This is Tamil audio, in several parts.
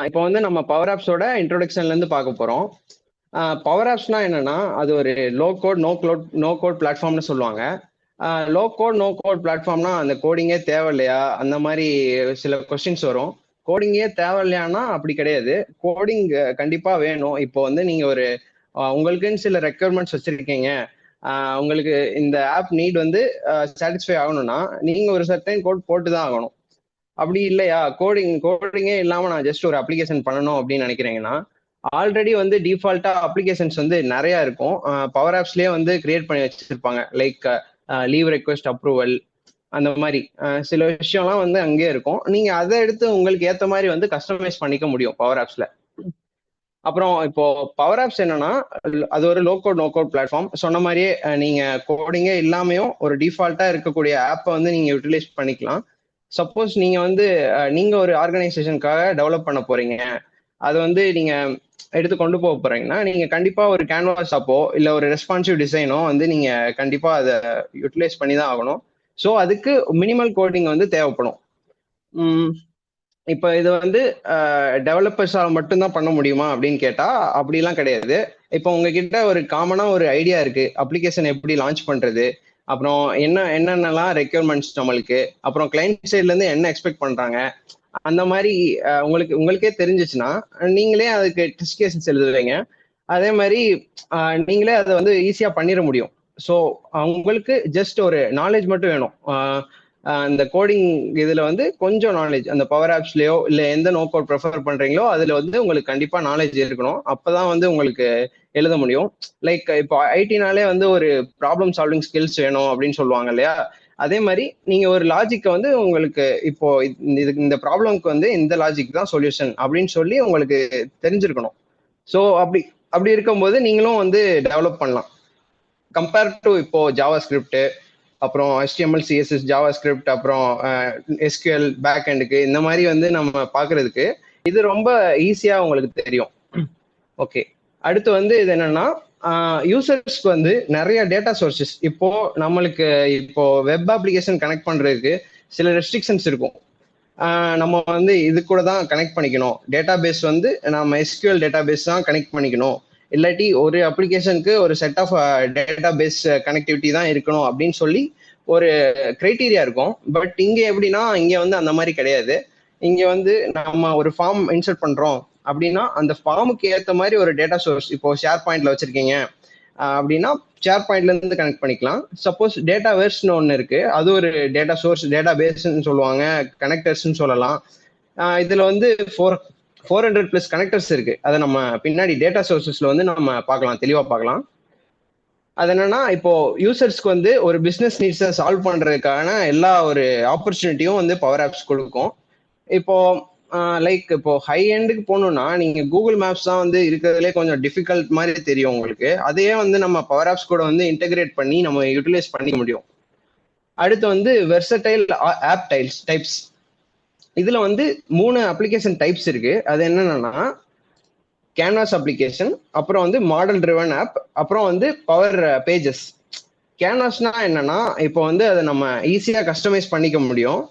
இப்போ வந்து நம்ம பவர் ஆப்ஸோட இன்ட்ரோடக்ஷன்ல இருந்து பார்க்க போறோம். பவர் ஆப்ஸ்னா என்னன்னா, அது ஒரு லோ கோட், நோ கோட் பிளாட்ஃபார்ம்னு சொல்லுவாங்க. லோ கோட், நோ கோட் பிளாட்ஃபார்ம்னா அந்த கோடிங்கே தேவையில்லையா? அந்த மாரி சில கொஸ்டின்ஸ் வரும். கோடிங்கே தேவையில்லையான்னா அப்படி கிடையாது. கோடிங் கண்டிப்பா வேணும். இப்போ வந்து நீங்க ஒரு உங்களுக்குன்னு சில ரெக்யர்மெண்ட்ஸ் வச்சிருக்கீங்க. உங்களுக்கு இந்த ஆப் நீட் வந்து சாட்டிஸ்ஃபை ஆகணும்னா, நீங்க ஒரு சர்டைன் கோட் போட்டு தான் ஆகணும். அப்படி இல்லையா, கோடிங்கே இல்லாம நான் ஜஸ்ட் ஒரு அப்ளிகேஷன் பண்ணணும் அப்படின்னு நினைக்கிறீங்கன்னா, ஆல்ரெடி வந்து டிஃபால்ட்டா அப்ளிகேஷன்ஸ் வந்து நிறைய இருக்கும். பவர் ஆப்ஸ்லயே வந்து கிரியேட் பண்ணி வச்சிருப்பாங்க. லைக் லீவ் ரெக்வெஸ்ட் அப்ரூவல் அந்த மாதிரி சில விஷயம்லாம் வந்து அங்கேயே இருக்கும். நீங்க அதை எடுத்து உங்களுக்கு ஏத்த மாதிரி வந்து கஸ்டமைஸ் பண்ணிக்க முடியும் பவர் ஆப்ஸ்ல. அப்புறம் இப்போ பவர் ஆப்ஸ் என்னன்னா, அது ஒரு low code no code platform. சொன்ன மாதிரியே நீங்க கோடிங்கே இல்லாமையும் ஒரு டிஃபால்ட்டா இருக்கக்கூடிய ஆப்பை வந்து நீங்க யூட்டிலைஸ் பண்ணிக்கலாம். சப்போஸ் நீங்க வந்து நீங்க ஒரு ஆர்கனைசேஷனுக்காக டெவலப் பண்ண போறீங்க, அது வந்து நீங்க எடுத்து கொண்டு போக போறீங்கன்னா, நீங்க கண்டிப்பா ஒரு கேன்வாஸ் ஆப்போ இல்ல ஒரு ரெஸ்பான்சிவ் டிசைனோ வந்து நீங்க கண்டிப்பா அதை யூட்டிலைஸ் பண்ணி தான் ஆகணும். ஸோ அதுக்கு மினிமல் கோடிங் வந்து தேவைப்படும். இப்போ இது வந்து டெவலப்பர்ஸால மட்டும்தான் பண்ண முடியுமா அப்படின்னு கேட்டா அப்படிலாம் கிடையாது. இப்போ உங்ககிட்ட ஒரு காமனா ஒரு ஐடியா இருக்கு, அப்ளிகேஷன் எப்படி லான்ச் பண்றது, அப்புறம் என்னென்னலாம் ரெக்யர்மெண்ட்ஸ் நம்மளுக்கு, அப்புறம் கிளைண்ட் சைட்ல இருந்து என்ன எக்ஸ்பெக்ட் பண்றாங்க, அந்த மாதிரி உங்களுக்கே தெரிஞ்சிச்சுன்னா நீங்களே அதுக்கு டெஸ்ட் கேசஸ் எழுதுவீங்க. அதே மாதிரி நீங்களே அதை வந்து ஈஸியா பண்ணிட முடியும். ஸோ உங்களுக்கு ஜஸ்ட் ஒரு நாலேஜ் மட்டும் வேணும். இந்த கோடிங் இதுல வந்து கொஞ்சம் நாலேஜ், அந்த பவர் ஆப்ஸ்லயோ இல்ல எந்த நோ கோட் ப்ரிஃபர் பண்றீங்களோ அதுல வந்து உங்களுக்கு கண்டிப்பா நாலேஜ் இருக்கணும். அப்பதான் வந்து உங்களுக்கு எழுத முடியும். லைக் இப்போ ஐடினாலே வந்து ஒரு ப்ராப்ளம் சால்விங் ஸ்கில்ஸ் வேணும் அப்படின்னு சொல்லுவாங்க இல்லையா? அதே மாதிரி நீங்க ஒரு லாஜிக்கை வந்து உங்களுக்கு இப்போ இந்த ப்ராப்ளம்க்கு வந்து இந்த லாஜிக் தான் சொல்யூஷன் அப்படின்னு சொல்லி உங்களுக்கு தெரிஞ்சிருக்கணும். ஸோ அப்படி அப்படி இருக்கும்போது நீங்களும் வந்து டெவலப் பண்ணலாம். கம்பேர் டு இப்போ ஜாவா ஸ்கிரிப்ட், அப்புறம் HTML CSS ஜாவா ஸ்கிரிப்ட், அப்புறம் SQL பேக் எண்டுக்கு இந்த மாதிரி வந்து நம்ம பார்க்கறதுக்கு இது ரொம்ப ஈஸியா உங்களுக்கு தெரியும். ஓகே, அடுத்து வந்து இது என்னன்னா, யூசர்ஸ்க்கு வந்து நிறைய டேட்டா சோர்சஸ். இப்போ நம்மளுக்கு இப்போ வெப் அப்ளிகேஷன் கனெக்ட் பண்றதுக்கு சில ரெஸ்ட்ரிக்ஷன்ஸ் இருக்கும். நம்ம வந்து இது கூட தான் கனெக்ட் பண்ணிக்கணும். டேட்டா பேஸ் வந்து நம்ம SQL டேட்டா பேஸ் தான் கனெக்ட் பண்ணிக்கணும். இல்லாட்டி ஒரு அப்ளிகேஷனுக்கு ஒரு set of database connectivity தான் இருக்கணும் அப்படின்னு சொல்லி ஒரு கிரைட்டீரியா இருக்கும். பட் இங்க எப்படின்னா, இங்க வந்து அந்த மாதிரி கிடையாது. இங்க வந்து நம்ம ஒரு ஃபார்ம் இன்சர்ட் பண்றோம் அப்படின்னா அந்த ஃபார்முக்கு ஏற்ற மாதிரி ஒரு டேட்டா சோர்ஸ், இப்போ ஷேர் பாயிண்ட்ல வச்சிருக்கீங்க அப்படின்னா ஷேர் பாயிண்ட்ல இருந்து கனெக்ட் பண்ணிக்கலாம். சப்போஸ் டேட்டா வேர்ஸ்னு ஒன்று இருக்கு, அது ஒரு டேட்டா சோர்ஸ், டேட்டா பேஸ்ன்னு சொல்லுவாங்க, கனெக்டர்ஸ்ன்னு சொல்லலாம். இதுல வந்து 400+ கனெக்டர்ஸ் இருக்கு. அதை நம்ம பின்னாடி டேட்டா சோர்சஸ்ல வந்து நம்ம பார்க்கலாம், தெளிவா பார்க்கலாம். அது என்னன்னா, இப்போ யூசர்ஸ்க்கு வந்து ஒரு பிசினஸ் நீட்ஸை சால்வ் பண்றதுக்கான எல்லா ஒரு ஆப்பர்ச்சுனிட்டியும் வந்து பவர் ஆப்ஸ் கொடுக்கும். இப்போ லைக் இப்போ ஹை எண்டுக்கு போகணும்னா நீங்க கூகுள் மேப்ஸ் தான் வந்து இருக்கிறதுலே கொஞ்சம் டிஃபிகல்ட் மாதிரி தெரியும் உங்களுக்கு. அதையே வந்து நம்ம பவர் ஆப்ஸ் கூட வந்து இன்டெகிரேட் பண்ணி நம்ம யூட்டிலைஸ் பண்ணிக்க முடியும். அடுத்து வந்து வெர்சடைல் ஆப் டைப்ஸ். இதுல வந்து 3 அப்ளிகேஷன் டைப்ஸ் இருக்கு. அது என்னன்னா, கேன்வாஸ் அப்ளிகேஷன், அப்புறம் வந்து மாடல் ட்ரிவன் ஆப், அப்புறம் வந்து பவர் பேஜஸ். கேன்வாஸ்னா என்னன்னா, இப்போ வந்து அதை நம்ம ஈஸியா கஸ்டமைஸ் பண்ணிக்க முடியும்.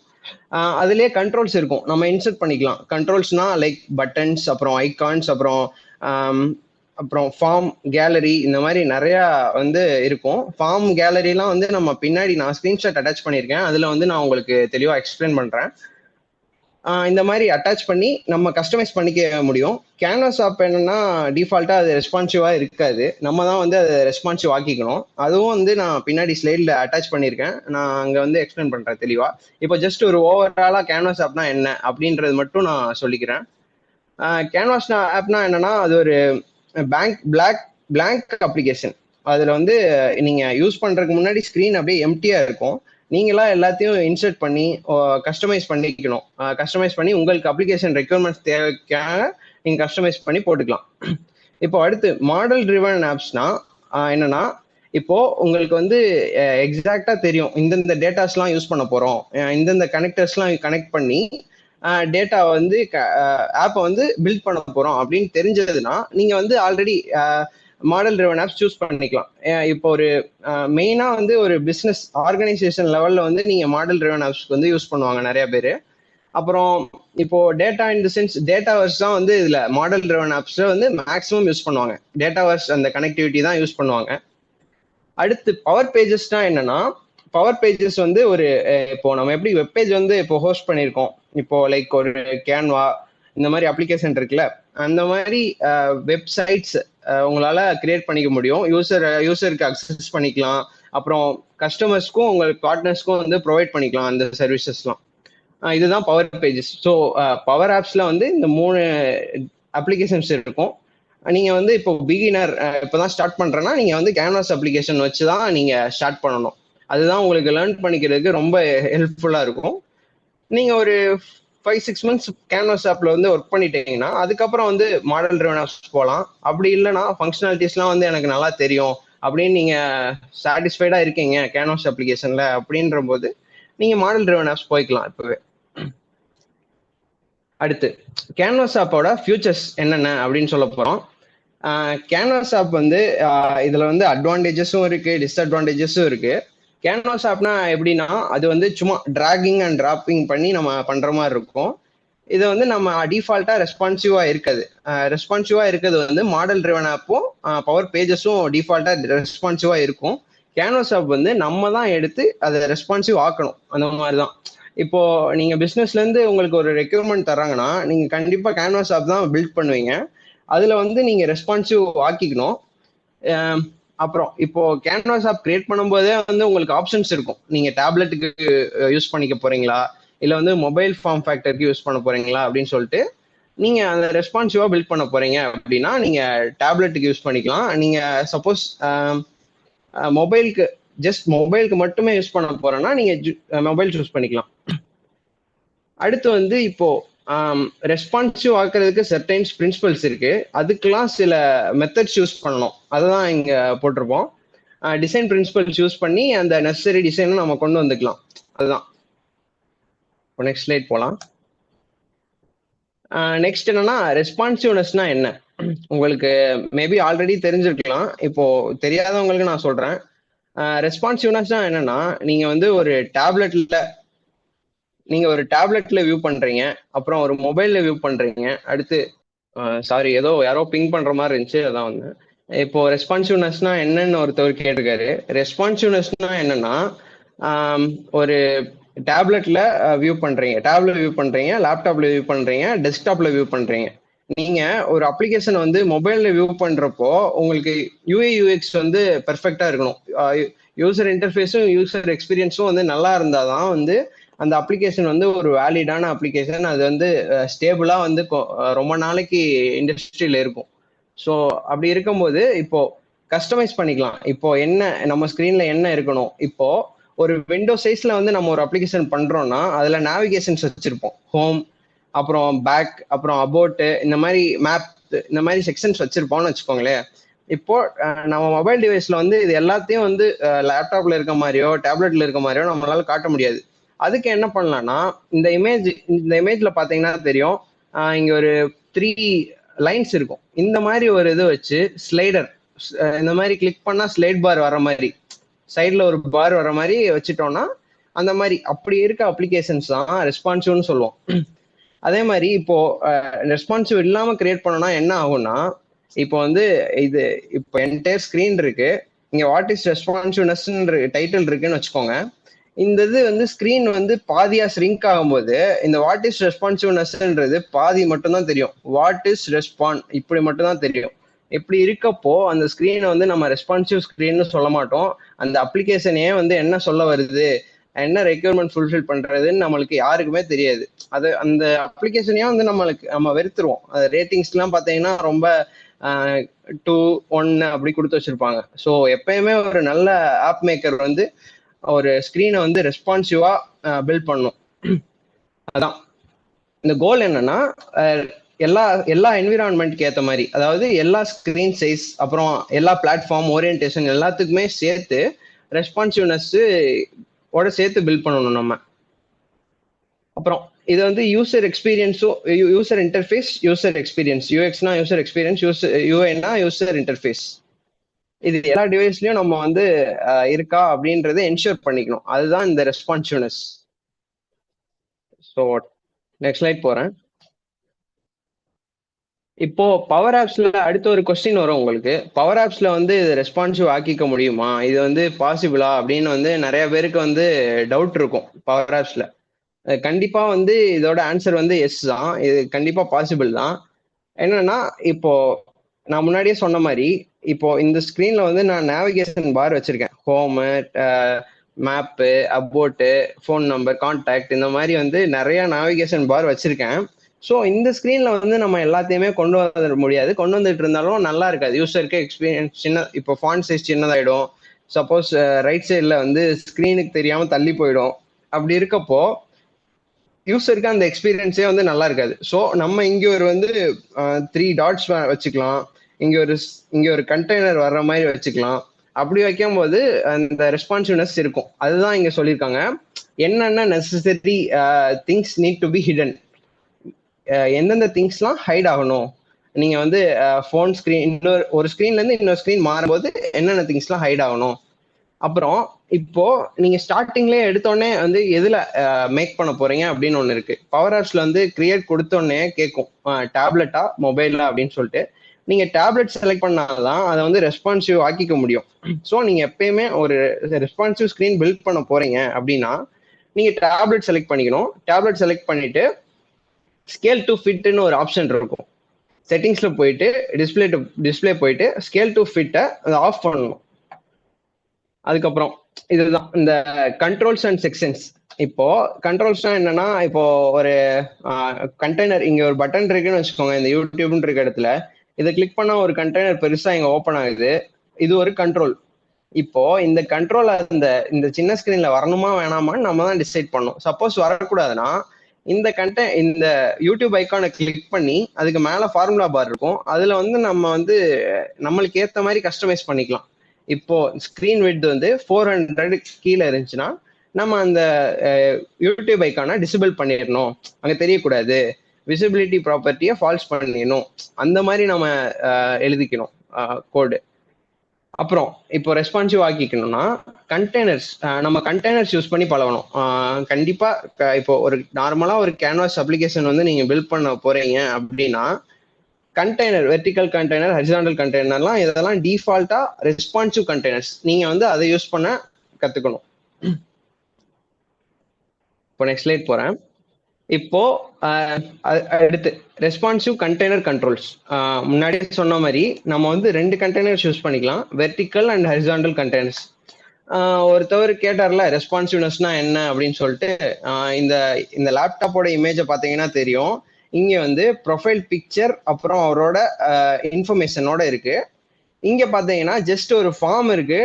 அதுலயே கண்ட்ரோல்ஸ் இருக்கும், நம்ம இன்சர்ட் பண்ணிக்கலாம். கண்ட்ரோல்ஸ்னா லைக் பட்டன்ஸ், அப்புறம் ஐகான்ஸ், அப்புறம் ஃபார்ம் கேலரி, இந்த மாதிரி நிறைய வந்து இருக்கும். ஃபார்ம் கேலரிலாம் வந்து நம்ம பின்னாடி நான் ஸ்கிரீன்ஷாட் அட்டாச் பண்ணியிருக்கேன், அதுல வந்து நான் உங்களுக்கு தெளிவா எக்ஸ்பிளைன் பண்றேன். இந்த மாதிரி அட்டாச் பண்ணி நம்ம கஸ்டமைஸ் பண்ணிக்க முடியும். கேன்வாஸ் ஆப் என்னன்னா, டிஃபால்ட்டா அது ரெஸ்பான்சிவா இருக்காது, நம்ம தான் வந்து அதை ரெஸ்பான்சிவ் ஆக்கிக்கணும். அதுவும் வந்து நான் பின்னாடி ஸ்லைட்ல அட்டாச் பண்ணியிருக்கேன், நான் அங்க வந்து எக்ஸ்பிளைன் பண்றேன் தெளிவா. இப்போ ஜஸ்ட் ஒரு ஓவராலா கேன்வாஸ் ஆப்னா என்ன அப்படின்றது மட்டும் நான் சொல்லிக்கிறேன். கேன்வாஸ் ஆப்னா என்னன்னா, அது ஒரு பிளாங்க் அப்ளிகேஷன். அதுல வந்து நீங்க யூஸ் பண்றதுக்கு முன்னாடி ஸ்கிரீன் அப்படியே எம்டியா இருக்கும். நீங்களா எல்லாத்தையும் இன்சர்ட் பண்ணி கஸ்டமைஸ் பண்ணிக்கணும். கஸ்டமைஸ் பண்ணி உங்களுக்கு அப்ளிகேஷன் ரெக்யர்மெண்ட்ஸ் தேவைக்காக நீங்க கஸ்டமைஸ் பண்ணி போட்டுக்கலாம். இப்போ அடுத்து மாடல் ட்ரிவன் ஆப்ஸ்னா என்னன்னா, இப்போ உங்களுக்கு வந்து எக்ஸாக்டா தெரியும் இந்தந்த டேட்டாஸ்லாம் யூஸ் பண்ண போறோம், இந்தந்த கனெக்டர்ஸ்லாம் கனெக்ட் பண்ணி டேட்டா வந்து ஆப்பை வந்து பில்ட் பண்ண போறோம் அப்படின்னு தெரிஞ்சதுன்னா நீங்க வந்து already model driven apps choose பண்ணிக்கலாம். இப்போ ஒரு மெயினா வந்து ஒரு பிசினஸ் ஆர்கனைசேஷன் லெவல்ல வந்து நீங்க மாடல் ட்ரிவன் ஆப்ஸ்க்கு வந்து யூஸ் பண்ணுவாங்க நிறைய பேர். அப்புறம் இப்போ டேட்டா இன் தி சென்ஸ் டேட்டாவர்ஸ் தான் வந்து இதுல மாடல் ட்ரிவன் ஆப்ஸ்ல வந்து மேக்ஸிமம் யூஸ் பண்ணுவாங்க. டேட்டாவர்ஸ் அந்த கனெக்டிவிட்டி தான் யூஸ் பண்ணுவாங்க. அடுத்து பவர் பேஜஸ்னா என்னன்னா, பவர் பேஜஸ் வந்து ஒரு இப்போ நம்ம எப்படி வெப்பேஜ் வந்து இப்போ ஹோஸ்ட் பண்ணியிருக்கோம், இப்போ லைக் ஒரு கேன்வா இந்த மாதிரி அப்ளிகேஷன் இருக்குல்ல, அந்த மாதிரி வெப்சைட்ஸ் உங்களால கிரியேட் பண்ணிக்க முடியும். யூசருக்கு அக்சஸ் பண்ணிக்கலாம். அப்புறம் கஸ்டமர்ஸ்க்கும் உங்களுக்கு பார்ட்னர்ஸ்க்கும் வந்து ப்ரொவைட் பண்ணிக்கலாம் அந்த சர்வீசஸ்லாம். இதுதான் பவர் பேஜஸ். ஸோ பவர் ஆப்ஸ்ல வந்து இந்த 3 அப்ளிகேஷன்ஸ் இருக்கும். நீங்க வந்து இப்போ பிகினர் இப்போதான் ஸ்டார்ட் பண்றேன்னா நீங்க வந்து கேன்வாஸ் அப்ளிகேஷன் வச்சு தான் நீங்க ஸ்டார்ட் பண்ணணும். அதுதான் உங்களுக்கு லேர்ன் பண்ணிக்கிறதுக்கு ரொம்ப ஹெல்ப்ஃபுல்லா இருக்கும். நீங்க ஒரு 5-6 மந்த்ஸ் கேன்வாஸ் ஆப்ல வந்து ஒர்க் பண்ணிட்டீங்கன்னா அதுக்கப்புறம் வந்து மாடல் ட்ரிவன் ஆப்ஸ் போகலாம். அப்படி இல்லைன்னா ஃபங்க்ஷனாலிட்டிஸ்லாம் வந்து எனக்கு நல்லா தெரியும் அப்படின்னு நீங்க சாட்டிஸ்ஃபைடா இருக்கீங்க கேன்வாஸ் அப்ளிகேஷன்ல அப்படின்ற போது நீங்க மாடல் ட்ரிவன் ஆப்ஸ் போய்க்கலாம் இப்பவே. அடுத்து கேன்வாஸ் ஆப்போட ஃபியூச்சர்ஸ் என்னென்ன அப்படின்னு சொல்ல போறோம். கேன்வாஸ் ஆப் வந்து இதுல வந்து அட்வான்டேஜஸும் இருக்கு, டிஸ்அட்வான்டேஜஸும் இருக்கு. கேன்வாஸ் ஆப்னா எப்படின்னா அது வந்து சும்மா டிராகிங் அண்ட் டிராப்பிங் பண்ணி நம்ம பண்ற மாதிரி இருக்கும். இது வந்து நம்ம டிஃபால்ட்டா ரெஸ்பான்சிவா இருக்காது. ரெஸ்பான்சிவா இருக்கிறது வந்து மாடல் ட்ரிவன் ஆப்பும் பவர் பேஜஸும் டிஃபால்ட்டா ரெஸ்பான்சிவா இருக்கும். கேன்வாஸ் ஆப் வந்து நம்ம தான் எடுத்து அதை ரெஸ்பான்சிவ் ஆக்கணும். அந்த மாதிரி தான். இப்போ நீங்க பிசினஸ்ல இருந்து உங்களுக்கு ஒரு ரெக்யூர்மெண்ட் தராங்கன்னா நீங்க கண்டிப்பா கேன்வாஸ் ஆப் தான் பில்ட் பண்ணுவீங்க. அதுல வந்து நீங்க ரெஸ்பான்சிவ் ஆக்கிக்கணும். அப்புறம் இப்போ கேன்வாஸ் ஆப் கிரியேட் பண்ணும்போதே வந்து உங்களுக்கு ஆப்ஷன்ஸ் இருக்கும். நீங்க டேப்லெட்டுக்கு யூஸ் பண்ணிக்க போறீங்களா, இல்ல வந்து மொபைல் ஃபார்ம் ஃபேக்டருக்கு யூஸ் பண்ண போறீங்களா அப்படின்னு சொல்லிட்டு நீங்க அந்த ரெஸ்பான்சிவா பில்ட் பண்ண போறீங்க அப்படின்னா நீங்க டேப்லெட்டுக்கு யூஸ் பண்ணிக்கலாம். நீங்க சப்போஸ் மொபைலுக்கு ஜஸ்ட் மொபைலுக்கு மட்டுமே யூஸ் பண்ண போறேன்னா நீங்க மொபைல் சூஸ் பண்ணிக்கலாம். அடுத்து வந்து இப்போ ரெஸ்பான்சிவ் ஆக்குறதுக்கு சர்டைன்ஸ் பிரின்சிபல்ஸ் இருக்கு. அதுக்கெல்லாம் சில மெத்தட்ஸ் யூஸ் பண்ணணும். அதுதான் இங்க போட்டிருப்போம். டிசைன் பிரின்சிபல்ஸ் யூஸ் பண்ணி அந்த நெசசரி டிசைனை நம்ம கொண்டு வந்துக்கலாம். அதுதான். நெக்ஸ்ட் ஸ்லைட் போலாம். நெக்ஸ்ட் என்னன்னா ரெஸ்பான்சிவ்னஸ்னா என்ன, உங்களுக்கு மேபி ஆல்ரெடி தெரிஞ்சிருக்கலாம். இப்போ தெரியாதவங்களுக்கு நான் சொல்றேன். ரெஸ்பான்சிவ்னஸ்னா என்னன்னா நீங்க வந்து ஒரு டேப்லெட்ல வியூ பண்றீங்க, அப்புறம் ஒரு மொபைல்ல வியூ பண்றீங்க. அடுத்து சாரி ஏதோ யாரோ பிங் பண்ற மாதிரி இருந்துச்சு, அதான் வந்து இப்போ ரெஸ்பான்சிவ்னஸ்னா என்னன்னு ஒருத்தவர் கேட்டிருக்காரு. ரெஸ்பான்சிவ்னஸ்னா என்னன்னா ஒரு டேப்லெட்ல வியூ பண்றீங்க, லேப்டாப்ல வியூ பண்றீங்க, டெஸ்க்டாப்ல வியூ பண்றீங்க. நீங்க ஒரு அப்ளிகேஷன் வந்து மொபைல்ல வியூ பண்றப்போ உங்களுக்கு யூஐ யூஎக்ஸ் வந்து பெர்ஃபெக்டா இருக்கணும். யூசர் இன்டர்ஃபேஸும் யூசர் எக்ஸ்பீரியன்ஸும் வந்து நல்லா இருந்தாதான் வந்து அந்த அப்ளிகேஷன் வந்து ஒரு வேலிடான அப்ளிகேஷன். அது வந்து ஸ்டேபிளா வந்து ரொம்ப நாளைக்கு இண்டஸ்ட்ரியில இருக்கும். ஸோ அப்படி இருக்கும்போது இப்போ கஸ்டமைஸ் பண்ணிக்கலாம். இப்போ என்ன நம்ம ஸ்கிரீன்ல என்ன இருக்கணும், இப்போ ஒரு விண்டோ சைஸ்ல வந்து நம்ம ஒரு அப்ளிகேஷன் பண்றோம்னா அதுல நேவிகேஷன்ஸ் வச்சிருப்போம். ஹோம், அப்புறம் பேக், அப்புறம் அபோட், இந்த மாதிரி மேப், இந்த மாதிரி செக்ஷன்ஸ் வச்சிருப்போம்னு வச்சுக்கோங்களேன். இப்போ நம்ம மொபைல் டிவைஸ்ல வந்து இது எல்லாத்தையும் வந்து லேப்டாப்ல இருக்க மாதிரியோ டேப்லெட்ல இருக்க மாதிரியோ நம்மளால காட்ட முடியாது. அதுக்கு என்ன பண்ணலாம்னா இந்த இமேஜ்ல பாத்தீங்கன்னா தெரியும், இங்க ஒரு 3 லைன்ஸ் இருக்கும். இந்த மாதிரி ஒரு இது வச்சு ஸ்லைடர் இந்த மாதிரி கிளிக் பண்ணா ஸ்லைட் பார் வர மாதிரி, சைட்ல ஒரு பார் வர மாதிரி வச்சுட்டோம்னா அந்த மாதிரி அப்படி இருக்க அப்ளிகேஷன்ஸ் தான் ரெஸ்பான்சிவ்னு சொல்லுவோம். அதே மாதிரி இப்போ ரெஸ்பான்சிவ் இல்லாம கிரியேட் பண்ணோம்னா என்ன ஆகும்னா, இப்போ வந்து இது இப்போ என்டையர் ஸ்கிரீன் இருக்கு, இங்க வாட் இஸ் ரெஸ்பான்சிவ்னஸ் டைட்டில் இருக்குன்னு வச்சுக்கோங்க. இந்த இது வந்து ஸ்கிரீன் வந்து பாதியா ஸ்ரிங்க் ஆகும்போது இந்த வாட் இஸ் ரெஸ்பான்சிவ்னஸ்ன்றது பாதி மட்டும் தான் தெரியும். வாட் இஸ் ரெஸ்பான் இப்படி மட்டும் தான் தெரியும். இப்படி இருக்கப்போ அந்த ஸ்கிரீனை வந்து நம்ம ரெஸ்பான்சிவ் ஸ்கிரீன்னு சொல்ல மாட்டோம். அந்த அப்ளிகேஷனே வந்து என்ன சொல்ல வருது, என்ன ரெக்யர்மெண்ட் ஃபுல்ஃபில் பண்றதுன்னு நம்மளுக்கு யாருக்குமே தெரியாது. அது அந்த அப்ளிகேஷனையும் வந்து நம்ம வெறுத்துருவோம். ரேட்டிங்ஸ் எல்லாம் பாத்தீங்கன்னா ரொம்ப 2, 1 அப்படி கொடுத்து வச்சிருப்பாங்க. ஸோ எப்பயுமே ஒரு நல்ல ஆப் மேக்கர் வந்து ஒரு ஸ்கிரீனை வந்து ரெஸ்பான்சிவா பில்ட் பண்ணும். அதான் இந்த கோல் என்னன்னா எல்லா எல்லா என்விரான்மெண்ட்க்கு ஏற்ற மாதிரி, அதாவது எல்லா ஸ்கிரீன் சைஸ், அப்புறம் எல்லா பிளாட்ஃபார்ம் ஓரியன்டேஷன் எல்லாத்துக்குமே சேர்த்து ரெஸ்பான்சிவ்னஸ் ஓட சேர்த்து பில்ட் பண்ணணும் நம்ம. அப்புறம் இது வந்து யூசர் எக்ஸ்பீரியன்ஸும், யூசர் இன்டர்ஃபேஸ், யூசர் எக்ஸ்பீரியன்ஸ், யூஎக்ஸ்னா யூசர் எக்ஸ்பீரியன்ஸ், யூஐனா யூசர் இன்டர்ஃபேஸ். இது எல்லா டிவைஸ்லயும் நம்ம வந்து இருக்கா அப்படின்றத என்ஷூர் பண்ணிக்கணும். அதுதான் இந்த ரெஸ்பான்சிவ்னஸ். ஸோ நெக்ஸ்ட் ஸ்லைட் போறேன். இப்போ பவர் ஆப்ஸ்ல அடுத்த ஒரு கொஸ்டின் வரும் உங்களுக்கு. பவர் ஆப்ஸ்ல வந்து இது ரெஸ்பான்சிவ் ஆக்கிக்க முடியுமா, இது வந்து பாசிபிளா அப்படின்னு வந்து நிறைய பேருக்கு வந்து டவுட் இருக்கும் பவர் ஆப்ஸ்ல. கண்டிப்பா வந்து இதோட ஆன்சர் வந்து எஸ் தான். இது கண்டிப்பா பாசிபிள் தான். என்னன்னா இப்போ நான் முன்னாடியே சொன்ன மாதிரி, இப்போ இந்த ஸ்கிரீன்ல வந்து நான் நேவிகேஷன் பார் வச்சிருக்கேன். Home, map, about, phone number, contact, இந்த மாதிரி வந்து நிறைய நேவிகேஷன் பார் வச்சிருக்கேன். ஸோ இந்த ஸ்க்ரீன்ல வந்து நம்ம எல்லாத்தையுமே கொண்டு வர முடியாது. கொண்டு வந்துட்டு இருந்தாலும் நல்லா இருக்காது. யூசருக்கு எக்ஸ்பீரியன்ஸ் சின்ன, இப்போ ஃபாண்ட் சைஸ் சின்னதாயிடும். சப்போஸ் ரைட் சைடில் வந்து ஸ்க்ரீனுக்கு தெரியாம தள்ளி போயிடும். அப்படி இருக்கப்போ யூசருக்கு அந்த எக்ஸ்பீரியன்ஸே வந்து நல்லா இருக்காது. ஸோ நம்ம இங்கே ஒரு வந்து 3 டாட்ஸ் வச்சுக்கலாம். இங்கே ஒரு கண்டெய்னர் வர்ற மாதிரி வச்சுக்கலாம். அப்படி வைக்கும் போது அந்த ரெஸ்பான்சிவ்னஸ் இருக்கும். அதுதான் இங்க சொல்லியிருக்காங்க. என்னென்ன necessary things need to be hidden, எந்தெந்த திங்ஸ்லாம் ஹைட் ஆகணும். நீங்க வந்து ஃபோன் ஸ்கிரீன் ஒரு ஸ்கிரீன்ல இருந்து இன்னொரு ஸ்கிரீன் மாறும்போது என்னென்ன திங்ஸ்லாம் ஹைட் ஆகணும். அப்புறம் இப்போ நீங்க ஸ்டார்டிங்லேயே எடுத்தோடனே வந்து எதுல மேக் பண்ண போறீங்க அப்படின்னு ஒன்று இருக்கு. பவர் ஆப்ஸ்ல வந்து கிரியேட் கொடுத்தோடனே கேட்கும் டேப்லெட்டா மொபைலா அப்படின்னு சொல்லிட்டு. நீங்க டேப்லெட் செலக்ட் பண்ணாதான் அதை வந்து ரெஸ்பான்சிவ் ஆக்கிக்க முடியும். ஸோ நீங்க எப்பயுமே ஒரு ரெஸ்பான்சிவ் ஸ்கிரீன் பில்ட் பண்ண போறீங்க அப்படின்னா நீங்க டேப்லெட் செலக்ட் பண்ணிக்கணும். டேப்லெட் செலக்ட் பண்ணிட்டு ஸ்கேல் டு ஃபிட்னு ஒரு ஆப்ஷன் இருக்கும். செட்டிங்ஸ்ல போயிட்டு டிஸ்பிளே போயிட்டு ஸ்கேல் டு ஃபிட்டை ஆஃப் பண்ணணும். அதுக்கப்புறம் இதுதான் இந்த கண்ட்ரோல்ஸ் அண்ட் செக்ஷன்ஸ். இப்போ கண்ட்ரோல்ஸ்னா என்னன்னா, இப்போ ஒரு கண்டெய்னர் இங்க ஒரு பட்டன் இருக்குன்னு வச்சுக்கோங்க. இந்த யூடியூப்னு இருக்க இடத்துல இதை கிளிக் பண்ணா ஒரு கண்டெய்னர் பெருசா இங்க ஓப்பன் ஆகுது. இது ஒரு கண்ட்ரோல். இப்போ இந்த கண்ட்ரோல் இந்த சின்ன ஸ்கிரீன்ல வரணுமா வேணாமான்னு நம்ம தான் டிசைட் பண்ணோம். சப்போஸ் வரக்கூடாதுன்னா இந்த யூடியூப் ஐக்கானை கிளிக் பண்ணி அதுக்கு மேல ஃபார்முலா பார் இருக்கும். அதுல வந்து நம்ம வந்து நம்மளுக்கு ஏத்த மாதிரி கஸ்டமைஸ் பண்ணிக்கலாம். இப்போ ஸ்கிரீன் விட்த் வந்து 400 கீழே இருந்துச்சுன்னா நம்ம அந்த யூடியூப் ஐக்கானை டிசபிள் பண்ணிடணும், அங்க தெரியக்கூடாது. விசிபிலிட்டி ப்ராப்பர்ட்டியை ஃபால்ஸ் பண்ணிடணும். அந்த மாதிரி நம்ம எழுதிக்கணும் கோடு. அப்புறம் இப்போ ரெஸ்பான்சிவ் ஆக்கிக்கணும்னா கண்டெய்னர்ஸ், நம்ம கண்டெய்னர்ஸ் யூஸ் பண்ணி பழகணும். கண்டிப்பா இப்போ ஒரு நார்மலா ஒரு கேன்வாஸ் அப்ளிகேஷன் வந்து நீங்க பில்ட் பண்ண போறீங்க அப்படின்னா கண்டெய்னர், வெர்டிக்கல் கண்டெய்னர், ஹரிசாண்டல் கண்டெய்னர்லாம் இதெல்லாம் டிஃபால்ட்டா ரெஸ்பான்சிவ் கண்டெய்னர்ஸ். நீங்க வந்து அதை யூஸ் பண்ண கத்துக்கணும். இப்போ நெக்ஸ்ட் ஸ்லைட் போறேன். இப்போ அடுத்து ரெஸ்பான்சிவ் கண்டெய்னர் கண்ட்ரோல்ஸ். முன்னாடி சொன்ன மாதிரி நம்ம வந்து 2 கண்டெய்னர்ஸ் யூஸ் பண்ணிக்கலாம், வெர்டிக்கல் அண்ட் ஹரிசாண்டல் கண்டெய்னர்ஸ். ஒருத்தவர் கேட்டார்ல ரெஸ்பான்சிவ்னஸ்னா என்ன அப்படின்னு சொல்லிட்டு. இந்த இந்த லேப்டாப்போட இமேஜை பார்த்தீங்கன்னா தெரியும். இங்க வந்து ப்ரொஃபைல் பிக்சர் அப்புறம் அவரோட இன்ஃபர்மேஷனோட இருக்கு. இங்க பாத்தீங்கன்னா ஜஸ்ட் ஒரு ஃபார்ம் இருக்கு.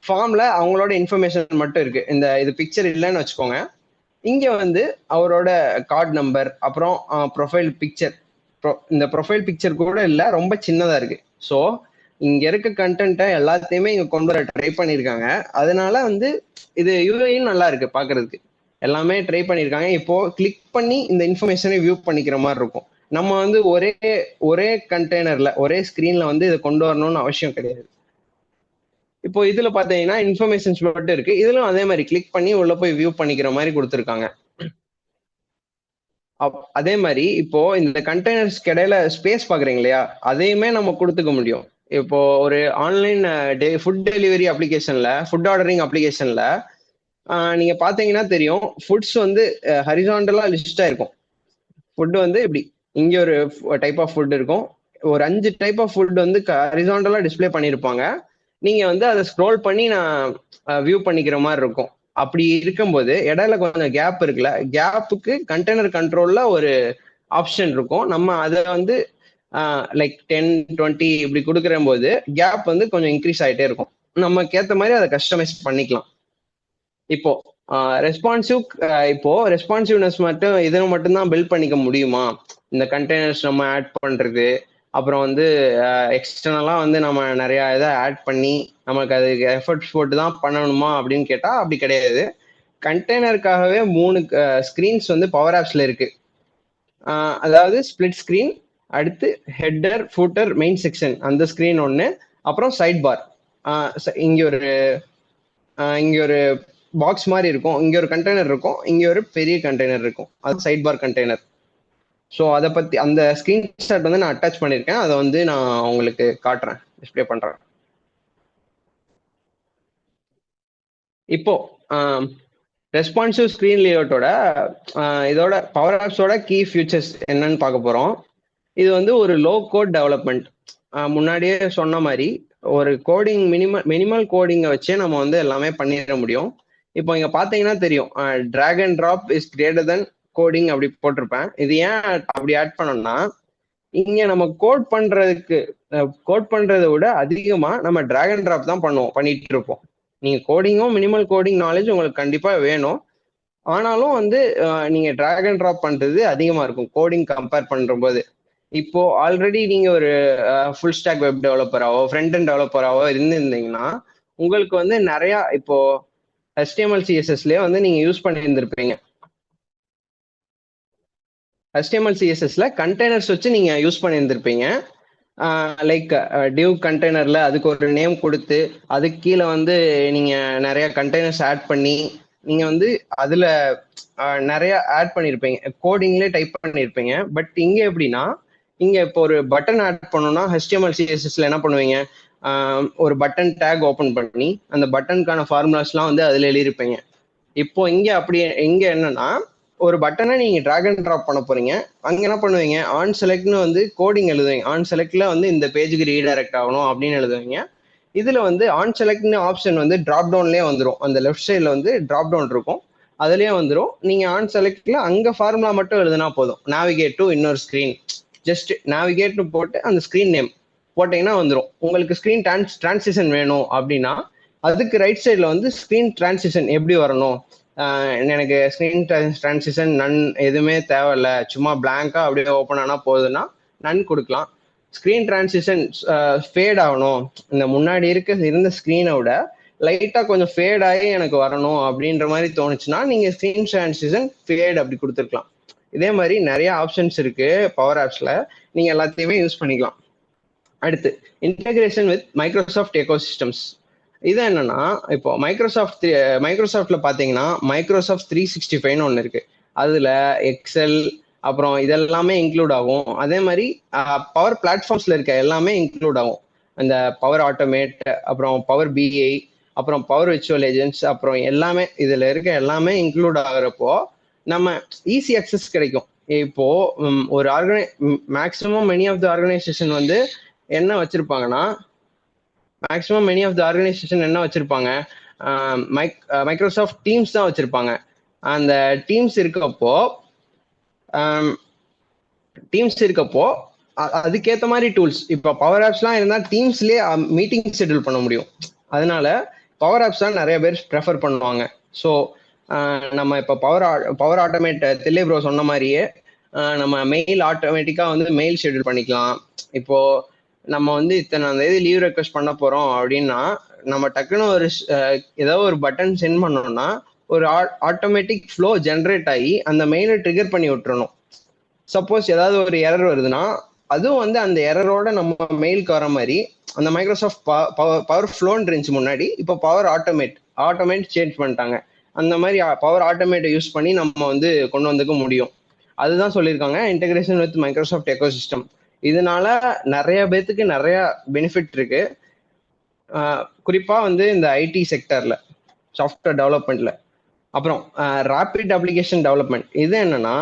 ஃபார்ம்ல அவங்களோட இன்ஃபர்மேஷன் மட்டும் இருக்கு. இது பிக்சர் இல்லைன்னு வச்சுக்கோங்க. இங்க வந்து அவரோட கார்டு நம்பர் அப்புறம் ப்ரொஃபைல் பிக்சர். இந்த ப்ரொஃபைல் பிக்சர் கூட இல்லை, ரொம்ப சின்னதா இருக்கு. ஸோ இங்க இருக்க கண்டென்ட்டை எல்லாத்தையுமே இங்க கொண்டு வர ட்ரை பண்ணியிருக்காங்க. அதனால வந்து இது யூஐயும் நல்லா இருக்கு பாக்குறதுக்கு. எல்லாமே ட்ரை பண்ணியிருக்காங்க. இப்போ கிளிக் பண்ணி இந்த இன்ஃபர்மேஷனை வியூ பண்ணிக்கிற மாதிரி இருக்கும். நம்ம வந்து ஒரே கண்டெய்னர்ல ஒரே ஸ்கிரீன்ல வந்து இதை கொண்டு வரணும்னு அவசியம் கிடையாது. இப்போ இதுல பாத்தீங்கன்னா இன்ஃபர்மேஷன்ஸ் மட்டும் இருக்கு. இதுல அதே மாதிரி கிளிக் பண்ணி உள்ள போய் வியூ பண்ணிக்கிற மாதிரி கொடுத்துருக்காங்க. அதே மாதிரி இப்போ இந்த கண்டெய்னர்ஸ்க்கு இடையில ஸ்பேஸ் பாக்குறீங்க இல்லையா, அதையுமே நம்ம கொடுத்துக்க முடியும். இப்போ ஒரு ஆன்லைன் ஃபுட் டெலிவரி அப்ளிகேஷன்ல, ஃபுட் ஆர்டரிங் அப்ளிகேஷன்ல நீங்க பாத்தீங்கன்னா தெரியும், ஃபுட்ஸ் வந்து ஹரிசாண்டலா லிஸ்டா இருக்கும். ஃபுட் வந்து இப்படி இங்க ஒரு டைப் ஆஃப் ஃபுட் இருக்கும். ஒரு 5 டைப் ஆஃப் ஃபுட் வந்து ஹரிசாண்டலா டிஸ்பிளே பண்ணியிருப்பாங்க. நீங்க வந்து அதை ஸ்க்ரோல் பண்ணி நான் வியூ பண்ணிக்கிற மாதிரி இருக்கும். அப்படி இருக்கும்போது இடையில கொஞ்சம் கேப் இருக்குல்ல, கேப்புக்கு கண்டெய்னர் கண்ட்ரோல்ல ஒரு ஆப்ஷன் இருக்கும். நம்ம அதை வந்து லைக் 10, 20 இப்படி கொடுக்குற போது கேப் வந்து கொஞ்சம் இன்க்ரீஸ் ஆகிட்டே இருக்கும். நமக்கு ஏற்ற மாதிரி அதை கஸ்டமைஸ் பண்ணிக்கலாம். இப்போ ரெஸ்பான்சிவ் இப்போ ரெஸ்பான்சிவ்னஸ் மட்டும் இதை மட்டும்தான் பில்ட் பண்ணிக்க முடியுமா, இந்த கண்டெய்னர்ஸ் நம்ம ஆட் பண்றது அப்புறம் வந்து எக்ஸ்டர்னலா வந்து நம்ம நிறைய இதை ஆட் பண்ணி நமக்கு அதுக்கு எஃபர்ட்ஸ் போட்டு தான் பண்ணணுமா அப்படின்னு கேட்டா அப்படி கிடையாது. கண்டெய்னருக்காகவே 3 ஸ்கிரீன்ஸ் வந்து பவர் ஆப்ஸ்ல இருக்கு. அதாவது ஸ்பிளிட் ஸ்கிரீன், அடுத்து ஹெட்டர், ஃபூட்டர், மெயின் செக்ஷன் அந்த ஸ்கிரீன் ஒன்று, அப்புறம் சைட் பார். இங்க ஒரு பாக்ஸ் மாதிரி இருக்கும். இங்க ஒரு கண்டெய்னர் இருக்கும், இங்க ஒரு பெரிய கண்டெய்னர் இருக்கும். அது சைட் பார் கண்டெய்னர். ஸோ அதை பத்தி அந்த ஸ்கிரீன்ஷாட் வந்து நான் அட்டாச் பண்ணியிருக்கேன். அதை வந்து நான் உங்களுக்கு காட்டுறேன், டிஸ்பிளே பண்றேன். இப்போ ரெஸ்பான்சிவ் ஸ்க்ரீன் லேஅவுட்டோட இதோட பவர் ஆப்ஸோட கீ ஃபியூச்சர்ஸ் என்னன்னு பார்க்க போறோம். இது வந்து ஒரு லோ கோட் டெவலப்மெண்ட். முன்னாடியே சொன்ன மாதிரி ஒரு கோடிங் மினிமல் கோடிங்கை வச்சே நம்ம வந்து எல்லாமே பண்ணிட முடியும். இப்போ இங்க பாத்தீங்கன்னா தெரியும், drag and drop is greater than coding அப்படி போட்டிருப்பேன். இது ஏன் அப்படி ஆட் பண்ணோம்னா, இங்க நம்ம கோட் பண்றதை விட அதிகமா நம்ம டிராக் அண்ட் டிராப் தான் பண்ணிட்டு இருப்போம். நீங்க கோடிங்கும் மினிமல் கோடிங் நாலேஜ் உங்களுக்கு கண்டிப்பா வேணும். ஆனாலும் வந்து நீங்க டிராக் அண்ட் டிராப் பண்றது அதிகமா இருக்கும் கோடிங் கம்பேர் பண்ற போது. இப்போ ஆல்ரெடி நீங்க ஒரு ஃபுல் ஸ்டாக் வெப் டெவலப்பராவோ ஃப்ரண்ட் அண்ட் டெவலப்பராவோ இருந்திருந்தீங்கன்னா உங்களுக்கு வந்து நிறைய இப்போ HTML CSSலயே வந்து நீங்க யூஸ் பண்ணியிருந்திருப்பீங்க. HTML CSSல கண்டெய்னர்ஸ் வச்சு நீங்க யூஸ் பண்ணியிருந்திருப்பீங்க. லைக் டிவ் கண்டெய்னர்ல அதுக்கு ஒரு நேம் கொடுத்து அதுக்கு கீழே வந்து நீங்க நிறைய கண்டெய்னர்ஸ் ஆட் பண்ணி நீங்க வந்து அதுல நிறைய ஆட் பண்ணியிருப்பீங்க, கோடிங்லேயே டைப் பண்ணியிருப்பீங்க. பட் இங்க எப்படின்னா, இங்க இப்போ ஒரு பட்டன் ஆட் பண்ணணும்னா HTML CSSல என்ன பண்ணுவீங்க, ஒரு பட்டன் டேக் ஓப்பன் பண்ணி அந்த பட்டனுக்கான ஃபார்முலாஸ்லாம் வந்து அதுல எழுதியிருப்பீங்க. இப்போ இங்க என்னன்னா, ஒரு பட்டனை நீங்க டிராக் அண்ட் டிராப் பண்ண போறீங்க. அங்க என்ன பண்ணுவீங்க, ஆன் செலக்ட்னு வந்து கோடிங் எழுதுவீங்க. ஆன் செலக்ட்ல வந்து இந்த பேஜுக்கு ரீடைரக்ட் ஆகணும் அப்படின்னு எழுதுவீங்க. இதுல வந்து ஆன் செலக்ட்னு ஆப்ஷன் வந்து டிராப் டவுன்லயே வந்துடும். அந்த லெஃப்ட் சைட்ல வந்து டிராப் டவுன் இருக்கும், அதுலயே வந்துடும். நீங்க ஆன் செலக்ட்ல அங்க ஃபார்முலா மட்டும் எழுதுனா போதும். நேவிகேட் டு இன்னொரு ஸ்கிரீன், ஜஸ்ட் நேவிகேட்னு போட்டு அந்த ஸ்கிரீன் நேம் போட்டீங்கன்னா வந்துடும். உங்களுக்கு ஸ்கிரீன் டிரான்சிஷன் வேணும் அப்படின்னா அதுக்கு ரைட் சைட்ல வந்து ஸ்கிரீன் டிரான்சிஷன் எப்படி வரணும், எனக்கு ஸ்கிரீன் டிரான்சிஷன் நன் எதுவுமே தேவையில்ல, சும்மா பிளாங்கா அப்படியே ஓப்பன் ஆனா போகுதுன்னா நன் கொடுக்கலாம். ஸ்கிரீன் டிரான்சிஷன் ஃபேட் ஆகணும், இந்த முன்னாடி இருந்த ஸ்கிரீனை விட லைட்டா கொஞ்சம் ஃபேட் ஆகி எனக்கு வரணும் அப்படின்ற மாதிரி தோணுச்சுன்னா நீங்க ஸ்கிரீன் டிரான்சிஷன் ஃபேட் அப்படி கொடுத்துருக்கலாம். இதே மாதிரி நிறைய ஆப்ஷன்ஸ் இருக்கு பவர் ஆப்ஸ்ல, நீங்க எல்லாத்தையுமே யூஸ் பண்ணிக்கலாம். அடுத்து இன்டகிரேஷன் வித் மைக்ரோசாஃப்ட் எக்கோசிஸ்டம்ஸ். இது என்னன்னா, இப்போ மைக்ரோசாஃப்ட்ல பாத்தீங்கன்னா மைக்ரோசாஃப்ட் 365 ஒன்று இருக்கு. அதுல எக்ஸல் அப்புறம் இதெல்லாமே இன்க்ளூட் ஆகும். அதே மாதிரி பவர் பிளாட்ஃபார்ம்ஸ்ல இருக்க எல்லாமே இன்க்ளூட் ஆகும். அந்த பவர் ஆட்டோமேட், அப்புறம் பவர் BI, அப்புறம் பவர் விர்ச்சுவல் ஏஜென்ட்ஸ், அப்புறம் எல்லாமே இதுல இருக்க எல்லாமே இன்க்ளூட் ஆகுறப்போ நம்ம ஈஸி அக்சஸ் கிடைக்கும். இப்போ ஒரு maximum many of the organisation வந்து என்ன வச்சிருப்பாங்கன்னா, மைக்ரோசாஃப்ட் டீம்ஸ் தான் வச்சிருப்பாங்க. அந்த டீம்ஸ் இருக்கப்போ அதுக்கேற்ற மாதிரி டூல்ஸ், இப்போ பவர் ஆப்ஸ்லாம் இருந்தால் டீம்ஸ்லேயே மீட்டிங் ஷெட்யூல் பண்ண முடியும். அதனால பவர் ஆப்ஸ் தான் நிறைய பேர் ப்ரெஃபர் பண்ணுவாங்க. ஸோ நம்ம இப்போ பவர் ஆட்டோமேட் தில்லை ப்ரோ சொன்ன மாதிரியே நம்ம மெயில் ஆட்டோமேட்டிக்காக வந்து மெயில் ஷெட்யூல் பண்ணிக்கலாம். இப்போ நம்ம வந்து இத்தனை தேதி லீவ் ரெக்வஸ்ட் பண்ண போறோம் அப்படின்னா நம்ம டக்குன்னு ஏதோ ஒரு பட்டன் சென்ட் பண்ணோம்னா ஒரு ஆட்டோமேட்டிக் ஃப்ளோ ஜென்ரேட் ஆகி அந்த மெயிலை ட்ரிகர் பண்ணி விட்டுறணும். சப்போஸ் ஏதாவது ஒரு எரர் வருதுன்னா அதுவும் வந்து அந்த எரரோட நம்ம மெயிலுக்கு வர மாதிரி அந்த மைக்ரோசாஃப்ட் பவர் ஃப்ளோன்னு இருந்துச்சு முன்னாடி, இப்போ பவர் ஆட்டோமேட் சேஞ்ச் பண்ணிட்டாங்க. அந்த மாதிரி பவர் ஆட்டோமேட்டை யூஸ் பண்ணி நம்ம வந்து கொண்டு வந்துக்க முடியும். அதுதான் சொல்லியிருக்காங்க இன்டகிரேஷன் வித் மைக்ரோசாஃப்ட் எக்கோசிஸ்டம். இதனால நிறைய பேத்துக்கு நிறைய பெனிஃபிட் இருக்கு. குறிப்பா வந்து இந்த ஐடி செக்டர்ல, சாஃப்ட்வேர் டெவலப்மெண்ட்ல. அப்புறம் ரேபிட் அப்ளிகேஷன் டெவலப்மெண்ட். இது என்னன்னா,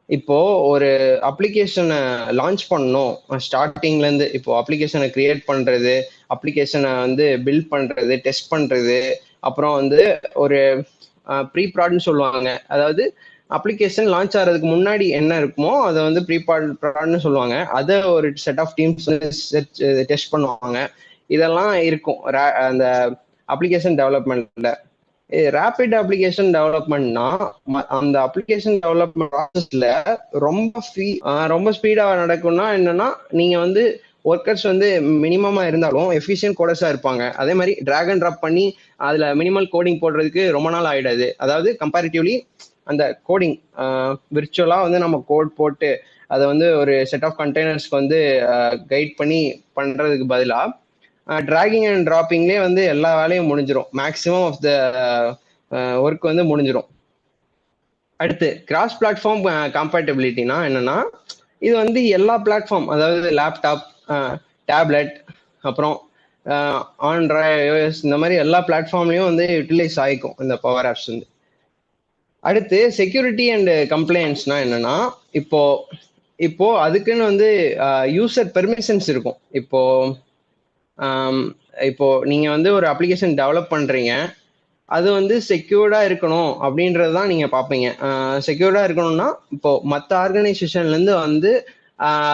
இப்போ ஒரு அப்ளிகேஷனை லான்ச் பண்ணணும் ஸ்டார்டிங்ல இருந்து, இப்போ அப்ளிகேஷனை கிரியேட் பண்றது, அப்ளிகேஷனை வந்து பில்ட் பண்றது, டெஸ்ட் பண்றது, அப்புறம் வந்து ஒரு ப்ரீ ப்ராட்னு சொல்லுவாங்க. அதாவது அப்ளிகேஷன் லான்ச் ஆகிறதுக்கு முன்னாடி என்ன இருக்குமோ அதை வந்து ப்ரீ ப்ராட்னு சொல்லுவாங்க. அதை ஒரு செட் ஆஃப் டீம்ஸ் டெஸ்ட் பண்ணுவாங்க. இதெல்லாம் இருக்கும் அந்த அப்ளிகேஷன் டெவலப்மெண்ட்ல. ரேபிட் அப்ளிகேஷன் டெவலப்மெண்ட்னா அந்த அப்ளிகேஷன் டெவலப்மெண்ட் ப்ராசஸ்ல ரொம்ப ஸ்பீடா நடக்கும்னா என்னன்னா, நீங்க வந்து ஒர்க்கர்ஸ் வந்து மினிமமா இருந்தாலும் எஃபிஷியன்ட் கோடர்ஸா இருப்பாங்க. அதே மாதிரி டிராக் அண்ட் டிராப் பண்ணி அதுல மினிமல் கோடிங் போடுறதுக்கு ரொம்ப நாள் ஆயிடாது. அதாவது கம்பேரிட்டிவ்லி அந்த கோடிங் விர்ச்சுவலா வந்து நம்ம கோட் போட்டு அதை வந்து ஒரு செட் ஆஃப் கண்டெய்னர்ஸ்க்கு வந்து கைட் பண்ணி பண்றதுக்கு பதிலாக டிராகிங் அண்ட் டிராப்பிங்லேயே வந்து எல்லா வேலையும் முடிஞ்சிடும். மேக்ஸிமம் ஆஃப் த ஒர்க் வந்து முடிஞ்சிடும். அடுத்து கிராஸ் பிளாட்ஃபார்ம் கம்பேட்டபிலிட்டினா என்னன்னா, இது வந்து எல்லா பிளாட்ஃபார்ம், அதாவது லேப்டாப், டேப்லெட், அப்புறம் ஆண்ட்ராய்டு, iOS இந்த மாதிரி எல்லா பிளாட்ஃபார்ம்லையும் வந்து யூட்டிலைஸ் ஆகிக்கும் இந்த பவர் ஆப்ஸ் வந்து. அடுத்து செக்யூரிட்டி அண்ட் கம்ப்ளைண்ட்ஸ்னா என்னன்னா, இப்போ இப்போ அதுக்குன்னு வந்து யூசர் பெர்மிஷன்ஸ் இருக்கும். இப்போ இப்போ நீங்க வந்து ஒரு அப்ளிகேஷன் டெவலப் பண்றீங்க, அது வந்து செக்யூர்டா இருக்கணும் அப்படின்றது தான் நீங்க பார்ப்பீங்க. செக்யூர்டா இருக்கணும்னா, இப்போ மற்ற ஆர்கனைசேஷன்ல இருந்து வந்து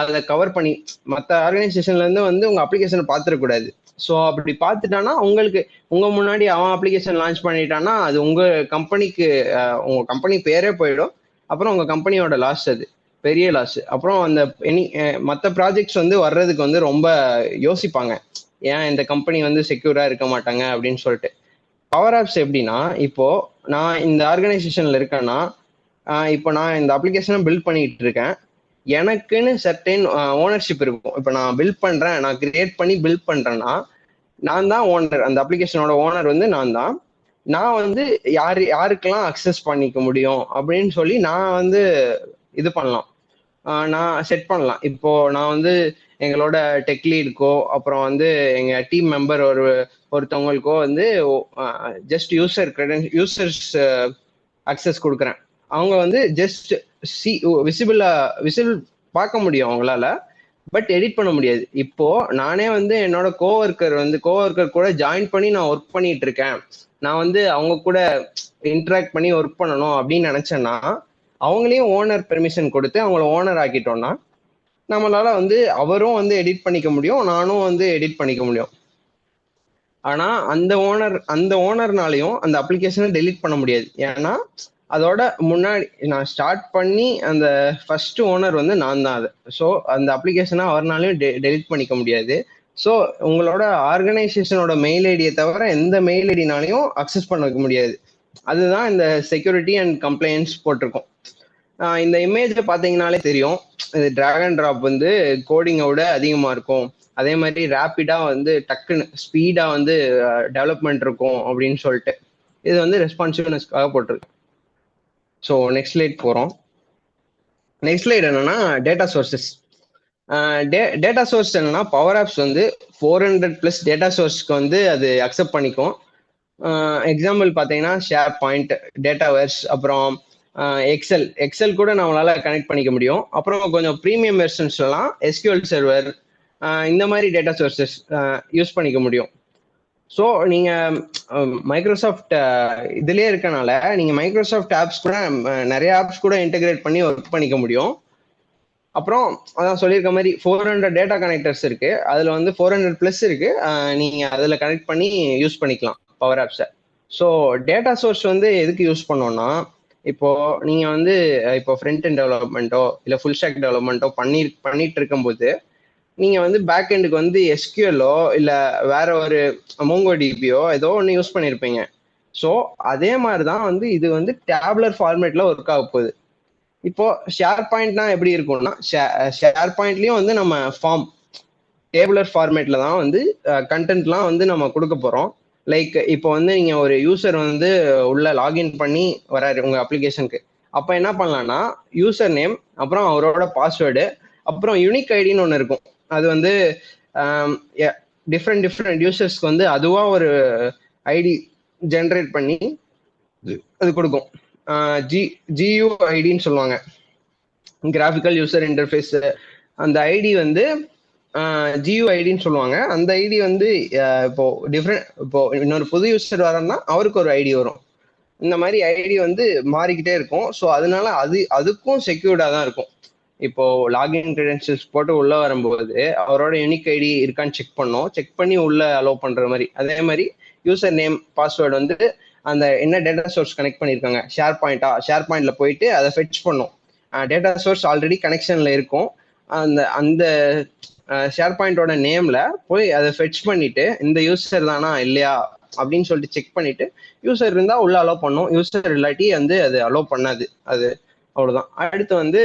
அதை கவர் பண்ணி மற்ற ஆர்கனைசேஷன்ல இருந்து வந்து உங்க அப்ளிகேஷனை பார்த்துடக்கூடாது. ஸோ அப்படி பார்த்துட்டானா உங்களுக்கு உங்க முன்னாடி அவன் அப்ளிகேஷன் லான்ச் பண்ணிட்டான்னா அது உங்க கம்பெனிக்கு உங்க கம்பெனி பேரே போயிடும். அப்புறம் உங்க கம்பெனியோட லாஸ், அது பெரிய லாஸ். அப்புறம் அந்த மற்ற ப்ராஜெக்ட்ஸ் வந்து வர்றதுக்கு வந்து ரொம்ப யோசிப்பாங்க, ஏன் இந்த கம்பெனி வந்து செக்யூரா இருக்க மாட்டாங்க அப்படின்னு சொல்லிட்டு. பவர் ஆப்ஸ் எப்படின்னா, இப்போ நான் இந்த ஆர்கனைசேஷன்ல இருக்கேன்னா, இப்போ நான் இந்த அப்ளிகேஷனை பில்ட் பண்ணிட்டு இருக்கேன். எனக்குன்னு சர்டைன் ஓனர்ஷிப் இருக்கும். இப்போ நான் பில்ட் பண்றேன், நான் கிரியேட் பண்ணி பில்ட் பண்றேன்னா நான் தான் ஓனர். அந்த அப்ளிகேஷனோட ஓனர் வந்து நான் தான். நான் வந்து யாருக்கெல்லாம் அக்சஸ் பண்ணிக்க முடியும் அப்படின்னு சொல்லி நான் வந்து இது பண்ணலாம், நான் செட் பண்ணலாம். இப்போ நான் வந்து எங்களோட டெக் லீடுக்கோ, அப்புறம் வந்து எங்க டீம் மெம்பர் ஒருத்தவங்களுக்கோ வந்து ஜஸ்ட் யூசர்ஸ் அக்சஸ் கொடுக்குறேன். அவங்க வந்து ஜஸ்ட் விசிபிள் பார்க்க முடியும் அவங்களால, பட் எடிட் பண்ண முடியாது. இப்போ நானே வந்து என்னோட கோவொர்க்கர் கூட ஜாயின் பண்ணி நான் ஒர்க் பண்ணிட்டு இருக்கேன், நான் வந்து அவங்க கூட இன்டராக்ட் பண்ணி ஒர்க் பண்ணணும் அப்படின்னு நினைச்சேன்னா, அவங்களையும் ஓனர் பெர்மிஷன் கொடுத்து அவங்கள ஓனர் ஆக்கிட்டோம்னா நம்மளால வந்து அவரும் வந்து எடிட் பண்ணிக்க முடியும், நானும் வந்து எடிட் பண்ணிக்க முடியும். ஆனா அந்த ஓனர்னாலையும் அந்த அப்ளிகேஷனை டெலீட் பண்ண முடியாது. ஏன்னா அதோட முன்னாடி நான் ஸ்டார்ட் பண்ணி அந்த ஃபர்ஸ்ட் ஓனர் வந்து நான் தான். அது ஸோ அந்த அப்ளிகேஷனை அவர்னாலையும் டெலீட் பண்ணிக்க முடியாது. ஸோ உங்களோட ஆர்கனைசேஷனோட மெயில் ஐடியை தவிர எந்த மெயில் ஐடினாலையும் அக்சஸ் பண்ண முடியாது. அதுதான் இந்த செக்யூரிட்டி அண்ட் கம்ப்ளைண்ட்ஸ் போட்டிருக்கோம். இந்த இமேஜை பார்த்தீங்கனாலே தெரியும், இது டிராக் அண்ட் ட்ராப் வந்து கோடிங்கை விட அதிகமாக இருக்கும். அதே மாதிரி ரேப்பிடாக வந்து டக்குன்னு ஸ்பீடாக வந்து டெவலப்மெண்ட் இருக்கும் அப்படின்னு சொல்லிட்டு இது வந்து ரெஸ்பான்சிவ்னஸ்க்காக போட்டிருக்கு. ஸோ நெக்ஸ்ட் ஸ்லைட் போகிறோம். நெக்ஸ்ட் ஸ்லைட் என்னன்னா டேட்டா சோர்சஸ். டேட்டா சோர்ஸ் என்னன்னா, பவர் ஆப்ஸ் வந்து 400+ டேட்டா சோர்ஸ்க்கு வந்து அது அக்செப்ட் பண்ணிக்கும். எக்ஸாம்பிள் பார்த்தீங்கன்னா ஷேர் பாயிண்ட், டேட்டாவர்ஸ், அப்புறம் எக்ஸல் கூட நம்மளால கனெக்ட் பண்ணிக்க முடியும். அப்புறம் கொஞ்சம் ப்ரீமியம் வெர்ஷன்ஸ்லாம் எஸ்கியூஎல் சர்வர், இந்த மாதிரி டேட்டா சோர்சஸ் யூஸ் பண்ணிக்க முடியும். ஸோ நீங்கள் மைக்ரோசாஃப்ட் இதுலேயே இருக்கனால நீங்கள் மைக்ரோசாஃப்ட் ஆப்ஸ் கூட நிறைய ஆப்ஸ் கூட இன்டெகிரேட் பண்ணி ஒர்க் பண்ணிக்க முடியும். அப்புறம் அதான் சொல்லியிருக்க மாதிரி 400 டேட்டா கனெக்டர்ஸ் இருக்கு. அதில் வந்து 400+ இருக்கு. நீங்கள் அதில் கனெக்ட் பண்ணி யூஸ் பண்ணிக்கலாம் பவர் ஆப்ஸை. ஸோ டேட்டா சோர்ஸ் வந்து எதுக்கு யூஸ் பண்ணோம்னா, இப்போ நீங்கள் வந்து இப்போ ஃப்ரண்ட் எண்ட் டெவலப்மெண்ட்டோ இல்லை ஃபுல் ஸ்டாக் டெவலப்மெண்ட்டோ பண்ணிட்டு இருக்கும்போது நீங்கள் வந்து பேக் எண்டுக்கு வந்து எஸ்கியூஎல்லோ இல்லை வேற ஒரு மோங்கோ டிபியோ ஏதோ ஒன்று யூஸ் பண்ணியிருப்பீங்க. ஸோ அதே மாதிரி தான் வந்து இது வந்து டேப்லர் ஃபார்மேட்டில் ஒர்க் ஆக போகுது. இப்போ ஷேர் பாயிண்ட்னா எப்படி இருக்கும்னா, ஷேர் பாயிண்ட்லயும் வந்து நம்ம ஃபார்ம் டேபுலர் ஃபார்மேட்ல தான் வந்து கண்டென்ட்லாம் வந்து நம்ம கொடுக்க போறோம். லைக் இப்போ வந்து நீங்க ஒரு யூசர் வந்து உள்ள லாகின் பண்ணி வராரு உங்க அப்ளிகேஷனுக்கு. அப்ப என்ன பண்ணலாம்னா, யூசர் நேம், அப்புறம் அவரோட பாஸ்வேர்டு, அப்புறம் யூனிக் ஐடின்னு ஒன்று இருக்கும். அது வந்து டிஃப்ரெண்ட் யூசர்ஸ்க்கு வந்து அதுவா ஒரு ஐடி ஜென்ரேட் பண்ணி அது கொடுக்கும். GUIDன்னு சொல்லுவாங்க, கிராஃபிக்கல் யூசர் இன்டர்ஃபேஸ். அந்த ஐடி வந்து GUIDன்னு சொல்லுவாங்க. அந்த ஐடி வந்து இப்போ இன்னொரு புது யூசர் வரன்னா அவருக்கு ஒரு ஐடி வரும். இந்த மாதிரி ஐடி வந்து மாறிக்கிட்டே இருக்கும். ஸோ அதனால அதுக்கும் செக்யூர்டா தான் இருக்கும். இப்போ லாகின் கிரெடென்ஷியல்ஸ் போட்டு உள்ள வரும்போது அவரோட யூனிக் ஐடி இருக்கான்னு செக் பண்ணி உள்ள அலோவ் பண்ற மாதிரி. அதே மாதிரி யூசர் நேம், பாஸ்வேர்டு வந்து அந்த என்ன டேட்டா சோர்ஸ் கனெக்ட் பண்ணியிருக்காங்க, ஷேர் பாயிண்ட்ல போயிட்டு அதை ஃபெட்ச் பண்ணும். டேட்டா சோர்ஸ் ஆல்ரெடி கனெக்ஷன்ல இருக்கும். அந்த ஷேர் பாயிண்டோட நேம்ல போய் அதை ஃபெட்ச் பண்ணிட்டு இந்த யூசர் தானா இல்லையா அப்படின்னு சொல்லிட்டு செக் பண்ணிட்டு யூசர் இருந்தா உள்ள அலோவ் பண்ணும், யூசர் இல்லாட்டி வந்து அது அலோவ் பண்ணாது. அது அவ்வளவுதான். அடுத்து வந்து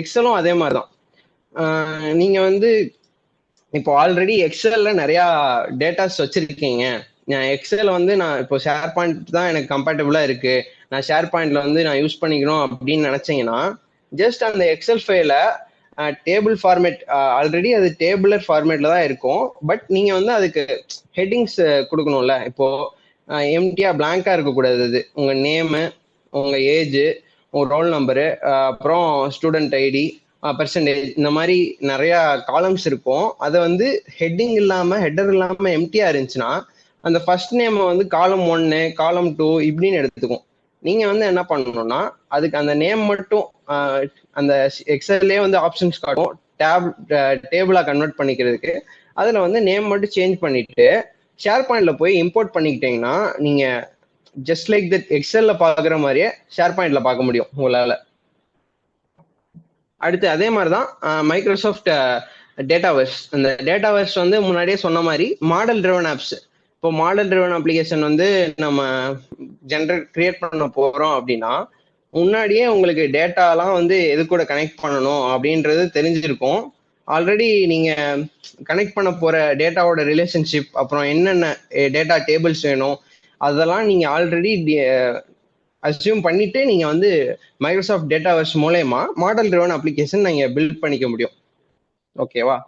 எக்ஸலும் அதே மாதிரிதான். நீங்க வந்து இப்போ ஆல்ரெடி எக்ஸல்ல நிறைய டேட்டாஸ் வச்சிருக்கீங்க, எக்ஸல் வந்து நான் இப்போ ஷேர் பாயிண்ட் தான் எனக்கு கம்பேட்டபிளா இருக்கு, நான் ஷேர் பாயிண்ட்ல வந்து நான் யூஸ் பண்ணிக்கணும் அப்படின்னு நினைச்சீங்கன்னா ஜஸ்ட் அந்த எக்ஸல் ஃபைல டேபிள் ஃபார்மேட் ஆல்ரெடி அது டேபிளர் ஃபார்மேட்ல தான் இருக்கும். பட் நீங்க வந்து அதுக்கு ஹெட்டிங்ஸ் கொடுக்கணும்ல. இப்போ எம்டியா பிளாங்கா இருக்கக்கூடாது. அது உங்க நேமு, உங்க ஏஜ், உங்க ரோல் நம்பரு, அப்புறம் ஸ்டூடெண்ட் ஐடி, பெர்சன்டேஜ், இந்த மாதிரி நிறைய காலம்ஸ் இருக்கும். அதை வந்து ஹெட்டிங் இல்லாம ஹெட்டர் இல்லாம எம்டியா இருந்துச்சுன்னா அந்த ஃபர்ஸ்ட் நேம் வந்து காலம் 1 காலம் 2 இப்படின்னு எடுத்துக்கும். நீங்க வந்து என்ன பண்ணணும்னா அதுக்கு அந்த நேம் மட்டும் அந்த எக்ஸல்லே வந்து ஆப்ஷன்ஸ் காட்டும் டேபிளா கன்வெர்ட் பண்ணிக்கிறதுக்கு. அதுல வந்து நேம் மட்டும் சேஞ்ச் பண்ணிட்டு ஷேர் பாயிண்ட்ல போய் இம்போர்ட் பண்ணிக்கிட்டீங்கன்னா நீங்க ஜஸ்ட் லைக் தட் எக்ஸல்ல பாக்குற மாதிரியே ஷேர் பாயிண்ட்ல பார்க்க முடியும் உங்களால. அடுத்து அதே மாதிரிதான் மைக்ரோசாஃப்ட் டேட்டாவர்ஸ். இந்த டேட்டாவர்ஸ் வந்து முன்னாடியே சொன்ன மாதிரி மாடல் ட்ரிவன் ஆப்ஸ். இப்போ மாடல் ட்ரிவன் அப்ளிகேஷன் வந்து நம்ம கிரியேட் பண்ண போறோம் அப்படின்னா முன்னாடியே உங்களுக்கு டேட்டாலாம் வந்து எது கூட கனெக்ட் பண்ணணும் அப்படின்றது தெரிஞ்சிருக்கும். ஆல்ரெடி நீங்க கனெக்ட் பண்ண போற டேட்டாவோட ரிலேஷன்ஷிப், அப்புறம் என்னென்ன டேட்டா டேபிள்ஸ் வேணும், அதெல்லாம் நீங்க ஆல்ரெடி அசியூம் பண்ணிட்டு நீங்க வந்து மைக்ரோசாஃப்ட் டேட்டாவர்ஸ் மூலயமா மாடல் ட்ரிவன் அப்ளிகேஷன் நீங்க பில்ட் பண்ணிக்க முடியும். ஓகேவா?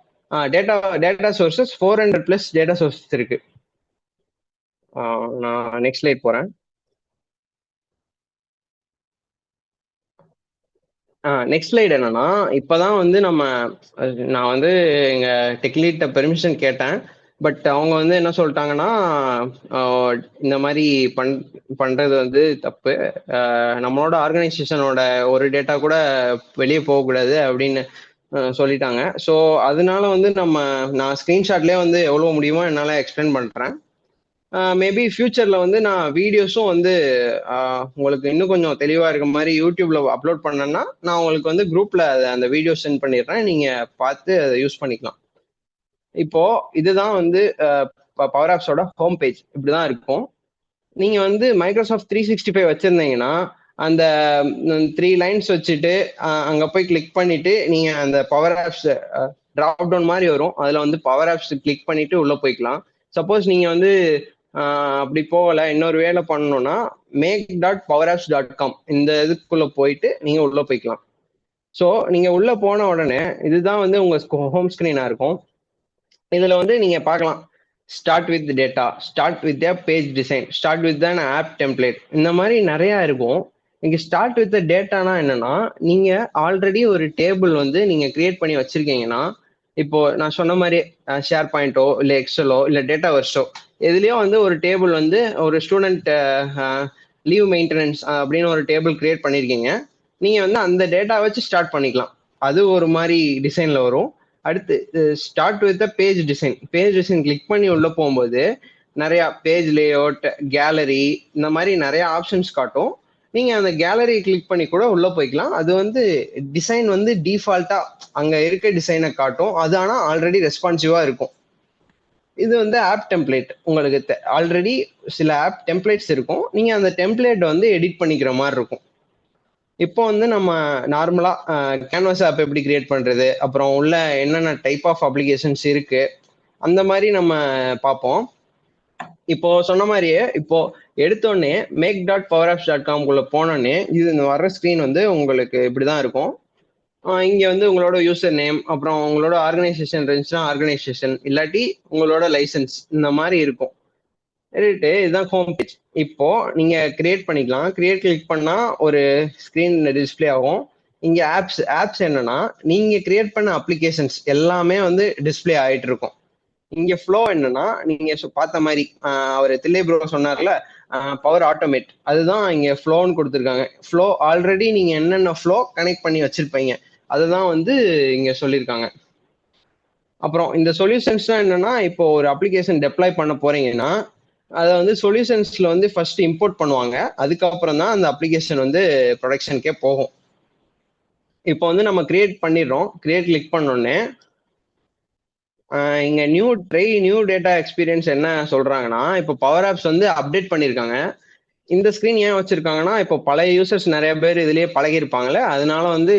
டேட்டா சோர்சஸ் 400+ டேட்டா சோர்சஸ் இருக்கு. நான் நெக்ஸ்ட் ஸ்லைட் போறேன். நெக்ஸ்ட் ஸ்லைடு என்னன்னா, இப்பதான் வந்து நான் வந்து எங்க டெக்லீட்ட பெர்மிஷன் கேட்டேன். பட் அவங்க வந்து என்ன சொல்லிட்டாங்கன்னா, இந்த மாதிரி பண்றது வந்து தப்பு, நம்மளோட ஆர்கனைசேஷனோட ஒரு டேட்டா கூட வெளியே போகக்கூடாது அப்படின்னு சொல்லிட்டாங்க. ஸோ அதனால வந்து நான் ஸ்கிரீன்ஷாட்லேயே வந்து எவ்வளோ முடியுமோ என்னால் எக்ஸ்பிளைன் பண்ணுறேன். மேபி ஃபியூச்சர்ல வந்து நான் வீடியோஸும் வந்து உங்களுக்கு இன்னும் கொஞ்சம் தெளிவா இருக்க மாதிரி யூடியூப்ல அப்லோட் பண்ணேன்னா நான் உங்களுக்கு வந்து குரூப்ல அந்த வீடியோ சென்ட் பண்ணிடுறேன், நீங்க பார்த்து அதை யூஸ் பண்ணிக்கலாம். இப்போ இதுதான் வந்து பவர் ஆப்ஸோட ஹோம் பேஜ். இப்படிதான் இருக்கும். நீங்க வந்து மைக்ரோசாஃப்ட் 365 வச்சிருந்தீங்கன்னா அந்த 3 லைன்ஸ் வச்சுட்டு அங்க போய் கிளிக் பண்ணிட்டு நீங்க அந்த பவர் ஆப்ஸ் டிராப் டவுன் மாதிரி வரும், அதுல வந்து பவர் ஆப்ஸ் கிளிக் பண்ணிட்டு உள்ள போய்க்கலாம். சப்போஸ் நீங்க வந்து அப்படி போகல, இன்னொரு வேலை பண்ணணும்னா make.powerapps.com இந்த இதுக்குள்ள போயிட்டு நீங்க உள்ள போய்க்கலாம். ஸோ நீங்க உள்ள போன உடனே இதுதான் வந்து உங்க ஹோம் ஸ்கிரீனா இருக்கும். இதுல வந்து நீங்க பார்க்கலாம் start with data, start with page design, start with an app template, இந்த மாதிரி நிறைய இருக்கும். இங்க ஸ்டார்ட் வித் டேட்டானா என்னன்னா, நீங்க ஆல்ரெடி ஒரு டேபிள் வந்து நீங்க கிரியேட் பண்ணி வச்சிருக்கீங்கன்னா, இப்போ நான் சொன்ன மாதிரி ஷேர் பாயிண்டோ இல்ல எக்ஸலோ இல்ல டேட்டா வர்ஸோ எதுலயோ வந்து ஒரு டேபிள் வந்து ஒரு ஸ்டூடெண்ட் லீவ் மெயின்டெனன்ஸ் அப்படின்னு ஒரு டேபிள் கிரியேட் பண்ணிருக்கீங்க. நீங்க வந்து அந்த டேட்டா வச்சு ஸ்டார்ட் பண்ணிக்கலாம். அது ஒரு மாதிரி டிசைன்ல வரும். அடுத்து start with page design. Page design click பண்ணி உள்ள போகும்போது நிறைய பேஜ் லேஅவுட், கேலரி, இந்த மாதிரி நிறைய ஆப்ஷன்ஸ் காட்டும். நீங்க அந்த கேலரி கிளிக் பண்ணி கூட உள்ள போய்க்கலாம். அது வந்து டிசைன் வந்து டிஃபால்ட்டா அங்க இருக்க டிசைனை காட்டும். அது ஆனா ஆல்ரெடி ரெஸ்பான்சிவா இருக்கும். இது வந்து ஆப் டெம்ப்ளேட். உங்களுக்கு ஆல்ரெடி சில ஆப் டெம்ப்ளேட்ஸ் இருக்கும், நீங்க அந்த டெம்ப்ளேட் வந்து எடிட் பண்ணிக்கிற மாதிரி இருக்கும். இப்போ வந்து நம்ம நார்மலா கேன்வாஸ் ஆப் எப்படி கிரியேட் பண்றது, அப்புறம் உள்ள என்னென்ன டைப் ஆஃப் அப்ளிகேஷன்ஸ் இருக்கு, அந்த மாதிரி நம்ம பார்ப்போம். இப்போ சொன்ன மாதிரியே இப்போ எடுத்தோடனே make.powerapps.com போனோடனே இது வர்ற ஸ்க்ரீன் வந்து உங்களுக்கு இப்படிதான் இருக்கும். இங்க வந்து உங்களோட யூசர் நேம், அப்புறம் உங்களோட ஆர்கனைசேஷன் இருந்துச்சுன்னா ஆர்கனைசேஷன், இல்லாட்டி உங்களோட லைசன்ஸ், இந்த மாதிரி இருக்கும். இதுதான் ஹோம் பேஜ். இப்போ நீங்க கிரியேட் பண்ணிக்கலாம். கிரியேட் கிளிக் பண்ணா ஒரு ஸ்கிரீன் டிஸ்பிளே ஆகும். இங்க ஆப்ஸ் என்னன்னா, நீங்க கிரியேட் பண்ண அப்ளிகேஷன்ஸ் எல்லாமே வந்து டிஸ்பிளே ஆயிட்டு இருக்கும். இங்க ஃப்ளோ என்னன்னா, நீங்க பார்த்த மாதிரி அவர் தில்லை ப்ரோ சொன்னார்ல பவர் ஆட்டோமேட், அதுதான் இங்க ஃப்ளோன்னு கொடுத்துருக்காங்க. ஃப்ளோ ஆல்ரெடி நீங்க என்னென்ன ஃப்ளோ கனெக்ட் பண்ணி வச்சிருப்பீங்க அதுதான் வந்து இங்க சொல்லியிருக்காங்க. அப்புறம் இந்த சொல்யூஷன்ஸ்லாம் என்னன்னா, இப்போ ஒரு அப்ளிகேஷன் டெப்ளாய் பண்ண போறீங்கன்னா அதை வந்து சொல்யூஷன்ஸ்ல வந்து ஃபர்ஸ்ட் இம்போர்ட் பண்ணுவாங்க, அதுக்கப்புறம் தான் அந்த அப்ளிகேஷன் வந்து ப்ரொடக்ஷனுக்கே போகும். இப்போ வந்து நம்ம கிரியேட் பண்ணிடுறோம். கிரியேட் கிளிக் பண்ணோடனே இங்க நியூ டேட்டா எக்ஸ்பீரியன்ஸ் என்ன சொல்றாங்கன்னா, இப்போ பவர் ஆப்ஸ் வந்து அப்டேட் பண்ணியிருக்காங்க. இந்த ஸ்கிரீன் ஏன் வச்சிருக்காங்கன்னா, இப்போ பழைய யூசர்ஸ் நிறைய பேர் இதுலயே பழகி இருப்பாங்களே, அதனால வந்து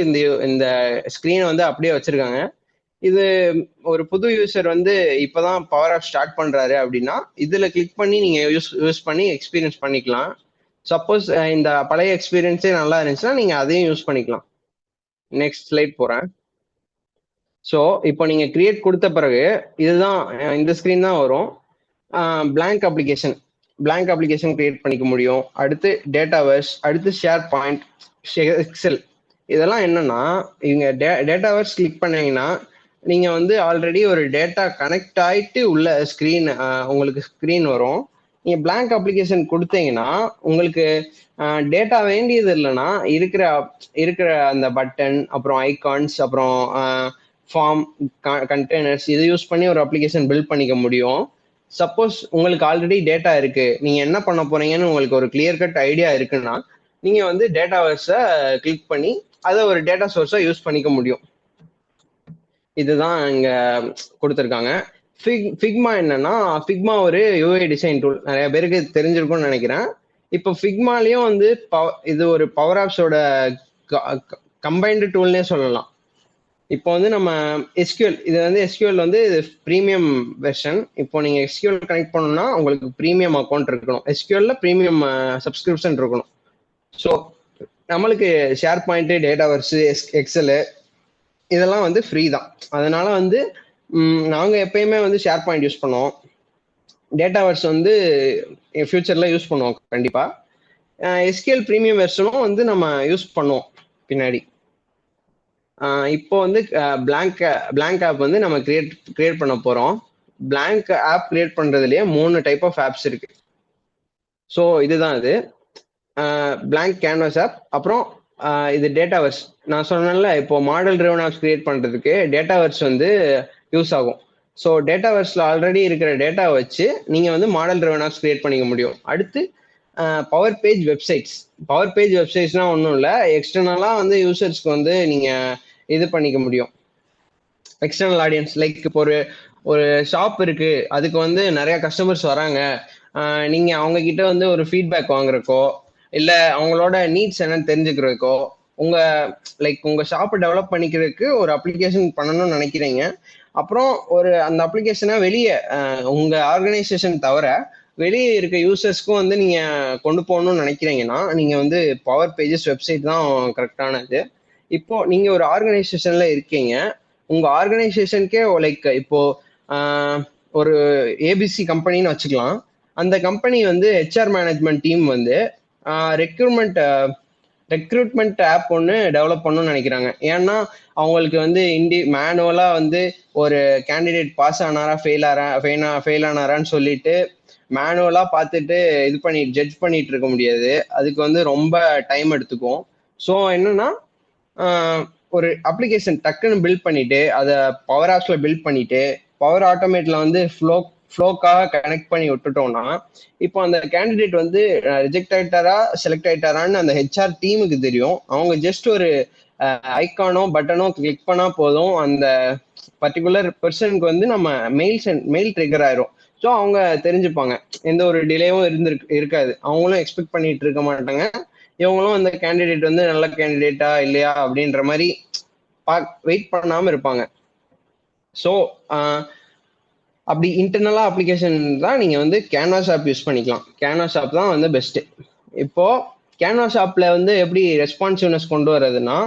இந்த ஸ்கிரீனை வந்து அப்படியே வச்சிருக்காங்க. இது ஒரு புது யூசர் வந்து இப்பதான் பவர் ஆப் ஸ்டார்ட் பண்றாரு அப்படின்னா இதுல கிளிக் பண்ணி நீங்க யூஸ் பண்ணி எக்ஸ்பீரியன்ஸ் பண்ணிக்கலாம். சப்போஸ் இந்த பழைய எக்ஸ்பீரியன்ஸே நல்லா இருந்துச்சுன்னா நீங்க அதையும் யூஸ் பண்ணிக்கலாம். நெக்ஸ்ட் ஸ்லைட் போறேன். ஸோ இப்போ நீங்க கிரியேட் கொடுத்த பிறகு இதுதான் இந்த ஸ்கிரீன் தான் வரும். blank அப்ளிகேஷன் கிரியேட் பண்ணிக்க முடியும். அடுத்து டேட்டாவர்ஸ், அடுத்து ஷேர் பாயிண்ட், எக்ஸல். இதெல்லாம் என்னன்னா இவங்க டேட்டாவர்ஸ் கிளிக் பண்ணீங்கன்னா நீங்க வந்து ஆல்ரெடி ஒரு டேட்டா கனெக்ட் ஆயிட்டு உள்ள ஸ்கிரீன் உங்களுக்கு ஸ்கிரீன் வரும். நீங்க blank அப்ளிகேஷன் கொடுத்தீங்கன்னா உங்களுக்கு டேட்டா வேண்டியது இல்லைன்னா இருக்கிற அந்த பட்டன், அப்புறம் ஐகான்ஸ், அப்புறம் ஃபார்ம், கண்டெய்னர்ஸ் இதை யூஸ் பண்ணி ஒரு அப்ளிகேஷன் பில்ட் பண்ணிக்க முடியும். சப்போஸ் உங்களுக்கு ஆல்ரெடி டேட்டா இருக்கு, நீங்க என்ன பண்ண போறீங்கன்னு உங்களுக்கு ஒரு கிளியர் கட் ஐடியா இருக்குன்னா நீங்க வந்து டேட்டாவர்ஸை கிளிக் பண்ணி அதை ஒரு டேட்டா சோர்ஸா யூஸ் பண்ணிக்க முடியும். இதுதான் இங்க கொடுத்துருக்காங்க. ஃபிக்மா என்னன்னா, ஃபிக்மா ஒரு யூஐ டிசைன் டூல், நிறைய பேருக்கு தெரிஞ்சிருக்கும்னு நினைக்கிறேன். இப்போ ஃபிக்மாலையும் வந்து இது ஒரு பவர் ஆப்ஸோட கம்பைன்டு டூல்னே சொல்லலாம். இப்போ வந்து நம்ம எஸ்கியூஎல், இது வந்து எஸ்கியூஎல் வந்து ப்ரீமியம் வெர்ஷன். இப்போ நீங்க எஸ்கியூஎல் கனெக்ட் பண்ணணும்னா உங்களுக்கு ப்ரீமியம் அக்கௌண்ட் இருக்கணும், எஸ்கியூஎல்ல ப்ரீமியம் சப்ஸ்கிரிப்ஷன் இருக்கணும். ஸோ நம்மளுக்கு ஷேர் பாயிண்ட், டேட்டாவர்ஸ், எக்ஸலு இதெல்லாம் வந்து ஃப்ரீ தான். அதனால வந்து நாங்கள் எப்பயுமே வந்து ஷேர் பாயிண்ட் யூஸ் பண்ணுவோம். டேட்டாவர்ஸ் வந்து ஃபியூச்சரில் யூஸ் பண்ணுவோம் கண்டிப்பாக. எஸ்கியூஎல் ப்ரீமியம் வெர்ஷனும் வந்து நம்ம யூஸ் பண்ணுவோம் பின்னாடி. இப்போ வந்து blank ஆப் வந்து நம்ம கிரியேட் பண்ண போகிறோம். blank ஆப் கிரியேட் பண்ணுறதுலேயே 3 டைப் ஆஃப் ஆப்ஸ் இருக்கு. ஸோ இதுதான் இது blank கேன்வாஸ் ஆப். அப்புறம் இது டேட்டாவர்ஸ். நான் சொன்னேன்ல, இப்போ மாடல் ட்ரிவன் ஆப்ஸ் கிரியேட் பண்ணுறதுக்கு டேட்டாவர்ஸ் வந்து யூஸ் ஆகும். ஸோ டேட்டாவர்ஸில் ஆல்ரெடி இருக்கிற டேட்டா வச்சு நீங்கள் வந்து மாடல் ட்ரிவன் ஆப்ஸ் கிரியேட் பண்ணிக்க முடியும். அடுத்து பவர் பேஜ் வெப்சைட்ஸ்னால் ஒன்றும் இல்லை, எக்ஸ்டர்னலாக வந்து யூசர்ஸ்க்கு வந்து நீங்கள் இது பண்ணிக்க முடியும். எக்ஸ்டர்னல் ஆடியன்ஸ், லைக் இப்போ ஒரு ஷாப் இருக்கு, அதுக்கு வந்து நிறைய கஸ்டமர்ஸ் வராங்க, நீங்க அவங்க கிட்ட வந்து ஒரு ஃபீட்பேக் வாங்குறக்கோ இல்ல அவங்களோட நீட்ஸ் என்னன்னு தெரிஞ்சுக்கிறதுக்கோ, உங்க ஷாப்பை டெவலப் பண்ணிக்கிறதுக்கு ஒரு அப்ளிகேஷன் பண்ணணும்னு நினைக்கிறீங்க. அப்புறம் அந்த அப்ளிகேஷனை வெளியே உங்க ஆர்கனைசேஷன் தவிர வெளியே இருக்க யூசர்ஸ்க்கும் வந்து நீங்க கொண்டு போகணும்னு நினைக்கிறீங்கன்னா நீங்க வந்து பவர் பேஜஸ் வெப்சைட் தான் கரெக்டானது. இப்போ நீங்க ஒரு ஆர்கனைசேஷன்ல இருக்கீங்க, உங்க ஆர்கனைசேஷனுக்கே லைக் இப்போ ஒரு ஏபிசி கம்பெனின்னு வச்சுக்கலாம். அந்த கம்பெனி வந்து ஹெச்ஆர் மேனேஜ்மெண்ட் டீம் வந்து ரெக்ரூட்மெண்ட் ஆப் ஒன்று டெவலப் பண்ணணும்னு நினைக்கிறாங்க. ஏன்னா அவங்களுக்கு வந்து மேனுவலா வந்து ஒரு கேண்டிடேட் பாஸ் ஆனாரா ஃபெயில் ஆனாரான்னு சொல்லிட்டு மேனுவலா பார்த்துட்டு ஜட்ஜ் பண்ணிட்டு இருக்க முடியாது. அதுக்கு வந்து ரொம்ப டைம் எடுத்துக்கும். ஸோ என்னன்னா ஒரு அப்ளிகேஷன் டக்குன்னு பில்ட் பண்ணிட்டு அதை பவர் ஆப்ஸ்ல பில்ட் பண்ணிட்டு பவர் ஆட்டோமேட்ல வந்து ஃப்ளோக்காக கனெக்ட் பண்ணி விட்டுட்டோம்னா இப்போ அந்த கேண்டிடேட் வந்து ரிஜெக்ட் ஆயிட்டாரா செலக்ட் ஆயிட்டாரான்னு அந்த ஹெச்ஆர் டீமுக்கு தெரியும். அவங்க ஜஸ்ட் ஒரு ஐக்கானோ பட்டனோ கிளிக் பண்ணா போதும், அந்த பர்டிகுலர் பர்சனுக்கு வந்து நம்ம மெயில் ட்ரிகர் ஆயிரும். ஸோ அவங்க தெரிஞ்சுப்பாங்க, எந்த ஒரு டிலேவும் இருக்காது. அவங்களும் எக்ஸ்பெக்ட் பண்ணிட்டு இருக்க மாட்டாங்க, இவங்களும் அந்த கேண்டிடேட் வந்து நல்ல கேண்டிடேட்டா இல்லையா அப்படின்ற மாதிரி வெயிட் பண்ணாம இருப்பாங்க. ஸோ அப்படி இன்டர்னலா அப்ளிகேஷன் தான் நீங்க வந்து கேன்வாஸ் ஆப் யூஸ் பண்ணிக்கலாம். கேன்வாஸ் ஆப் தான் வந்து பெஸ்ட். இப்போ கேன்வாஸ் ஆப்ல வந்து எப்படி ரெஸ்பான்சிவ்னஸ் கொண்டு வர்றதுன்னா,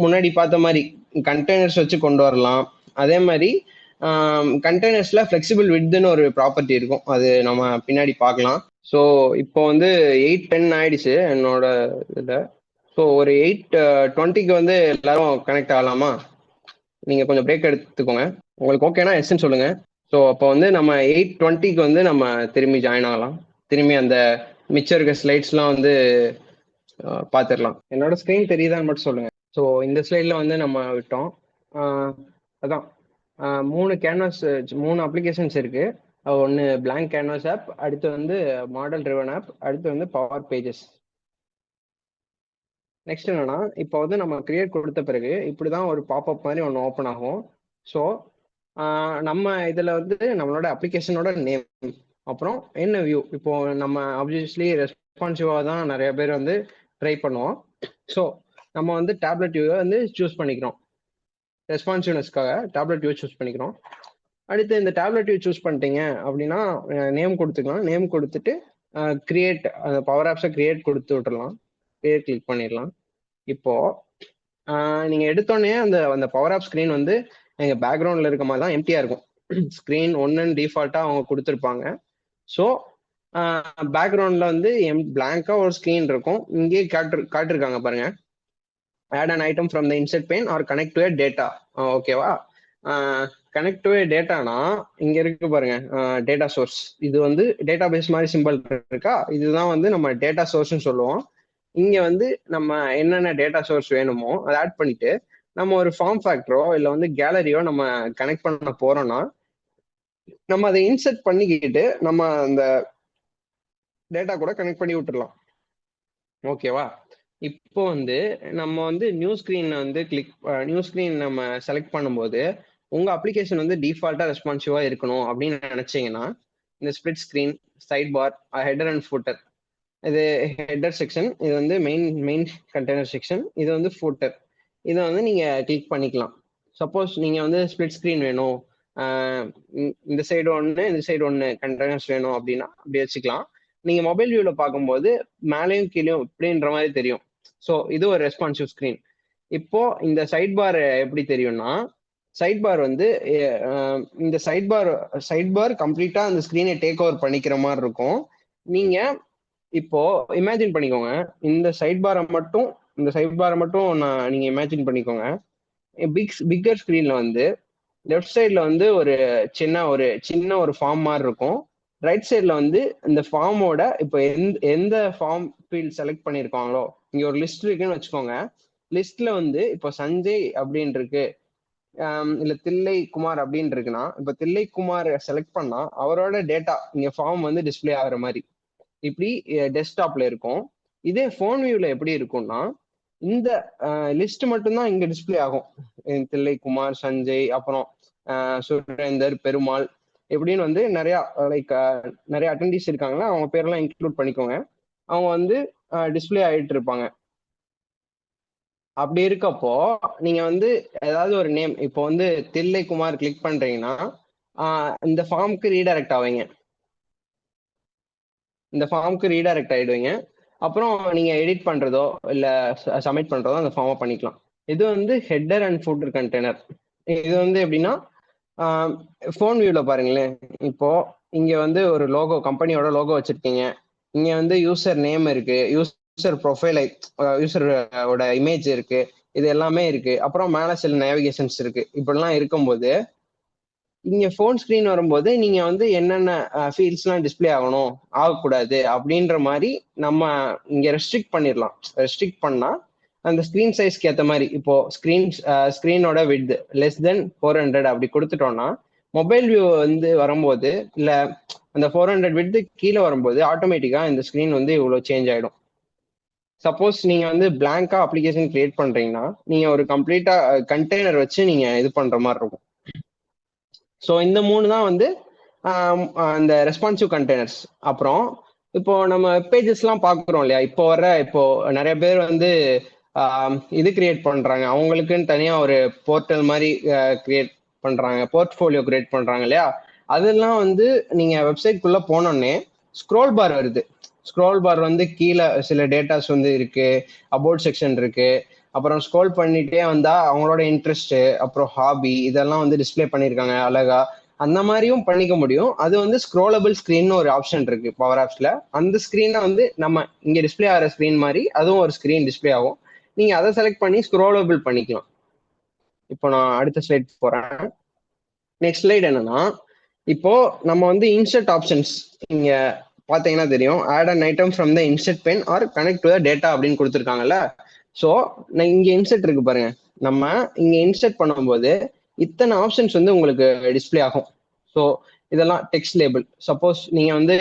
முன்னாடி பார்த்த மாதிரி கண்டெய்னர்ஸ் வச்சு கொண்டு வரலாம். அதே மாதிரி கண்டெய்னர்ஸ்ல ஃபிளெக்சிபிள் விட்த்னு ஒரு ப்ராப்பர்ட்டி இருக்கும், அது நம்ம பின்னாடி பார்க்கலாம். ஸோ இப்போ வந்து 8:10 ஆயிடுச்சு என்னோட இதில். ஸோ ஒரு 8:20க்கு வந்து எல்லாரும் கனெக்ட் ஆகலாமா? நீங்க கொஞ்சம் பிரேக் எடுத்துக்கோங்க, உங்களுக்கு ஓகேனா எஸ்ன்னு சொல்லுங்க. ஸோ அப்போ வந்து நம்ம 8:20க்கு வந்து நம்ம திரும்பி ஜாயின் ஆகலாம். திரும்பி அந்த மிச்சம் இருக்க ஸ்லைட்ஸ்லாம் வந்து பார்த்துடலாம். என்னோட ஸ்க்ரீன் தெரியுதான்னு மட்டும் சொல்லுங்க. ஸோ இந்த ஸ்லைடில் வந்து நம்ம விட்டோம். அதான் 3 அப்ளிகேஷன்ஸ் இருக்கு. ஒன்று blank கேன்வாஸ் ஆப், அடுத்து வந்து மாடல் ட்ரிவன் ஆப், அடுத்து வந்து பவர் பேஜஸ். நெக்ஸ்ட் என்னன்னா, இப்போ வந்து நம்ம கிரியேட் கொடுத்த பிறகு இப்படிதான் ஒரு பாப்அப் மாதிரி ஒன்று ஓப்பன் ஆகும். ஸோ நம்ம இதில் வந்து நம்மளோட அப்ளிகேஷனோட நேம், அப்புறம் என்ன வியூ. இப்போ நம்ம ஆப்வியஸ்லி ரெஸ்பான்சிவாக தான் நிறைய பேர் வந்து ட்ரை பண்ணுவோம். ஸோ நம்ம வந்து டேப்லெட் வியூவை வந்து சூஸ் பண்ணிக்கிறோம். ரெஸ்பான்சிவ்னஸ்க்காக டேப்லெட் வியூ சூஸ் பண்ணிக்கிறோம். அடுத்து இந்த டேப்லெட் வியூ சூஸ் பண்ணிட்டீங்க அப்படின்னா நேம் கொடுத்துக்கலாம். நேம் கொடுத்துட்டு கிரியேட் பவர் ஆப்ஸை கிரியேட் கொடுத்து விட்டுறலாம். கிரியேட் கிளிக் பண்ணிடலாம். இப்போ நீங்க எடுத்தோடனே அந்த அந்த பவர் ஆப் ஸ்க்ரீன் வந்து எங்க பேக்ரவுண்ட்ல இருக்க மாதிரி தான் எம்டியா இருக்கும். ஸ்க்ரீன் ஒன்னுன்னு டிஃபால்ட்டா அவங்க கொடுத்துருப்பாங்க. ஸோ பேக்ரவுண்ட்ல வந்து பிளாங்கா ஒரு ஸ்க்ரீன் இருக்கும். இங்கேயே காட்டிருக்காங்க பாருங்க, add an item from the insert pane or connect to data. ஓகேவா? கனெக்ட் டு டேட்டானா இங்க இருக்கு பாருங்க, டேட்டா சோர்ஸ். இது வந்து டேட்டா பேஸ் மாதிரி சிம்பிள் இருக்கா, இதுதான் வந்து நம்ம டேட்டா சோர்ஸ்னு சொல்லுவோம். இங்க வந்து நம்ம என்னென்ன டேட்டா சோர்ஸ் வேணுமோ அதை ஆட் பண்ணிட்டு நம்ம ஒரு ஃபார்ம் ஃபேக்டரோ இல்லை வந்து கேலரியோ நம்ம கனெக்ட் பண்ண போறோம்னா நம்ம அதை இன்செர்ட் பண்ணிக்கிட்டு நம்ம அந்த டேட்டா கூட கனெக்ட் பண்ணி விட்டுறலாம். ஓகேவா? இப்போ வந்து நம்ம வந்து நியூ ஸ்கிரீன் வந்து நியூ ஸ்கிரீன் நம்ம செலக்ட் பண்ணும்போது உங்க அப்ளிகேஷன் வந்து டிஃபால்ட்டா ரெஸ்பான்சிவா இருக்கணும் அப்படின்னு நினைச்சீங்கன்னா இந்த split screen, side bar, header and footer. இது ஹெடர் செக்ஷன், இது வந்து மெயின் கண்டெய்னர் செக்ஷன், இது வந்து ஃபூட்டர். இதை வந்து நீங்க கிளிக் பண்ணிக்கலாம். சப்போஸ் நீங்க வந்து ஸ்பிளிட் ஸ்கிரீன் வேணும், இந்த சைடு ஒன்று இந்த சைடு ஒன்று கண்டெய்னர்ஸ் வேணும் அப்படின்னா அப்படி வச்சுக்கலாம். நீங்க மொபைல் வியூல பார்க்கும்போது மேலேயும் கீழேயும் இப்படின்ற மாதிரி தெரியும். ஸோ இது ஒரு ரெஸ்பான்சிவ் ஸ்கிரீன். இப்போ இந்த சைட் பார் எப்படி தெரியும்னா, சைட் பார் வந்து இந்த சைட் பார் கம்ப்ளீட்டா அந்த ஸ்கிரீனை டேக் ஓவர் பண்ணிக்கிற மாதிரி இருக்கும். நீங்க இப்போ இமேஜின் பண்ணிக்கோங்க, இந்த சைட் பாரை மட்டும் நீங்க இமேஜின் பண்ணிக்கோங்க. பிக்கர் ஸ்கிரீன்ல வந்து லெஃப்ட் சைட்ல வந்து ஒரு சின்ன ஒரு ஃபார்ம் மாதிரி இருக்கும். ரைட் சைட்ல வந்து இந்த ஃபார்மோட இப்போ எந்த ஃபார்ம் ஃபீல்ட் செலக்ட் பண்ணியிருக்காங்களோ, இங்க ஒரு லிஸ்ட் இருக்குன்னு வச்சுக்கோங்க. லிஸ்ட்ல வந்து இப்போ சஞ்சய் அப்படின்னு இருக்கு, இல்ல தில்லை குமார் அப்படின்னு இருக்குன்னா, இப்போ தில்லை குமார் செலக்ட் பண்ணா அவரோட டேட்டா இங்க ஃபார்ம் வந்து டிஸ்பிளே ஆகுற மாதிரி இப்படி டெஸ்க்டாப்ல இருக்கும். இதே ஃபோன் வியூல எப்படி இருக்கும்னா, இந்த லிஸ்ட் மட்டும்தான் இங்க டிஸ்பிளே ஆகும். தில்லை குமார், சஞ்சய், அப்புறம் சுரேந்தர், பெருமாள் எப்படின்னு வந்து நிறைய அட்டெண்டிஸ் இருக்காங்களா, அவங்க பேரெல்லாம் இன்க்ளூட் பண்ணிக்கோங்க. அவங்க வந்து டிஸ்பிளே ஆகிட்டு இருப்பாங்க. அப்படி இருக்கப்போ நீங்க வந்து ஏதாவது ஒரு நேம், இப்போ வந்து தில்லை குமார் கிளிக் பண்றீங்கன்னா இந்த ஃபார்முக்கு ரீடைரக்ட் ஆவீங்க. இந்த ஃபார்முக்கு ரீடைரக்ட் ஆயிடுவீங்க. அப்புறம் நீங்க எடிட் பண்றதோ இல்ல சப்மிட் பண்றதோ அந்த ஃபார்மை பண்ணிக்கலாம். இது வந்து ஹெட்டர் அண்ட் ஃபூட்டர் கண்டெய்னர். இது வந்து எப்படின்னா, ஃபோன் வியூல பாருங்களேன், இப்போ இங்க வந்து ஒரு லோகோ, கம்பெனியோட லோகோ வச்சிருக்கீங்க. இங்க வந்து யூசர் நேம் இருக்கு, யூசர் ப்ரொஃபைல், யூசரோட இமேஜ் இருக்கு, இது எல்லாமே இருக்கு. அப்புறம் மேல சில நேவிகேஷன்ஸ் இருக்கு. இப்படிலாம் இருக்கும்போது இங்க ஃபோன் ஸ்கிரீன் வரும்போது நீங்க வந்து என்னென்ன ஃபீல்ட்ஸ்லாம் டிஸ்பிளே ஆகணும், ஆகக்கூடாது அப்படின்ற மாதிரி நம்ம இங்க ரெஸ்ட்ரிக்ட் பண்ணிடலாம். ரெஸ்ட்ரிக்ட் பண்ணா அந்த ஸ்கிரீன் சைஸ்க்கு ஏற்ற மாதிரி, இப்போ ஸ்கிரீனோட விட்த் லெஸ் தென் 400 அப்படி கொடுத்துட்டோம்னா மொபைல் வியூ வந்து வரும்போது இல்ல அந்த 400 விட்த் கீழே வரும்போது ஆட்டோமேட்டிக்கா இந்த ஸ்கிரீன் வந்து இவ்வளோ சேஞ்ச் ஆயிடும். சப்போஸ் நீங்க வந்து பிளாங்கா அப்ளிகேஷன் கிரியேட் பண்றீங்கன்னா நீங்க ஒரு கம்ப்ளீட்டா கண்டெய்னர் வச்சு நீங்க இது பண்ற மாதிரி இருக்கும். ஸோ இந்த 3 தான் வந்து அந்த ரெஸ்பான்சிவ் கண்டெய்னர்ஸ். அப்புறம் இப்போ நம்ம வெப்பேஜஸ்லாம் பார்க்குறோம் இல்லையா, இப்போ நிறைய பேர் வந்து இது கிரியேட் பண்றாங்க, அவங்களுக்குன்னு தனியா ஒரு போர்ட்டல் மாதிரி கிரியேட் பண்றாங்க, போர்ட்ஃபோலியோ கிரியேட் பண்றாங்க இல்லையா. அதெல்லாம் வந்து நீங்க வெப்சைட்குள்ள போனோடனே ஸ்க்ரோல் பார் வருது. ஸ்க்ரோல் பார் வந்து கீழே சில டேட்டாஸ் வந்து இருக்கு, அபவுட் செக்ஷன் இருக்கு. அப்புறம் ஸ்க்ரோல் பண்ணிட்டே வந்தா அவங்களோட இன்ட்ரெஸ்ட், அப்புறம் ஹாபி, இதெல்லாம் வந்து டிஸ்பிளே பண்ணியிருக்காங்க அழகா. அந்த மாதிரியும் பண்ணிக்க முடியும். அது வந்து ஸ்க்ரோலபிள் ஸ்கிரீன் ஒரு ஆப்ஷன் இருக்கு பவர் ஆப்ஸ்ல. அந்த ஸ்கிரீனை வந்து நம்ம இங்க டிஸ்பிளே ஆகிற ஸ்கிரீன் மாதிரி அதுவும் ஒரு ஸ்கிரீன் டிஸ்பிளே ஆகும். நீங்க அதை செலக்ட் பண்ணி ஸ்க்ரோலபிள் பண்ணிக்கலாம். இப்போ நான் அடுத்த ஸ்லைட் போறேன். நெக்ஸ்ட் ஸ்லைட் என்னன்னா, இப்போ நம்ம வந்து இன்சர்ட் ஆப்ஷன்ஸ் இங்க பாத்தீங்கன்னா தெரியும், add an item from the insert pane or connect to the data அப்படின்னு கொடுத்துருக்காங்கல்ல. ஸோ நான் இங்க இன்சர்ட் இருக்கு பாருங்க, நம்ம இங்க இன்சர்ட் பண்ணும்போது இத்தனை ஆப்ஷன்ஸ் வந்து உங்களுக்கு டிஸ்பிளே ஆகும். ஸோ இதெல்லாம் டெக்ஸ்ட் லேபிள். சப்போஸ் நீங்க வந்து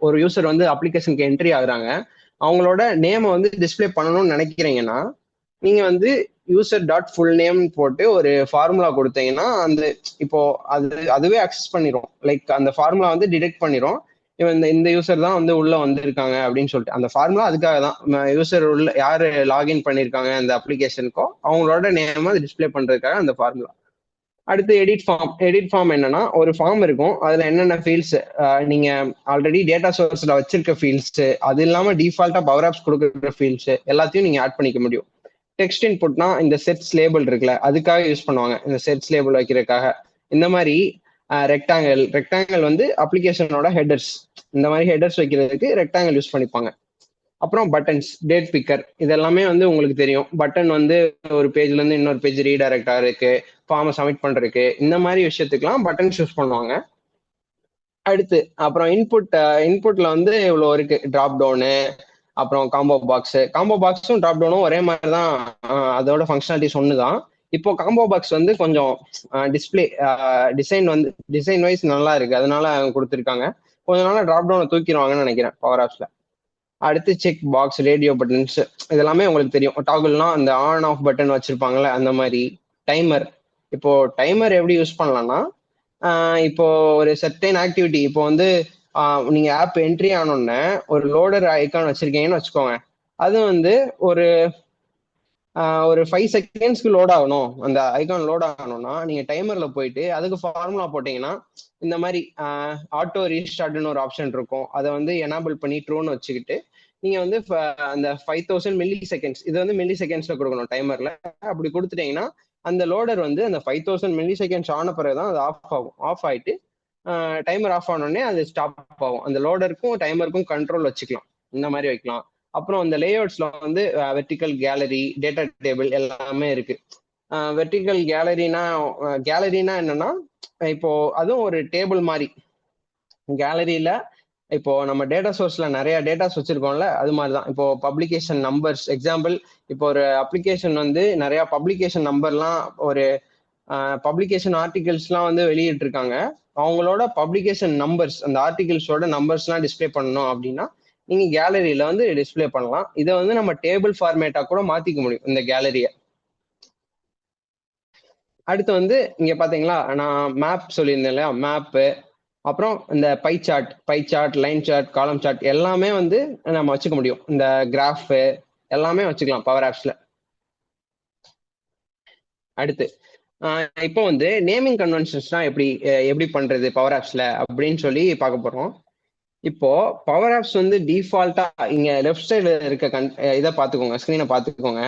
ஒரு யூசர் வந்து அப்ளிகேஷனுக்கு என்ட்ரி ஆகுறாங்க, அவங்களோட நேமை வந்து டிஸ்பிளே பண்ணணும்னு நினைக்கிறீங்கன்னா நீங்க வந்து யூசர் டாட் ஃபுல் நேம் போட்டு ஒரு ஃபார்முலா கொடுத்தீங்கன்னா அந்த இப்போ அதுவே அக்சஸ் பண்ணிடும். லைக் அந்த ஃபார்முலா வந்து டிடெக்ட் பண்ணிடும். இவன் இந்த யூசர் தான் வந்து உள்ள வந்திருக்காங்க அப்படின்னு சொல்லிட்டு அந்த ஃபார்முலா அதுக்காக தான் யூசர் உள்ள யாரு லாகின் பண்ணியிருக்காங்க அந்த அப்ளிகேஷனுக்கோ அவங்களோட நேம் டிஸ்பிளே பண்றதுக்காக அந்த ஃபார்முலா. அடுத்து எடிட் ஃபார்ம் என்னன்னா ஒரு ஃபார்ம் இருக்கும், அதுல என்னென்ன ஃபீல்ட்ஸ் நீங்க ஆல்ரெடி டேட்டா சோர்ஸ்ல வச்சிருக்க ஃபீல்ட்ஸ், அது இல்லாம டிஃபால்ட்டா பவர் ஆப்ஸ் கொடுக்குற ஃபீல்ட்ஸ் எல்லாத்தையும் நீங்க ஆட் பண்ணிக்க முடியும். டெக்ஸ்ட் இன்புட்னா இந்த செட்ஸ் லேபிள் இருக்குல்ல, அதுக்காக யூஸ் பண்ணுவாங்க, இந்த செட்ஸ் லேபிள் வைக்கிறதுக்காக. இந்த மாதிரி ரெக்டாங்கிள் வந்து அப்ளிகேஷனோட ஹெடர்ஸ், இந்த மாதிரி ஹெடர்ஸ் வைக்கிறதுக்கு ரெக்டாங்கிள் யூஸ் பண்ணிப்பாங்க. அப்புறம் பட்டன்ஸ், டேட் பிக்கர், இதெல்லாமே வந்து உங்களுக்கு தெரியும். பட்டன் வந்து ஒரு பேஜ்ல இருந்து இன்னொரு பேஜ் ரீடைரக்ட் ஆகிறதுக்கு, ஃபார்மை சப்மிட் பண்றதுக்கு, இந்த மாதிரி விஷயத்துக்குலாம் பட்டன்ஸ் யூஸ் பண்ணுவாங்க. அடுத்து அப்புறம் இன்புட்ல வந்து இவ்வளவு இருக்கு, டிராப் டவுனு, அப்புறம் காம்போ பாக்ஸும் டிராப் டவுனும் ஒரே மாதிரி தான், அதோட ஃபங்க்ஷனாலிட்டிஸ் ஒன்று தான். இப்போ காம்போ பாக்ஸ் வந்து கொஞ்சம் டிஸ்பிளே டிசைன் வைஸ் நல்லா இருக்கு, அதனால கொடுத்துருக்காங்க. கொஞ்ச நாள் டிராப் டவுனை தூக்கிடுவாங்கன்னு நினைக்கிறேன் பவர் ஆப்ஸ்ல. அடுத்து செக் பாக்ஸ், ரேடியோ பட்டன்ஸ், இதெல்லாமே உங்களுக்கு தெரியும். டாகுல்னா அந்த ஆன் ஆஃப் பட்டன் வச்சிருப்பாங்கல்ல அந்த மாதிரி. டைமர், இப்போ டைமர் எப்படி யூஸ் பண்ணலாம்னா, இப்போ ஒரு செர்டைன் ஆக்டிவிட்டி, இப்போ வந்து நீங்க ஆப் என்ட்ரி ஆனோடனே ஒரு லோடர் ஐக்கான் வச்சிருக்கீங்கன்னு வச்சுக்கோங்க. அது வந்து ஒரு 5 செகண்ட்ஸ்க்கு லோட் ஆகணும், அந்த ஐக்கான் லோட் ஆகணும்னா நீங்க டைமர்ல போயிட்டு அதுக்கு ஃபார்முலா போட்டீங்கன்னா இந்த மாதிரி ஆட்டோ ரீஸ்டார்ட்னு ஒரு ஆப்ஷன் இருக்கும், அதை வந்து எனேபிள் பண்ணி ட்ரூன்னு வச்சுக்கிட்டு நீங்க வந்து அந்த 5000 மில்லி செகண்ட்ஸ், இது வந்து மில்லி செகண்ட்ஸ்ல கொடுக்கணும் டைமர்ல. அப்படி கொடுத்துட்டீங்கன்னா அந்த லோடர் வந்து அந்த 5000 மில்லி செகண்ட்ஸ் ஆன பிறகுதான் அது ஆஃப் ஆகும். ஆஃப் ஆயிட்டு டைமர் ஆஃப் ஆனோடனே அது ஸ்டாப் ஆகும். அந்த லோடருக்கும் டைமருக்கும் கண்ட்ரோல் வச்சுக்கலாம், இந்த மாதிரி வைக்கலாம். அப்புறம் இந்த லேஅவுட்ஸ்ல வந்து வெர்டிக்கல் கேலரி, டேட்டா டேபிள் எல்லாமே இருக்கு. வெர்டிக்கல் கேலரினா என்னன்னா, இப்போ அதுவும் ஒரு டேபிள் மாதிரி. கேலரியில இப்போ நம்ம டேட்டா சோர்ஸ்ல நிறைய டேட்டாஸ் வச்சிருக்கோம்ல, அது மாதிரிதான். இப்போ பப்ளிகேஷன் நம்பர்ஸ் எக்ஸாம்பிள், இப்போ ஒரு அப்ளிகேஷன் வந்து நிறைய பப்ளிகேஷன் நம்பர்லாம், ஒரு பப்ளிகேஷன் ஆர்டிகல்ஸ்லாம் வந்து வெளியிட்டு இருக்காங்க. அவங்களோட பப்ளிகேஷன் நம்பர்ஸ், அந்த ஆர்டிகல்ஸோட நம்பர்ஸ்லாம் டிஸ்பிளே பண்ணணும் அப்படின்னா நீங்க கேலரியில வந்து டிஸ்பிளே பண்ணலாம். இதை வந்து நம்ம டேபிள் ஃபார்மேட்டா கூட மாத்திக்க முடியும் இந்த கேலரிய. அடுத்து வந்து இங்க பாத்தீங்களா, நான் மேப் சொல்லியிருந்தேன் இல்லையா, மேப்பு, அப்புறம் இந்த பை சார்ட், லைன் சார்ட், காலம் சார்ட் எல்லாமே வந்து நம்ம வச்சுக்க முடியும். இந்த கிராஃப் எல்லாமே வச்சுக்கலாம் பவர் ஆப்ஸ்ல. அடுத்து இப்போ வந்து நேமிங் கன்வென்ஷன்ஸ்லாம் எப்படி பண்றது பவர் ஆப்ஸ்ல அப்படின்னு சொல்லி பார்க்க போறோம். இப்போ பவர் ஆப்ஸ் வந்து டிஃபால்ட்டா இங்க லெஃப்ட் சைடுல இருக்க இதை பார்த்துக்கோங்க, ஸ்கிரீனை பார்த்துக்கோங்க.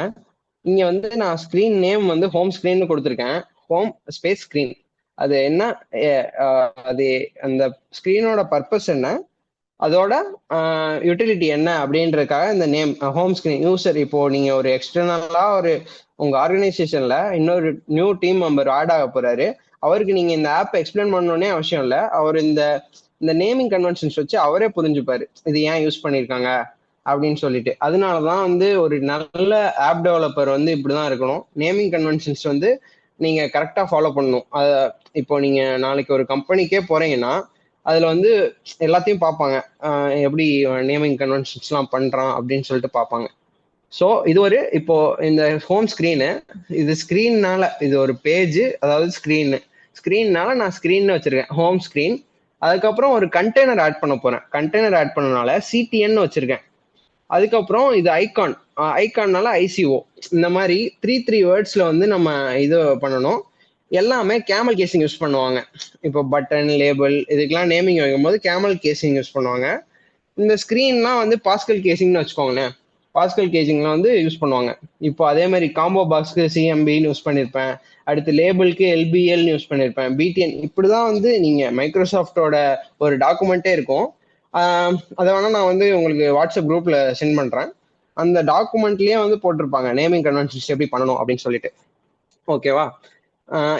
இங்க வந்து நான் ஸ்கிரீன் நேம் வந்து ஹோம் ஸ்கிரீன் கொடுத்துருக்கேன், ஹோம் ஸ்பேஸ் ஸ்கிரீன். அது என்ன, அது அந்த ஸ்கிரீனோட பர்பஸ் என்ன, அதோட யூட்டிலிட்டி என்ன அப்படின்றதுக்காக இந்த நேம் ஹோம் ஸ்கிரீன். யூசர் இப்போ நீங்க ஒரு எக்ஸ்டர்னலா உங்க ஆர்கனைசேஷன்ல இன்னொரு நியூ டீம் மெம்பர் ஆட் ஆக போறாரு, அவருக்கு நீங்க இந்த ஆப் எக்ஸ்பிளைன் பண்ணணும்னே அவசியம் இல்லை. அவர் இந்த நேமிங் கன்வென்ஷன்ஸ் வச்சு அவரே புரிஞ்சுப்பாரு இது ஏன் யூஸ் பண்ணியிருக்காங்க அப்படின்னு சொல்லிட்டு. அதனாலதான் வந்து ஒரு நல்ல ஆப் டெவலப்பர் வந்து இப்படிதான் இருக்கணும். நேமிங் கன்வென்ஷன்ஸ் வந்து நீங்க கரெக்டா ஃபாலோ பண்ணணும். இப்போ நீங்க நாளைக்கு ஒரு கம்பெனிக்கே போறீங்கன்னா அதுல வந்து எல்லாத்தையும் பார்ப்பாங்க, எப்படி நேமிங் கன்வென்ஷன்ஸ் எல்லாம் பண்றான் அப்படின்னு சொல்லிட்டு பார்ப்பாங்க. ஸோ இது ஒரு இப்போ இந்த ஹோம் ஸ்கிரீனு, இது ஸ்கிரீன்னால இது ஒரு பேஜ், அதாவது ஸ்கிரீன்னால நான் ஸ்கிரீன் வச்சிருக்கேன் ஹோம் ஸ்கிரீன். அதுக்கப்புறம் ஒரு கண்டெய்னர் ஆட் பண்ண போறேன், கண்டெய்னர் ஆட் பண்ணனால சிடிஎன் வச்சிருக்கேன். அதுக்கப்புறம் இது ஐகான்னால ஐசிஓ. இந்த மாதிரி த்ரீ வேர்ட்ஸ்ல வந்து நம்ம இது பண்ணணும். எல்லாமே கேமல் கேசிங் யூஸ் பண்ணுவாங்க. இப்போ பட்டன், லேபிள் இதுக்கெல்லாம் நேமிங் வைக்கும்போது கேமல் கேசிங் யூஸ் பண்ணுவாங்க. இந்த ஸ்கிரீன்லாம் வந்து பாஸ்கல் கேசிங்னு வச்சுக்கோங்களேன், பாஸ்கல் கேசிங்லாம் வந்து யூஸ் பண்ணுவாங்க. இப்போ அதே மாதிரி காம்போ பாக்ஸ்க்கு சிஎம்பின்னு யூஸ் பண்ணியிருப்பேன், அடுத்து லேபிளுக்கு எல்பிஎல்னு யூஸ் பண்ணியிருப்பேன், பிடிஎன். இப்படிதான் வந்து நீங்க மைக்ரோசாஃப்டோட ஒரு டாக்குமெண்ட்டே இருக்கும். அதை வேணா நான் வந்து உங்களுக்கு வாட்ஸ்அப் குரூப்ல சென்ட் பண்றேன். அந்த டாக்குமெண்ட்லயே வந்து போட்டிருப்பாங்க நேமிங் கன்வென்ஷன்ஸ் எப்படி பண்ணணும் அப்படின்னு சொல்லிட்டு. ஓகேவா?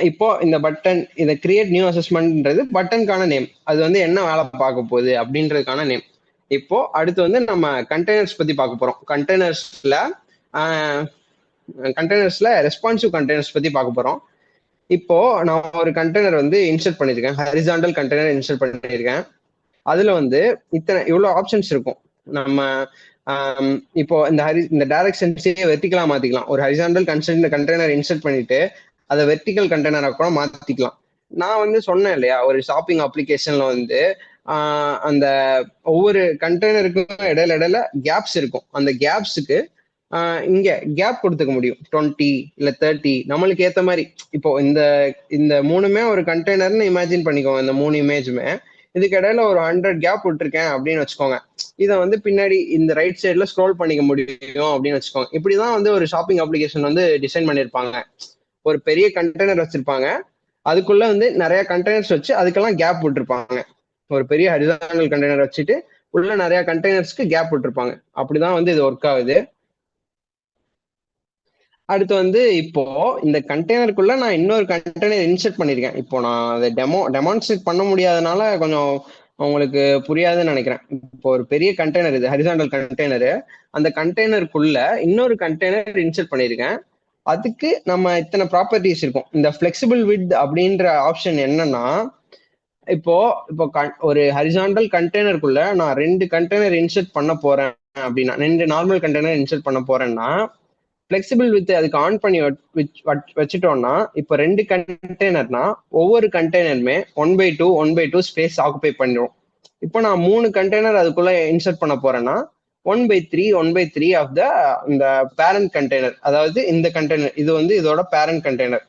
இப்போ இந்த பட்டன், இதை கிரியேட் நியூ அசஸ்மெண்ட்ன்றது பட்டனுக்கான நேம், அது வந்து என்ன வேலை பார்க்க போகுது அப்படின்றதுக்கான நேம். இப்போ அடுத்து வந்து நம்ம கண்டெய்னர்ஸ் பத்தி பார்க்க போறோம். கண்டெய்னர்ஸ்ல ரெஸ்பான்சிவ் கண்டெய்னர்ஸ் பத்தி பார்க்க போறோம். இப்போ நான் ஒரு கண்டெய்னர் வந்து இன்சர்ட் பண்ணிருக்கேன், ஹரிசாண்டல் கண்டெய்னர் இன்சர்ட் பண்ணிருக்கேன். அதுல வந்து இவ்வளவு ஆப்ஷன்ஸ் இருக்கும். நம்ம இப்போ இந்த டைரக்ஷன்ஸே வெர்டிகலா மாத்திக்கலாம். ஒரு ஹரிசாண்டல் கண்டெய்னர் இன்சர்ட் பண்ணிட்டு அதை வெர்டிகல் கண்டெய்னரா கூட மாத்திக்கலாம். நான் வந்து சொன்னேன் இல்லையா, ஒரு ஷாப்பிங் அப்ளிகேஷன்ல வந்து அந்த ஒவ்வொரு கண்டெய்னருக்கும் இடையில இடையில கேப்ஸ் இருக்கும். அந்த கேப்ஸுக்கு இங்க கேப் கொடுத்துக்க முடியும். 20 இல்ல 30 நம்மளுக்கு ஏத்த மாதிரி. இப்போ இந்த இந்த 3மே ஒரு கண்டெய்னர்னு இமேஜின் பண்ணிக்கோங்க. இந்த 3 இமேஜுமே இதுக்கு இடையில ஒரு 100 கேப் விட்டுருக்கேன் அப்படின்னு வச்சுக்கோங்க. இதை வந்து பின்னாடி இந்த ரைட் சைட்ல ஸ்க்ரோல் பண்ணிக்க முடியும் அப்படின்னு வச்சுக்கோங்க. இப்படிதான் வந்து ஒரு ஷாப்பிங் அப்ளிகேஷன் வந்து டிசைன் பண்ணிருப்பாங்க. ஒரு பெரிய கண்டெய்னர் வச்சிருப்பாங்க, அதுக்குள்ள வந்து நிறைய கண்டெய்னர்ஸ் வச்சு அதுக்கெல்லாம் கேப் விட்டுருப்பாங்க. ஒரு பெரிய ஹரிசாண்டல் கண்டெய்னர் வச்சுட்டு உள்ள நிறைய கண்டெய்னர்ஸ்க்கு கேப் விட்டுருப்பாங்க. அப்படிதான் வந்து இது ஒர்க் ஆகுது. அடுத்து வந்து இப்போ இந்த கண்டெய்னருக்குள்ள நான் இன்னொரு கண்டெய்னர் இன்சர்ட் பண்ணிருக்கேன். இப்போ நான் அதை டெமான்ஸ்ட்ரேட் பண்ண முடியாதனால கொஞ்சம் உங்களுக்கு புரியாதுன்னு நினைக்கிறேன். இப்போ ஒரு பெரிய கண்டெய்னர், இது ஹரிசாண்டல் கண்டெய்னரு, அந்த கண்டெய்னருக்குள்ள இன்னொரு கண்டெய்னர் இன்சர்ட் பண்ணிருக்கேன். அதுக்கு நம்ம இத்தனை ப்ராப்பர்ட்டிஸ் இருக்கும். இந்த ஃபிளெக்சிபிள் வித் அப்படின்ற ஆப்ஷன் என்னன்னா, இப்போ இப்போ ஒரு ஹரிசாண்டல் கண்டெய்னருக்குள்ள நான் 2 கண்டெய்னர் இன்சர்ட் பண்ண போறேன் அப்படின்னா, 2 நார்மல் கண்டெய்னர் இன்சர்ட் பண்ண போறேன்னா, ஃபிளெக்சிபிள் வித் அதுக்கு ஆன் பண்ணி வச்சுட்டோம்னா, இப்போ 2 கண்டெய்னர்னா ஒவ்வொரு கண்டெய்னருமே 1/2 1/2 ஸ்பேஸ் ஆக்குபை பண்ணிடும். இப்போ நான் 3 கண்டெய்னர் அதுக்குள்ள இன்சர்ட் பண்ண போறேன்னா 1/3 1/3 ஆஃப் த இந்த பேரண்ட் கண்டெய்னர். அதாவது இந்த கண்டெய்னர் இது வந்து இதோட பேரண்ட் கண்டெய்னர்.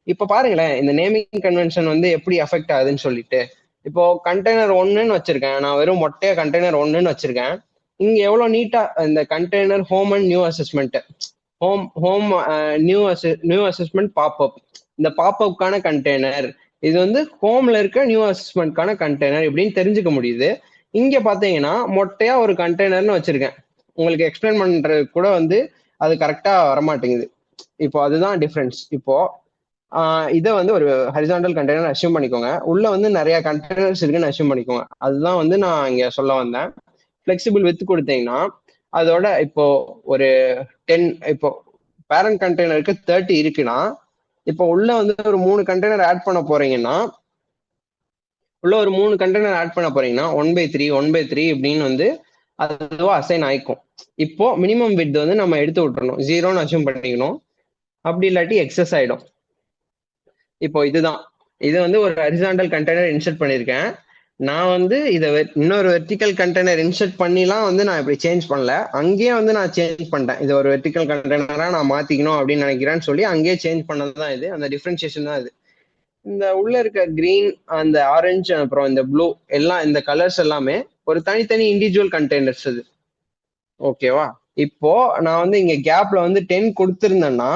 இப்ப பாருங்களேன், இந்த நேமிங் கன்வென்ஷன் வந்து எப்படி அஃபெக்ட் ஆகுதுன்னு சொல்லிட்டு. இப்போ கண்டெய்னர் 1ன்னு வச்சிருக்கேன், நான் வெறும் மொட்டையா கண்டெய்னர் 1ன்னு வச்சிருக்கேன். இங்க எவ்வளவு நீட்டா இந்த container home and new assessment, home new assessment pop-up, இந்த பாப்அப்கான கண்டெய்னர், இது வந்து ஹோம்ல இருக்க நியூ அசஸ்மெண்ட்கான கண்டெய்னர் இப்படின்னு தெரிஞ்சுக்க முடியுது. இங்க பாத்தீங்கன்னா மொட்டையா ஒரு கண்டெய்னர்னு வச்சிருக்கேன். உங்களுக்கு எக்ஸ்பிளைன் பண்றது கூட வந்து அது கரெக்டா வரமாட்டேங்குது. இப்போ அதுதான் டிஃபரன்ஸ். இப்போ இதை வந்து ஒரு ஹரிசாண்டல் கண்டெய்னர் அசியூம் பண்ணிக்கோங்க. உள்ள வந்து நிறைய கண்டெய்னர்ஸ் இருக்குன்னு அசியூம் பண்ணிக்கோங்க. அதுதான் வந்து நான் இங்க சொல்ல வந்தேன். ஃபிளெக்சிபிள் வித் கொடுத்தீங்கன்னா அதோட இப்போ ஒரு 10, இப்போ பேரண்ட் கண்டெய்னருக்கு 30 இருக்குன்னா, இப்போ உள்ள வந்து ஒரு 3 கண்டெய்னர் ஆட் பண்ண போறீங்கன்னா, உள்ள ஒரு 3 கண்டெய்னர் ஆட் பண்ண போறீங்கன்னா 1/3 1/3 இப்படின்னு வந்து அதுவா அசைன் ஆயிக்கும். இப்போ மினிமம் வித் வந்து நம்ம எடுத்து விட்டுறணும், 0ன்னு அசியூம் பண்ணிக்கணும். அப்படி இல்லாட்டி எக்ஸஸ் ஆயிடும். இப்போ இதுதான், இது வந்து ஒரு ஹரிசாண்டல் கண்டெய்னர் இன்சர்ட் பண்ணியிருக்கேன். நான் வந்து இதை இன்னொரு வெர்டிக்கல் கண்டெய்னர் இன்சர்ட் பண்ணிலாம் வந்து நான் இப்படி சேஞ்ச் பண்ணல. அங்கேயே வந்து நான் சேஞ்ச் பண்ணிட்டேன். இது ஒரு வெர்டிக்கல் கண்டெய்னரா நான் மாத்திக்கணும் அப்படின்னு நினைக்கிறேன்னு சொல்லி அங்கேயே சேஞ்ச் பண்ணதுதான் இது. அந்த டிஃபரன்சியேஷன் தான் இது. இந்த உள்ள இருக்க கிரீன், அந்த ஆரஞ்சு, அப்புறம் இந்த ப்ளூ, எல்லாம் இந்த கலர்ஸ் எல்லாமே ஒரு தனித்தனி இண்டிவிஜுவல் கண்டெய்னர்ஸ் இது. ஓகேவா? இப்போ நான் வந்து இங்க கேப்ல வந்து 10 கொடுத்திருந்தேன்னா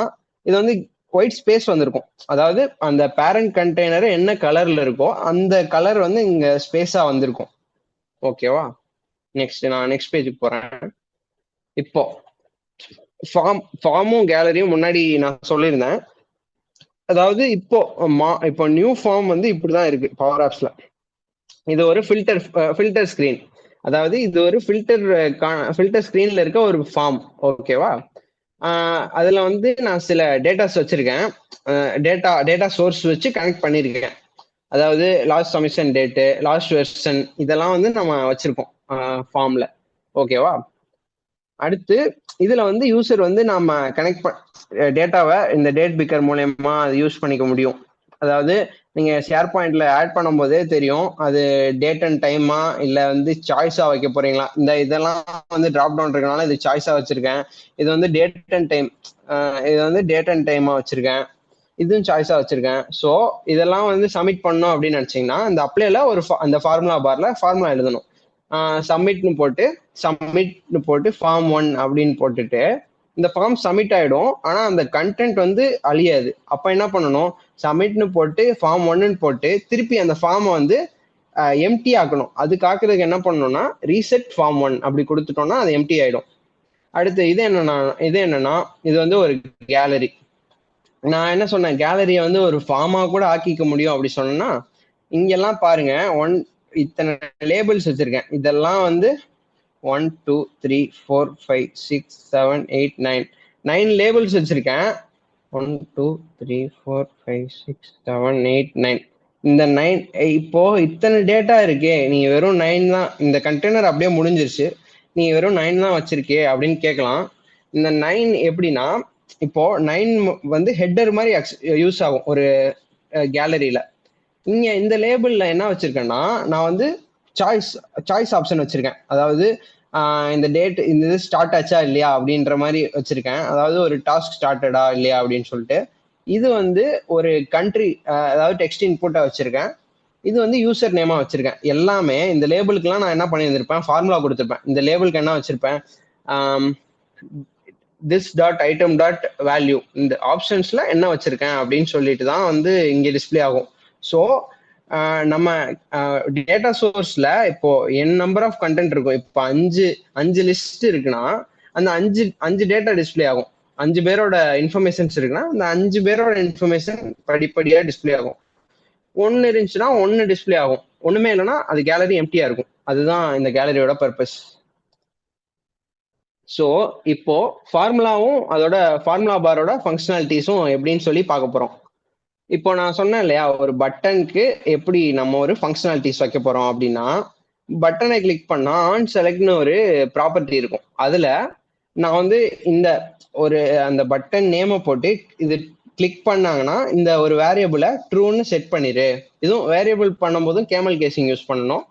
இது வந்து ஒயிட் ஸ்பேஸ் வந்திருக்கும். அதாவது அந்த பேரண்ட் கண்டெய்னர் என்ன கலர்ல இருக்கோ அந்த கலர் வந்து இங்க ஸ்பேஸா வந்திருக்கும். ஓகேவா? நான் நெக்ஸ்ட் பேஜுக்கு போறேன். இப்போ ஃபார்மும் கேலரியும் முன்னாடி நான் சொல்லியிருந்தேன். அதாவது இப்போ நியூ ஃபார்ம் வந்து இப்படிதான் இருக்கு பவர் ஆப்ஸ்ல. இது ஒரு ஃபில்டர் ஸ்கிரீன். அதாவது இது ஒரு ஃபில்டர் ஸ்கிரீன்ல இருக்க ஒரு ஃபார்ம். ஓகேவா? அதுல வந்து நான் சில டேட்டாஸ் வச்சிருக்கேன். டேட்டா சோர்ஸ் வச்சு கனெக்ட் பண்ணிருக்கேன். அதாவது last submission date, last version, இதெல்லாம் வந்து நம்ம வச்சிருக்கோம் ஃபார்ம்ல. ஓகேவா? அடுத்து இதுல வந்து யூசர் வந்து நம்ம கனெக்ட் டேட்டாவை இந்த டேட் பிக்கர் மூலயமா அது யூஸ் பண்ணிக்க முடியும். அதாவது நீங்க ஷேர் பாயிண்ட்ல ஆட் பண்ணும் போதே தெரியும் அது டேட் அண்ட் டைமா இல்ல வந்து சாய்ஸா வைக்க போறீங்களா. இதெல்லாம் வந்து டிராப் டவுன் இருக்கனால இது சாய்ஸா வச்சிருக்கேன். இது வந்து டேட் அண்ட் டைம், இது வந்து டேட் அண்ட் டைமா வச்சிருக்கேன். இதுவும் சாய்ஸா வச்சிருக்கேன். ஸோ இதெல்லாம் வந்து சப்மிட் பண்ணோம் அப்படின்னு நினைச்சீங்கன்னா இந்த அப்ளைல அந்த ஃபார்முலா பார்ல ஃபார்முலா எழுதணும். சப்மிட்னு போட்டு ஃபார்ம் 1 அப்படின்னு போட்டுட்டு இந்த ஃபார்ம் சப்மிட் ஆயிடும். ஆனா அந்த கண்டென்ட் வந்து அழியாது. அப்ப என்ன பண்ணணும், சப்மிட்னு போட்டு ஃபார்ம் 1ன்னு போட்டு திருப்பி அந்த ஃபார்மை வந்து எம்டி ஆக்கணும். அதுக்கு ஆக்குறதுக்கு என்ன பண்ணணும்னா ரீசெட் ஃபார்ம் 1 அப்படி கொடுத்துட்டோம்னா அது எம்டி ஆயிடும். அடுத்து இது என்னன்னா இது வந்து ஒரு கேலரி. நான் என்ன சொன்னேன், கேலரியை வந்து ஒரு ஃபார்மா கூட ஆக்கிக்க முடியும் அப்படி சொன்னேன்னா, இங்கெல்லாம் பாருங்க இத்தனை லேபிள்ஸ் வச்சிருக்கேன். இதெல்லாம் வந்து 1 2 3 4 5 6 7 8 9 லேபிள்ஸ் வச்சிருக்கேன். 1 2 3 4 5 6 7 8 9. இந்த 9 இப்போ இத்தனை டேட்டா இருக்கே, நீங்க வெறும் 9 தான், இந்த கண்டெய்னர் அப்படியே முடிஞ்சிருச்சு, நீங்க வெறும் 9 தான் வச்சிருக்கே அப்படின்னு கேட்கலாம். இந்த 9 எப்படின்னா, இப்போ 9 வந்து ஹெட்டர் மாதிரி யூஸ் ஆகும் ஒரு கேலரியில. இங்க இந்த லேபிள்ல என்ன வச்சிருக்கேன்னா, நான் வந்து சாய்ஸ் சாய்ஸ் ஆப்ஷன் வச்சிருக்கேன். அதாவது இந்த டேட் இந்த இது ஸ்டார்ட் ஆச்சா இல்லையா அப்படின்ற மாதிரி வச்சிருக்கேன். அதாவது ஒரு டாஸ்க் ஸ்டார்டடா இல்லையா அப்படின்னு சொல்லிட்டு. இது வந்து ஒரு கண்ட்ரி, அதாவது டெக்ஸ்ட் இன்புட்டா வச்சிருக்கேன். இது வந்து யூசர் நேமா வச்சிருக்கேன். எல்லாமே இந்த லேபிளுக்குலாம் நான் என்ன பண்ணியிருந்திருப்பேன், ஃபார்முலா கொடுத்துருப்பேன். இந்த லேபிளுக்கு என்ன வச்சிருப்பேன், this dot item dot value, இந்த ஆப்ஷன்ஸ்ல என்ன வச்சிருக்கேன் அப்படின்னு சொல்லிட்டு தான் வந்து இங்க டிஸ்பிளே ஆகும். ஸோ நம்ம டேட்டா சோர்ஸ்ல இப்போ என் நம்பர் ஆஃப் கண்டென்ட் இருக்கும். இப்போ அஞ்சு லிஸ்ட் இருக்குன்னா அந்த அஞ்சு அஞ்சு டேட்டா டிஸ்பிளே ஆகும். 5 பேரோட இன்ஃபர்மேஷன்ஸ் இருக்குன்னா அந்த 5 பேரோட இன்ஃபர்மேஷன் படிப்படியா டிஸ்பிளே ஆகும். ஒன்னு இருந்துச்சுன்னா ஒன்னு டிஸ்பிளே ஆகும். ஒண்ணுமே இல்லைன்னா அது கேலரி எம்டியா இருக்கும். அதுதான் இந்த கேலரியோட பர்பஸ். ஸோ இப்போ ஃபார்முலாவும் அதோட ஃபார்முலா பாரோட ஃபங்க்ஷனாலிட்டிஸும் எப்படின்னு சொல்லி பார்க்க போறோம். இப்போ நான் சொன்னேன் இல்லையா, ஒரு பட்டனுக்கு எப்படி நம்ம ஒரு ஃபங்க்ஷனாலிட்டிஸ் வைக்க போறோம் அப்படின்னா, பட்டனை கிளிக் பண்ணா ஆன் செலக்ட்னு ஒரு ப்ராப்பர்ட்டி இருக்கும். அதுல நான் வந்து இந்த ஒரு அந்த பட்டன் நேமை போட்டு இது கிளிக் பண்ணாங்கன்னா இந்த ஒரு வேரியபிளை ட்ரூன்னு செட் பண்ணிரு. இதுவும் வேரியபிள் பண்ணும்போதும் கேமல் கேசிங் யூஸ் பண்ணணும்.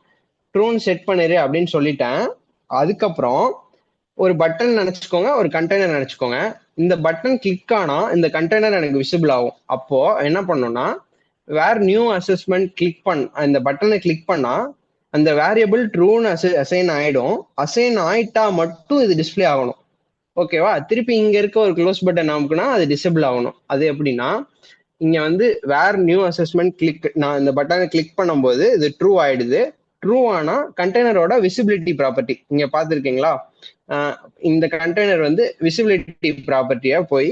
ட்ரூன்னு செட் பண்ணிரு அப்படின்னு சொல்லிட்டேன். அதுக்கப்புறம் ஒரு பட்டன் நினைச்சுக்கோங்க, ஒரு கண்டெய்னர் நினைச்சுக்கோங்க. இந்த பட்டன் கிளிக் ஆனா இந்த கண்டெய்னர் எனக்கு விசிபிள் ஆகும். அப்போ என்ன பண்ணணும்னா, வேர் நியூ அசஸ்மெண்ட் கிளிக் இந்த பட்டனை கிளிக் பண்ணா அந்த வேரியபிள் ட்ரூன்னு அசைன் ஆயிடும். அசைன் ஆயிட்டா மட்டும் இது டிஸ்பிளே ஆகணும். ஓகேவா? திருப்பி இங்க இருக்க ஒரு க்ளோஸ் பட்டன் அமுக்குனா அது டிசேபிள் ஆகணும். அது எப்படின்னா, இங்க வந்து வேர் நியூ அசஸ்மெண்ட் கிளிக், நான் இந்த பட்டனை கிளிக் பண்ணும்போது இது ட்ரூ ஆயிடுது. ட்ரூ ஆனா கண்டெய்னரோட விசிபிலிட்டி ப்ராப்பர்ட்டி இங்க பாத்துருக்கீங்களா, இந்த கண்டெய்னர் வந்து விசிபிலிட்டி ப்ராப்பர்ட்டியா போய்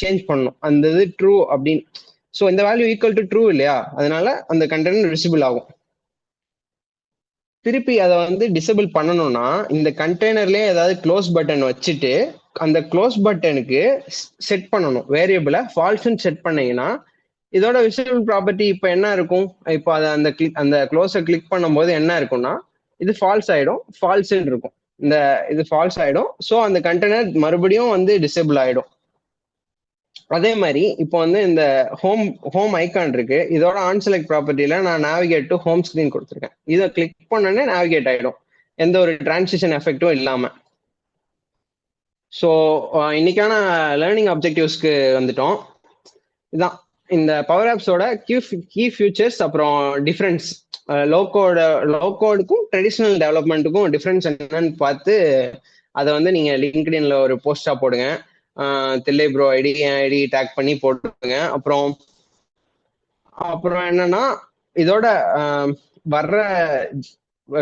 சேஞ்ச் பண்ணணும். அந்த இது ட்ரூ அப்படின்னு. ஸோ இந்த வேல்யூ ஈக்குவல் டு ட்ரூ இல்லையா, அதனால அந்த கண்டெய்னர் விசிபிள் ஆகும். திருப்பி அதை வந்து டிசேபிள் பண்ணணும்னா இந்த கண்டெய்னர்லயே ஏதாவது க்ளோஸ் பட்டன் வச்சுட்டு அந்த க்ளோஸ் பட்டனுக்கு செட் பண்ணணும். வேரியபிளை ஃபால்ஸ்ன்னு செட் பண்ணீங்கன்னா இதோட விசிபிள் ப்ராப்பர்ட்டி இப்போ என்ன இருக்கும், இப்போ அதை அந்த க்ளோஸை கிளிக் பண்ணும்போது என்ன இருக்கும்னா இது ஃபால்ஸ் ஆயிடும், ஃபால்ஸ்ன்னு இருக்கும். இந்த இது ஃபால்ஸ் ஆயிடும். ஸோ அந்த கண்டெய்னர் மறுபடியும் வந்து டிசேபிள் ஆயிடும். அதே மாதிரி இப்போ வந்து இந்த ஹோம் ஐகான் இருக்கு. இதோட ஆன் செலக்ட் ப்ராப்பர்ட்டியில நான் நேவிகேட் டு ஹோம் ஸ்கிரீன் கொடுத்துருக்கேன். இதை கிளிக் பண்ணனே நேவிகேட் ஆயிடும், எந்த ஒரு டிரான்சிஷன் எஃபெக்டும் இல்லாம. ஸோ இன்னைக்கான லேர்னிங் அப்ஜெக்டிவ்ஸ்க்கு வந்துட்டோம். இதான் இந்த பவர் ஆப்ஸோட கீ ஃபியூச்சர்ஸ், அப்புறம் டிஃபரன்ஸ், லோகோடுக்கும் ட்ரெடிஷ்னல் டெவலப்மெண்ட்டுக்கும் டிஃபரன்ஸ் என்னன்னு பார்த்து அதை வந்து நீங்க லிங்க்டின்ல ஒரு போஸ்டா போடுங்க. தில்லை ப்ரோ ஐடி, என் ஐடி டேக் பண்ணி போட்டுருங்க. அப்புறம் என்னன்னா இதோட வர்ற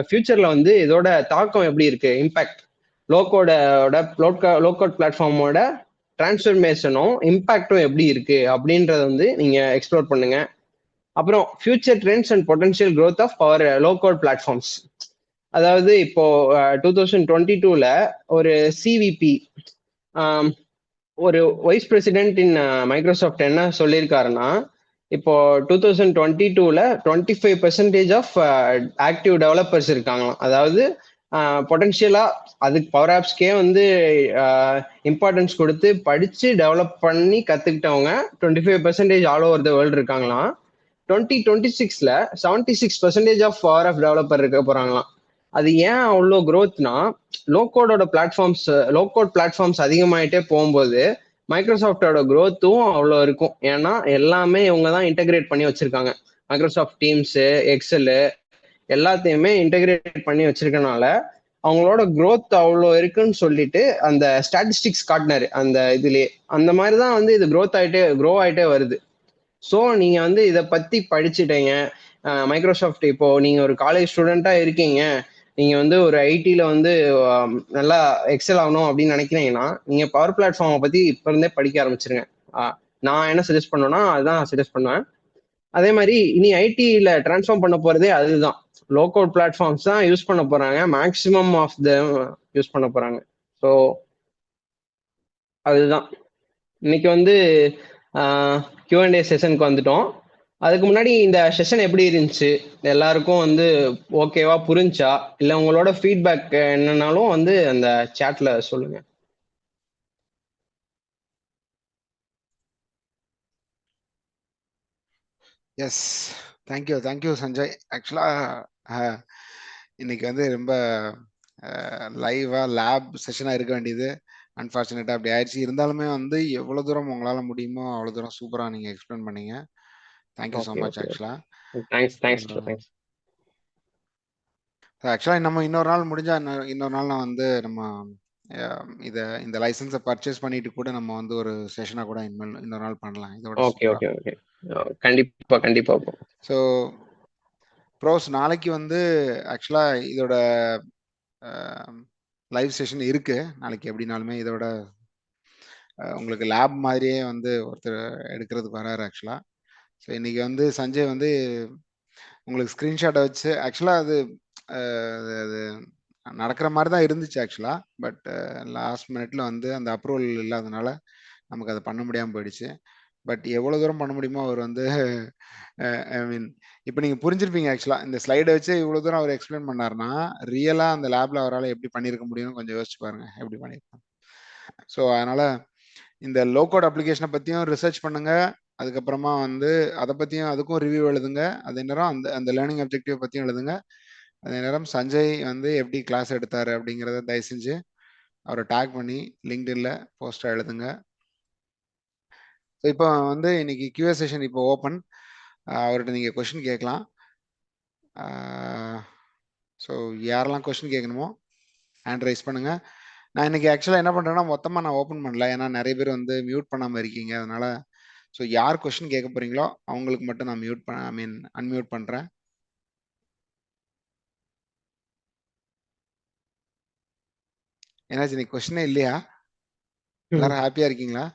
ஃபியூச்சர்ல வந்து இதோட தாக்கம் எப்படி இருக்கு, இம்பாக்ட், லோகோட் பிளாட்ஃபார்மோட டிரான்ஸ்ஃபர்மேஷனும் இம்பாக்டும் எப்படி இருக்கு அப்படின்றத வந்து நீங்க எக்ஸ்ப்ளோர் பண்ணுங்க. அப்புறம் future trends and potential growth of power low code platforms. அதாவது இப்போ 2022ல ஒரு சிவிபி, ஒரு வைஸ் பிரசிடென்ட் இன் மைக்ரோசாஃப்ட் என்ன சொல்லியிருக்காருன்னா, இப்போ 2022ல 25% ஆஃப் ஆக்டிவ் டெவலப்பர்ஸ் இருக்காங்களாம். அதாவது பொட்டன்ஷியலா அதுக்கு பவர் ஆப்ஸ்க்கே வந்து இம்பார்ட்டன்ஸ் கொடுத்து படிச்சு டெவலப் பண்ணி கத்துக்கிட்டவங்க 25% ஆல் ஓவர் த வேர்ல்டு இருக்காங்களாம். 2026ல 76% ஆஃப் பவர் ஆஃப் டெவலப்பர் இருக்க போறாங்களாம். அது ஏன் அவ்வளோ க்ரோத்னா, லோகோட் பிளாட்ஃபார்ம்ஸ் அதிகமாயிட்டே போகும்போது மைக்ரோசாஃப்டோட க்ரோத்தும் அவ்வளோ இருக்கும். ஏன்னா எல்லாமே இவங்க தான் இன்டெகிரேட் பண்ணி வச்சிருக்காங்க. மைக்ரோசாஃப்ட் டீம்ஸு, எக்ஸலு எல்லாத்தையுமே இன்டெகிரேட் பண்ணி வச்சிருக்கனால அவங்களோட க்ரோத் அவ்வளோ இருக்குன்னு சொல்லிட்டு அந்த ஸ்டாட்டிஸ்டிக்ஸ் காட்டினாரு அந்த இதுலயே. அந்த மாதிரி தான் வந்து இது க்ரோ ஆயிட்டே வருது. ஸோ நீங்க வந்து இதை பத்தி படிச்சுட்டீங்க. மைக்ரோசாஃப்ட் இப்போ நீங்க ஒரு காலேஜ் ஸ்டூடெண்டா இருக்கீங்க, நீங்க வந்து ஒரு ஐடில வந்து நல்லா எக்ஸல் ஆகணும் அப்படின்னு நினைக்கிறீங்கன்னா நீங்க பவர் பிளாட்ஃபார்மை பத்தி இப்ப இருந்தே படிக்க ஆரம்பிச்சிருங்க. நான் என்ன சஜஸ்ட் பண்ணுவேன்னா அதுதான் சஜஸ்ட் பண்ணுவேன். அதே மாதிரி இனி ஐடில டிரான்ஸ்ஃபார்ம் பண்ண போறதே அதுதான். லோகோட் பிளாட்ஃபார்ம்ஸ் தான் யூஸ் பண்ண போறாங்க, மேக்சிமம் ஆஃப் த யூஸ் பண்ண போறாங்க. ஸோ அதுதான் இன்னைக்கு வந்து Q&A செஷனுக்கு வந்துட்டோம். அதுக்கு முன்னாடி இந்த செஷன் எப்படி இருந்துச்சு, எல்லாருக்கும் வந்து ஓகேவா புரிஞ்சா, இல்லை உங்களோட ஃபீட்பேக் என்னன்னாலும் வந்து அந்த சாட்ல சொல்லுங்க. Yes, thank you Sanjay. ஆக்சுவலாக இன்னைக்கு வந்து ரொம்ப லைவா லேப் செஷனா இருக்க வேண்டியது அன்பார்ச்சுனேட்டா அப்படி ஆயிடுச்சு. இருந்தாலுமே வந்து எவ்வளவு தூரம் உங்களால முடியுமோ அவ்வளவு தூரம் சூப்பரா நீங்க எக்ஸ்பிளைன் பண்ணீங்க. Thank you so much. ஆக்சுவலா ஆக்சுவலா நம்ம இன்னொரு நாள் முடிஞ்சா இன்னொரு நாள் நான் வந்து நம்ம இந்த லைசன்ஸை பர்ச்சேஸ் பண்ணிட்டு கூட நம்ம வந்து ஒரு செஷனா கூட இன்னொரு நாள் பண்ணலாம். இதோட கண்டிப்பா கண்டிப்பா. ஸோ ப்ரோஸ் நாளைக்கு வந்து ஆக்சுவலா இதோட லைவ் செஷன் இருக்கு நாளைக்கு. எப்படினாலுமே இதோட உங்களுக்கு லேப் மாதிரியே வந்து ஒருத்தர் எடுக்கிறதுக்கு வராரு ஆக்சுவலா. ஸோ இன்னைக்கு வந்து சஞ்சய் வந்து உங்களுக்கு ஸ்க்ரீன்ஷாட்டை வச்சு ஆக்சுவலாக அது அது நடக்கிற மாதிரி தான் இருந்துச்சு ஆக்சுவலா. பட் லாஸ்ட் மினிட்ல வந்து அந்த அப்ரூவல் இல்லாதனால நமக்கு அதை பண்ண முடியாமல் போயிடுச்சு. பட் எவ்வளோ தூரம் பண்ண முடியுமோ அவர் வந்து ஐ மீன் இப்போ நீங்கள் புரிஞ்சிருப்பீங்க ஆக்சுவலாக இந்த ஸ்லைடை வச்சு இவ்வளோ தூரம் அவர் எக்ஸ்பிளைன் பண்ணாருன்னா ரியலாக அந்த லேப்ல அவரால் எப்படி பண்ணியிருக்க முடியும்னு கொஞ்சம் யோசிச்சு பாருங்க எப்படி பண்ணியிருப்பாங்க. ஸோ அதனால இந்த லோ கோட் அப்ளிகேஷனை பற்றியும் ரிசர்ச் பண்ணுங்க. அதுக்கப்புறமா வந்து அதை பற்றியும் அதுக்கும் ரிவ்யூ எழுதுங்க. அதே நேரம் அந்த லேர்னிங் அப்ஜெக்டிவ் பற்றியும் எழுதுங்க. அதே நேரம் சஞ்சய் வந்து எப்படி கிளாஸ் எடுத்தாரு அப்படிங்கிறத தயவு செஞ்சு அவரை டேக் பண்ணி லிங்க்டின்ல போஸ்டா எழுதுங்க. ஸோ இப்போ வந்து இன்னைக்கு கியூஏ செஷன் இப்போ ஓப்பன். அவர்கிட்ட நீங்கள் கொஷின் கேட்கலாம். ஸோ யாரெல்லாம் கொஷின் கேட்கணுமோ ஹேண்ட் ரைஸ் பண்ணுங்க. நான் இன்னைக்கு ஆக்சுவலாக என்ன பண்ணுறேன்னா மொத்தமாக நான் ஓப்பன் பண்ணல. ஏன்னா நிறைய பேர் வந்து மியூட் பண்ணாமல் இருக்கீங்க. அதனால ஸோ யார் கொஷின் கேட்க போறீங்களோ அவங்களுக்கு மட்டும் நான் அன்மியூட் பண்ணுறேன். என்னாச்சு இன்னைக்கு கொஸ்டினே இல்லையா? எல்லாரும் ஹாப்பியா இருக்கீங்களா?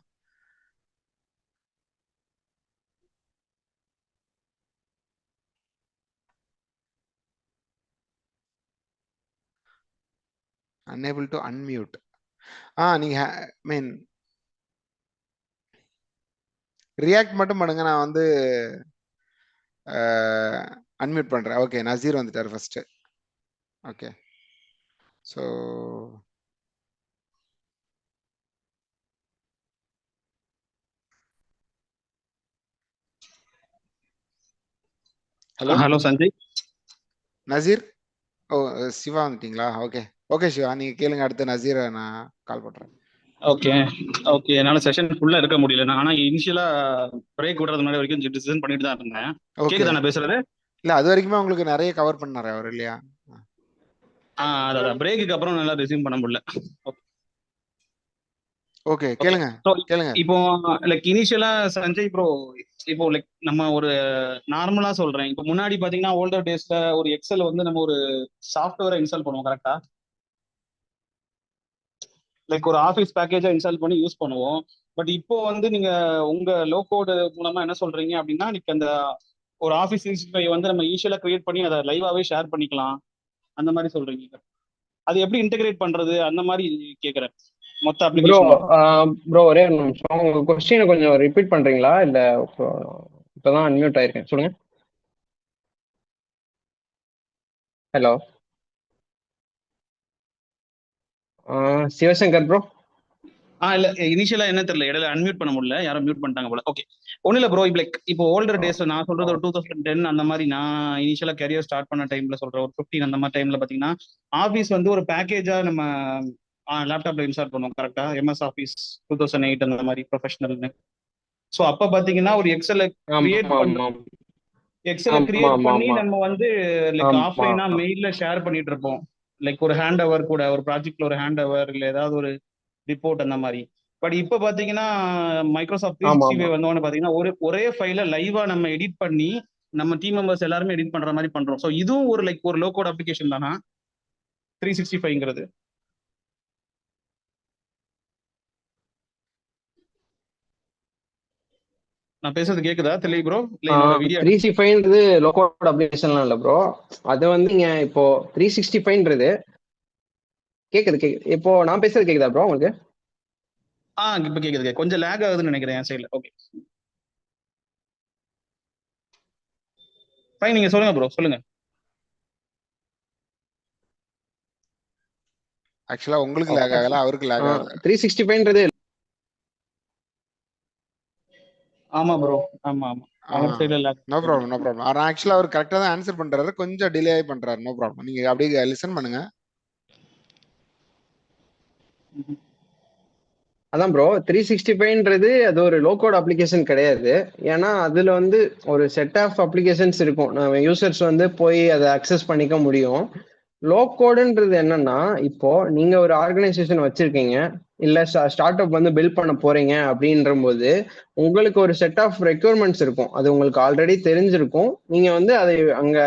unable to unmute. நீங்க மீன் ரியாக்ட் மட்டும் பண்ணுங்க. நான் வந்து அன்மியூட் பண்றேன். ஓகே, நசீர் வந்துட்டார் first. Okay, so hello Sanjay. Naseer. Oh Siva வந்துட்டீங்களா? ஓகே ஓகே சிவா நீங்க கேளுங்க. அடுத்து நசீரை நான் கால் பண்றேன். ஓகே ஓகே, என்னால செஷன் ஃபுல்லா இருக்க முடியல. நான் ஆனா இனிஷியலா பிரேக் விடுறது முன்னாடி வரைக்கும் டிசிஷன் பண்ணிட்டு தான் இருந்தேன். கேக்குதா நான் பேசுறது? இல்ல அது வரைக்குமே உங்களுக்கு நிறைய கவர் பண்ணாரு அவர் இல்லையா? அதான் பிரேக்குக்கு அப்புறம் நல்லா ரெஸ்யூம் பண்ண முடியல. ஓகே கேளுங்க கேளுங்க. இப்போ லைக் இனிஷியலா சஞ்சய் ப்ரோ, இப்போ லைக் நம்ம ஒரு நார்மலா சொல்றேன். இப்போ முன்னாடி பாத்தீங்கன்னா ஓல்டர் டேஸ்ல ஒரு எக்ஸல் வந்து நம்ம ஒரு சாஃப்ட்வேரை இன்ஸ்டால் பண்ணுவோம் கரெக்டா? லைக் ஒரு ஆஃபீஸ் பேக்கேஜா இன்ஸ்டால் பண்ணி யூஸ் பண்ணுவோம். பட் இப்போ வந்து நீங்க உங்க லோ கோடு மூலமா என்ன சொல்றீங்க அப்படின்னா, நீங்க அந்த ஒரு ஆஃபீஸ் 365 வந்து நம்ம ஈஸியா கிரியேட் பண்ணி அதை லைவாவே ஷேர் பண்ணிக்கலாம் அந்த மாதிரி சொல்றீங்க. அது எப்படி இன்டகிரேட் பண்றது அந்த மாதிரி கேக்குறேன் மொத்த அப்ளிகேஷன். ப்ரோ ஒரே ஒரு நிமிஷம், உங்க क्वेश्चन கொஞ்சம் ரிப்பீட் பண்றீங்களா? இல்ல இப்பதான் அன்மியூட் ஆயிருக்கேன், சொல்லுங்க. Hello Sivasankar bro. இல்ல இனிஷியலா என்ன தெரியல, இடையில அன்மியூட் பண்ண முடியல, யாரும் மியூட் பண்ணிட்டாங்க போல. ஓகே ஒண்ணு இல்ல ப்ரோ. லைக் இப்போ ஓல்டர் டேஸ் நான் சொல்றது ஒரு 2010 அந்த மாதிரி, நான் இனிஷியலா கரியர் ஸ்டார்ட் பண்ண டைம்ல சொல்றேன், ஒரு 15 அந்த மாதிரி டைம்ல பாத்தீங்கன்னா ஆஃபீஸ் வந்து ஒரு பேக்கேஜா நம்ம லேப்டாப்ல இன்ஸ்டால் பண்ணுவோம் கரெக்டா? MS ஆஃபீஸ் 2008 அந்த மாதிரி ப்ரொஃபஷனல்னு. ஸோ அப்ப பாத்தீங்கன்னா ஒரு எக்ஸலை கிரியேட் பண்ணி நம்ம வந்து லைக் ஆஃப்லைனா மெயில்ல ஷேர் பண்ணிட்டு இருப்போம். லைக் ஒரு ஹேண்ட் ஓவர் கூட, ஒரு ப்ராஜெக்ட்ல ஒரு ஹேண்ட் ஓவர் இல்ல ஏதாவது ஒரு ரிப்போர்ட் அந்த மாதிரி. பட் இப்ப பாத்தீங்கன்னா மைக்ரோசாஃப்ட் 365 வந்தோன்னு பாத்தீங்கன்னா ஒரே ஃபைல லைவா நம்ம எடிட் பண்ணி நம்ம டீம் மெம்பர்ஸ் எல்லாருமே எடிட் பண்ற மாதிரி பண்றோம். ஸோ இதுவும் ஒரு லைக் ஒரு லோ கோட் அப்ளிகேஷன் தானா 365ங்கிறது? நான் பேசுறது கேக்குதா தெளிவு ப்ரோ? 365ன்றது லோ கோட் அப்ளிகேஷன்லாம் இல்ல ப்ரோ. அது வந்து நீங்க இப்போ 365ன்றது கேக்குது. இப்போ நான் பேசுறது கேக்குதா ப்ரோ உங்களுக்கு? இப்ப கேக்குது. கொஞ்சம் லேக் ஆகுதுன்னு நினைக்கிறேன் என் சைடுல. ஓகே ஃபைன், நீங்க சொல்லுங்க ப்ரோ, சொல்லுங்க. ஆக்சுவலா உங்களுக்கு லேக் ஆகல, அவருக்கு லேக் ஆகுது. 365ன்றது ஆமா ப்ரோ. ஆமா ஆமா அவர் சைடுல lag. No problem no problem. ஆனால் ஆக்சுவலாக அவர் கரெக்டாக தான் ஆன்சர் பண்ணுறாரு, கொஞ்சம் டிலே ஆகி பண்ணுறாரு. நோ ப்ராப்ளம், நீங்கள் அப்படியே லிசன் பண்ணுங்க. அதான் ப்ரோ 365ன்றது அது ஒரு லோ கோட் அப்ளிகேஷன் கிடையாது. ஏன்னா அதுல வந்து ஒரு செட் ஆஃப் அப்ளிகேஷன்ஸ் இருக்கும், நம்ம யூசர்ஸ் வந்து போய் அதை அக்சஸ் பண்ணிக்க முடியும். லோ கோடுன்றது என்னன்னா, இப்போ நீங்க ஒரு ஆர்கனைசேஷன் வச்சிருக்கீங்க, இல்ல ஸ்டார்ட் அப் வந்து பில்ட் பண்ண போறீங்க அப்படின்ற போது உங்களுக்கு ஒரு செட் ஆஃப் ரெக்யர்மெண்ட்ஸ் இருக்கும், அது உங்களுக்கு ஆல்ரெடி தெரிஞ்சிருக்கும். நீங்க வந்து அதை அங்க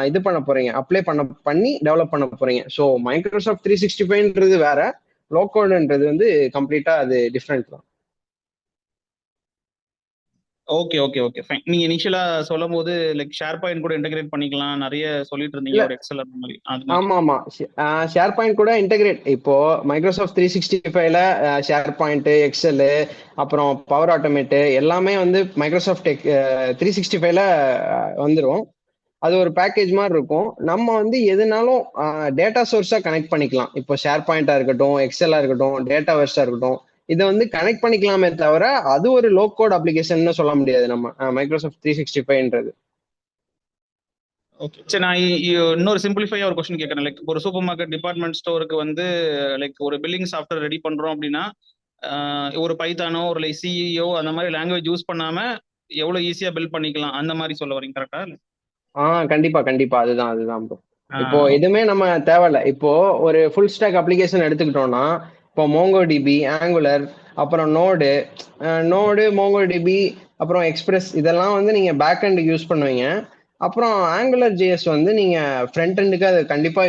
இது பண்ண போறீங்க, அப்ளை பண்ணி டெவலப் பண்ண போறீங்க. ஸோ மைக்ரோசாஃப்ட் 365ன்றது வேற, லோ கோடுன்றது வந்து கம்ப்ளீட்டா அது டிஃப்ரெண்ட் தான். Okay okay okay fine. நீங்க இனிஷியலா சொல்லும் போது லைக் ஷேர் பாயிண்ட் கூட இன்டகிரேட் பண்ணிக்கலாம் நிறைய சொல்லிட்டு இருந்தீங்க, இல்ல ஒரு எக்ஸல் அந்த மாதிரி அது மாதிரி. ஆமா ஆமா, ஷேர் பாயிண்ட் கூட இன்டகிரேட். இப்போ மைக்ரோசாஃப்ட் 365ல ஷேர் பாயிண்ட், எக்ஸல், அப்புறம் பவர் ஆட்டோமேட் எல்லாமே வந்து மைக்ரோசாஃப்ட் 365ல வந்துடும். அது ஒரு பேக்கேஜ் மாதிரி இருக்கும். நம்ம வந்து எதுனாலும் டேட்டா சோர்ஸா கனெக்ட் பண்ணிக்கலாம். இப்போ ஷேர் பாயிண்டா இருக்கட்டும், எக்ஸலா இருக்கட்டும், டேட்டா வெர்ஸா இருக்கட்டும், இதை வந்து கனெக்ட் பண்ணிக்கலாமே தவிர அது ஒரு லோ கோட் அப்ளிகேஷன் சொல்ல முடியாது நம்ம மைக்ரோசாஃப்ட் 365ன்றது. ஓகே சரி, நான் இன்னொரு சிம்பிளிஃபையா ஒரு கொஸ்டின் கேட்கறேன். லைக் ஒரு சூப்பர் மார்க்கெட் டிபார்ட்மெண்ட் ஸ்டோருக்கு வந்து லைக் ஒரு பில்லிங் சாஃப்ட்வேர் ரெடி பண்றோம் அப்படின்னா, ஒரு பைத்தானோ ஒரு லைக் சிஇஓ அந்த மாதிரி லாங்குவேஜ் யூஸ் பண்ணாம எவ்வளவு ஈஸியா பில்ட் பண்ணிக்கலாம் அந்த மாதிரி சொல்ல வரீங்க கரெக்டா? கண்டிப்பா கண்டிப்பா, அதுதான் ப்ரோ. இப்போ எதுவுமே நம்ம தேவையில்ல. இப்போ ஒரு ஃபுல் ஸ்டாக் அப்ளிகேஷன் எடுத்துக்கிட்டோம்னா, இப்போ மோங்கோடிபி, ஆங்குலர், அப்புறம் நோடு மோங்கோடிபி, அப்புறம் எக்ஸ்பிரஸ், இதெல்லாம் வந்து நீங்க பேக் எண்டுக்கு யூஸ் பண்ணுவீங்க. அப்புறம் ஆங்குலர் ஜேஎஸ் வந்து நீங்க ஃப்ரண்ட் எண்டுக்கு அதை கண்டிப்பா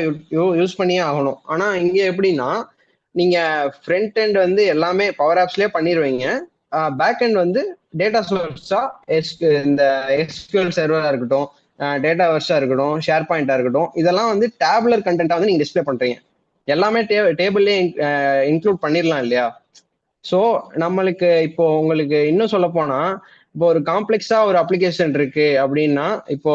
யூஸ் பண்ணியே ஆகணும். ஆனா இங்க எப்படின்னா, நீங்க ஃப்ரண்ட் எண்ட் வந்து எல்லாமே பவர் ஆப்ஸ்லயே பண்ணிடுவீங்க. பேக் எண்ட் வந்து டேட்டா சோர்ஸா இந்த எஸ்கியூஎல் சர்வரா இருக்கட்டும், டேட்டா வெர்ஸா இருக்கட்டும், ஷேர் பாயிண்டா இருக்கட்டும், இதெல்லாம் வந்து டேபுலர் கண்டென்ட்டா வந்து நீங்க டிஸ்பிளே பண்றீங்க. எல்லாமே டேபிள்லயே இன்க்ளூட் பண்ணிடலாம் இல்லையா? ஸோ நம்மளுக்கு இப்போ உங்களுக்கு இன்னும் சொல்ல போனா, இப்போ ஒரு காம்ப்ளெக்ஸா ஒரு அப்ளிகேஷன் இருக்கு அப்படின்னா, இப்போ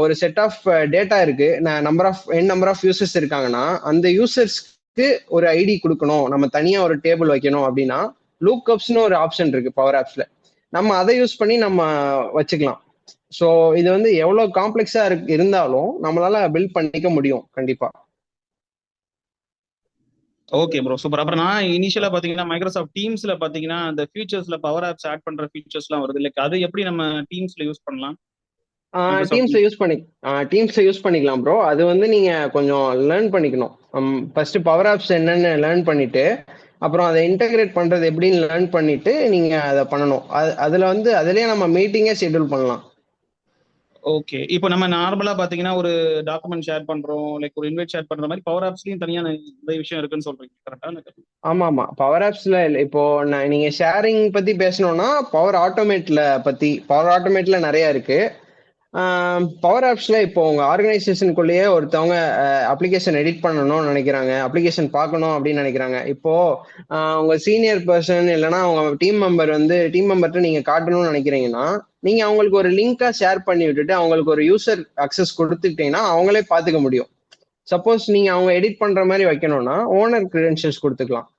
ஒரு செட் ஆஃப் டேட்டா இருக்கு, நம்பர் ஆஃப் யூசர்ஸ் இருக்காங்கன்னா, அந்த யூசர்ஸ்க்கு ஒரு ஐடி கொடுக்கணும், நம்ம தனியா ஒரு டேபிள் வைக்கணும் அப்படின்னா, லூக்அப்ஸ்னு ஒரு ஆப்ஷன் இருக்கு பவர் ஆப்ஸ்ல. நம்ம அதை யூஸ் பண்ணி நம்ம வச்சுக்கலாம். ஸோ இது வந்து எவ்வளவு காம்ப்ளெக்ஸா இருந்தாலும் நம்மளால பில்ட் பண்ணிக்க முடியும் கண்டிப்பா. Okay bro super. அப்புறம் நான் இனிஷியலா பாத்தீங்கன்னா மைக்ரோசாஃப்ட் டீம்ஸ்ல பாத்தீங்கன்னா அந்த ஃபியூச்சர்ஸ்ல பவர் ஆப்ஸ் ஆட் பண்ற ஃபியூச்சர்ஸ்லாம் வருது. லைக் அது எப்படி நம்ம டீம்ஸ்ல யூஸ் பண்ணலாம்? டீம்ஸ்ல யூஸ் பண்ணிக்கலாம் ப்ரோ. அது வந்து நீங்க கொஞ்சம் லேர்ன் பண்ணிக்கணும். ஃபர்ஸ்ட் பவர் ஆப்ஸ் என்னன்னு லேர்ன் பண்ணிட்டு, அப்புறம் அதை இன்டகிரேட் பண்றது எப்படின்னு லேர்ன் பண்ணிட்டு நீங்க அதை பண்ணணும். அதுல வந்து அதுலயே நம்ம மீட்டிங்கே ஷெட்யூல் பண்ணலாம். ஓகே, இப்போ நம்ம நார்மலா பாத்தீங்கன்னா ஒரு டாக்குமெண்ட் ஷேர் பண்றோம், லைக் ஒரு இன்வைட் ஷேர் பண்ற மாதிரி பவர் ஆப்ஸ்லயும் தனியான நிறைய விஷயம் இருக்குன்னு சொல்றீங்க கரெக்டா? ஆமா ஆமா, பவர் ஆப்ஸ்ல இப்போ நீங்க ஷேரிங் பத்தி பேசணும்னா பவர் ஆட்டோமேட்ல நிறைய இருக்கு. பவர் ஆப்ஸ்ல இப்போ உங்க ஆர்கனைசேஷனுக்குள்ளேயே ஒருத்தவங்க அப்ளிகேஷன் எடிட் பண்ணணும்னு நினைக்கிறாங்க, அப்ளிகேஷன் பார்க்கணும் அப்படின்னு நினைக்கிறாங்க. இப்போ உங்க சீனியர் பர்சன் இல்லைன்னா உங்க டீம் மெம்பர்கிட்ட நீங்க காட்டணும்னு நினைக்கிறீங்கன்னா, நீங்க அவங்களுக்கு ஒரு லிங்கா ஷேர் பண்ணி விட்டுட்டு அவங்களுக்கு ஒரு யூசர் அக்சஸ் கொடுத்துட்டீங்கன்னா அவங்களே பார்த்துக்க முடியும். சப்போஸ் நீங்க அவங்க எடிட் பண்ற மாதிரி வைக்கணும்னா ஓனர் கிரெடென்ஷியல்ஸ் கொடுத்துக்கலாம்.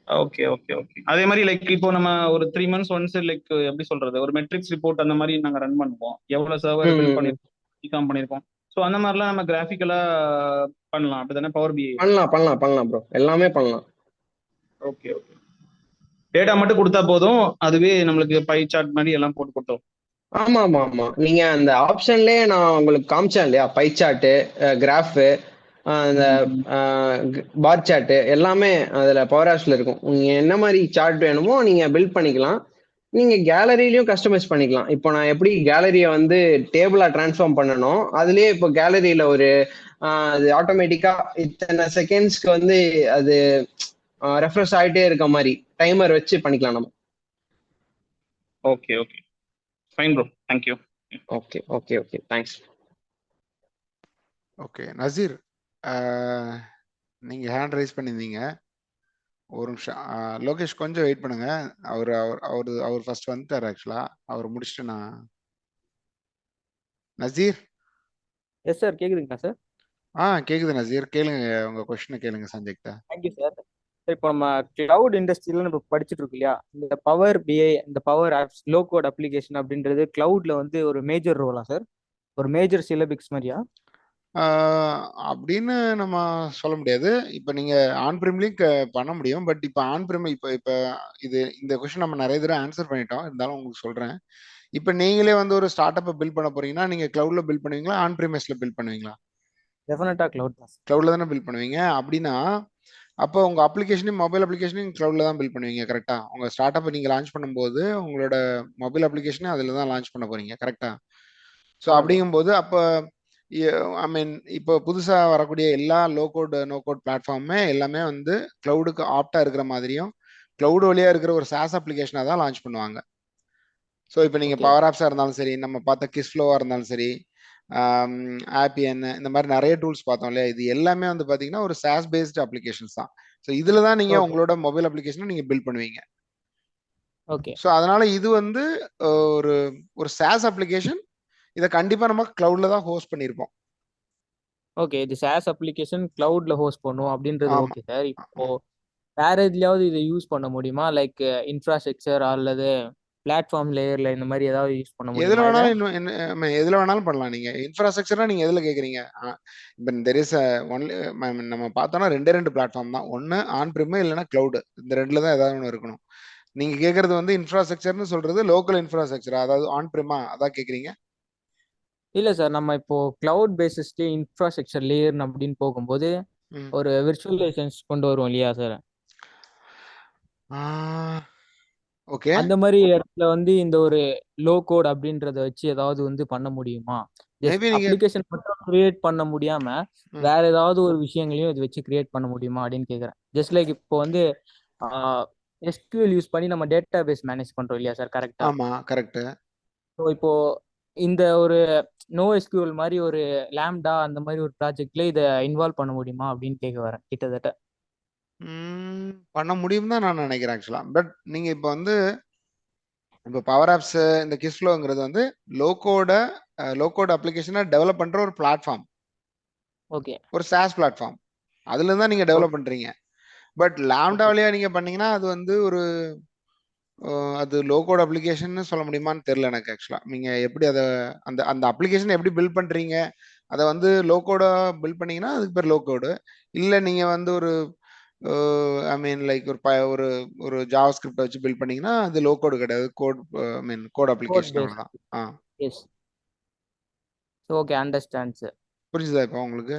Okay okay okay. அதே மாதிரி லைக் இப்போ நம்ம ஒரு 3 months ஒன்ஸ் லைக் எப்படி சொல்றது, ஒரு மெட்ரிக்ஸ் ரிப்போர்ட் அந்த மாதிரி நாங்க ரன் பண்ணுவோம், எவ்வளவு சர்வர் பில்ட் பண்ணிருக்கோம். ஸோ அந்த மாதிரிலாம் நம்ம கிராஃபிக்கலா பண்ணலாம் அப்படிதானே பவர் பிஐ? பண்ணலாம் ப்ரோ, எல்லாமே பண்ணலாம். Okay okay. டேட்டா மட்டும் கொடுத்தா போதும், அதுவே நம்மளுக்கு பை சார்ட் மாதிரி எல்லாம் போட்டு கொடுத்தோம். ஆமா ஆமா ஆமா, நீங்க அந்த ஆப்ஷன்லயே நான் உங்களுக்கு காமிச்சேன் இல்லையா, பை சார்ட், கிராஃப், அந்த பார் சார்ட் எல்லாமே அதுல பவர் ஆப்ஸ்ல இருக்கும். நீங்க என்ன மாதிரி சார்ட் வேணுமோ நீங்க பில்ட் பண்ணிக்கலாம். நீங்க கேலரியிலயும் கஸ்டமைஸ் பண்ணிக்கலாம். இப்போ நான் எப்படி கேலரியை வந்து டேபிளா டிரான்ஸ்ஃபார்ம் பண்ணணும், அதுலயே இப்போ கேலரியில ஒரு அது ஆட்டோமேட்டிக்கா இத்தனை செகண்ட்ஸ்க்கு வந்து அது ரெஃப்ரெஷ் ஆகிட்டே இருக்க மாதிரி டைமர் வச்சு பண்ணிக்கலாம் நம்ம. Okay okay fine bro, thank you. Okay okay okay, thanks. Okay Nasir, நீங்கள் ஹேண்ட் ரைஸ் பண்ணியிருந்தீங்க, ஒரு நிமிஷம். லோகேஷ் கொஞ்சம் வெயிட் பண்ணுங்க. அவர் ஃபர்ஸ்ட் வந்துட்டார் ஆக்சுவலாக, அவர் முடிச்சுட்டு நான். நசீர். எஸ் சார், கேக்குதுங்களா சார்? கேக்குது நசீர், கேளுங்க, உங்க கொஸ்டினை கேளுங்க சஞ்சய்கிட்ட. Thank you sir. இப்போ நம்ம கிளவுட் இண்டஸ்ட்ரியில நம்ம படிச்சுட்டு இருக்கோம் இல்லையா, இந்த பவர் பிஐ, இந்த power apps, low code application அப்படின்றது கிளவுட்ல வந்து ஒரு மேஜர் ரோலா சார்? ஒரு மேஜர் சிலபிக்ஸ் மாதிரியா? அப்படின்னு நம்ம சொல்ல முடியாது. இப்போ நீங்க ஆன் பிரிம்லயும் பண்ண முடியும். பட் இப்போ ஆன் பிரிம் இப்போ இப்போ இது இந்த கொஸ்டின் நம்ம நிறைய தடவை ஆன்சர் பண்ணிட்டோம். இருந்தாலும் உங்களுக்கு சொல்றேன். இப்போ நீங்களே வந்து ஒரு ஸ்டார்ட் அப்பை பில்ட் பண்ண போறீங்கன்னா நீங்க கிளவுட்ல பில்ட் பண்ணுவீங்களா, ஆன் பிரிமிஸ்ல பில்ட் பண்ணுவீங்களா? டெஃபினட்டா கிளவுட் தான் சார். கிளவுட்ல தானே பில்ட் பண்ணுவீங்க. அப்படின்னா அப்போ உங்க அப்ளிகேஷனையும் மொபைல் அப்ளிகேஷனையும் கிளவுட்ல தான் பில்ட் பண்ணுவீங்க. கரெக்டா? உங்க ஸ்டார்ட் அப்பை நீங்க லான்ச் பண்ணும்போது உங்களோட மொபைல் அப்ளிகேஷனையும் அதில் தான் லான்ச் பண்ண போறீங்க. கரெக்டா? ஸோ ஆமா சார். அப்படிங்கும்போது அப்போ ஐ மீன் இப்போ புதுசா வரக்கூடிய எல்லா லோ கோட் நோ கோட் பிளாட்ஃபார்முமே எல்லாமே வந்து கிளவுடுக்கு ஆப்டா இருக்கிற மாதிரியும் கிளவுட் வழியா இருக்கிற ஒரு சாஸ் அப்ளிகேஷனாக தான் லான்ச் பண்ணுவாங்க. ஸோ இப்போ நீங்க ஓகே பவர் ஆப்ஸா இருந்தாலும் சரி, நம்ம பார்த்த கிஸ்ஃப்ளோவா இருந்தாலும் சரி, ஆப்பிஎன் இந்த மாதிரி நிறைய டூல்ஸ் பார்த்தோம் இல்லையா, இது எல்லாமே வந்து பார்த்தீங்கன்னா ஒரு சாஸ் பேஸ்டு அப்ளிகேஷன்ஸ் தான். ஸோ இதுல தான் நீங்க ஓகே உங்களோட மொபைல் அப்ளிகேஷனை நீங்க பில்ட் பண்ணுவீங்க. ஓகே ஸோ அதனால இது வந்து ஒரு ஒரு சாஸ் அப்ளிகேஷன். இதை கண்டிப்பா நம்ம கிளவுட்ல தான் ஹோஸ்ட் பண்ணியிருப்போம். ஓகே இது சாஸ் அப்ளிகேஷன் கிளவுட்ல ஹோஸ்ட் பண்ணும் அப்படின்றது ஆமா. Okay sir. இப்போ வேற எதுலயாவது இதை யூஸ் பண்ண முடியுமா? லைக் இன்ஃப்ராஸ்ட்ரக்சர் அல்லது பிளாட்ஃபார்ம் லேயர்ல இந்த மாதிரி ஏதாவது யூஸ் பண்ண எதுல முடியுமா இதை? வேணாலும் எதுல வேணாலும் பண்ணலாம். நீங்க இன்ஃப்ராஸ்ட்ரக்சர்னா நீங்க எதுல கேக்குறீங்க? இப்போ தெர் இஸ் ஒன்லி நம்ம பார்த்தோம்னா ரெண்டு பிளாட்ஃபார்ம் தான். ஒன்னு ஆன் பிரிம் இல்லைன்னா கிளவுட். இந்த ரெண்டுல தான் ஏதாவது ஒன்று இருக்கணும். நீங்க கேக்குறது வந்து இன்ஃப்ராஸ்ட்ரக்சர்னு சொல்றது லோக்கல் இன்ஃப்ராஸ்ட்ரக்சர், அதாவது ஆன் பிரிமா அதான் கேக்குறீங்க? இல்ல சார், நம்ம இப்போ கிளவுட் பேசிஸ்லயே இன்ஃப்ராஸ்ட்ரக்சர் லேயர் அப்படின்னு போகும்போது ம். ஒரு விர்ச்சுவலைசேஷன் கொண்டு வருவோம் இல்லையா சார்? ஓகே. அந்த மாதிரி இடத்துல வந்து இந்த ஒரு லோ கோட் அப்படின்றத வச்சு ஏதாவது வந்து பண்ண முடியுமா? ஜஸ்ட் மேபி நீங்க அப்ளிகேஷன் மட்டும் கிரியேட் பண்ண முடியாம ம், வேற ஏதாவது ஒரு விஷயங்களையும் இது வச்சு கிரியேட் பண்ண முடியுமா அப்படின்னு கேக்குறேன். ஜஸ்ட் லைக் இப்போ வந்து எஸ்கியூஎல் யூஸ் பண்ணி நம்ம டேட்டா பேஸ் மேனேஜ் பண்றோம் இல்லையா சார்? கரெக்டா? ஆமா கரெக்ட். ஸோ இப்போ இந்த ஒரு நோ எஸ்கியூஎல் மாதிரி ஒரு லேம்டா அந்த மாதிரி ஒரு ப்ராஜெக்ட்ல இதை இன்வால்வ் பண்ண முடியுமா அப்படின்னு கேட்க வரேன் கிட்டத்தட்ட. பண்ண முடியும் தான் நான் நினைக்கிறேன் ஆக்சுவலா. பட் நீங்க இப்போ வந்து இப்போ பவர் ஆப்ஸ் இந்த கிஸ்ஃப்ளோங்கிறது வந்து லோகோட அப்ளிகேஷனை டெவலப் பண்ற ஒரு பிளாட்ஃபார்ம், ஓகே ஒரு சாஸ் பிளாட்ஃபார்ம். அதுல தான் நீங்க டெவலப் பண்றீங்க. பட் லாம்டா ஓகே வழியா நீங்க பண்ணீங்கன்னா அது வந்து ஒரு அது லோகோட் அப்ளிகேஷன் சொல்ல முடியுமான்னு தெரியல எனக்கு ஆக்சுவலா. நீங்க எப்படி அதை அந்த அந்த அப்ளிகேஷன் எப்படி பில்ட் பண்றீங்க, அதை வந்து லோகோட பில்ட் பண்ணீங்கன்னா அதுக்கு பேர் லோகோடு. இல்ல நீங்க வந்து ஒரு ஐ மீன் லைக் ஒரு ஒரு ஜாவா ஸ்கிரிப்ட் வச்சு பில்ட் பண்ணீங்கன்னா அது லோ கோடு கிடையாது, கோட் ஐ மீன் கோட் கோட் அப்ளிகேஷன் பேஸ். அவ்வளவுதான். எஸ். Okay understand sir. புரிஞ்சுதா இப்போ உங்களுக்கு?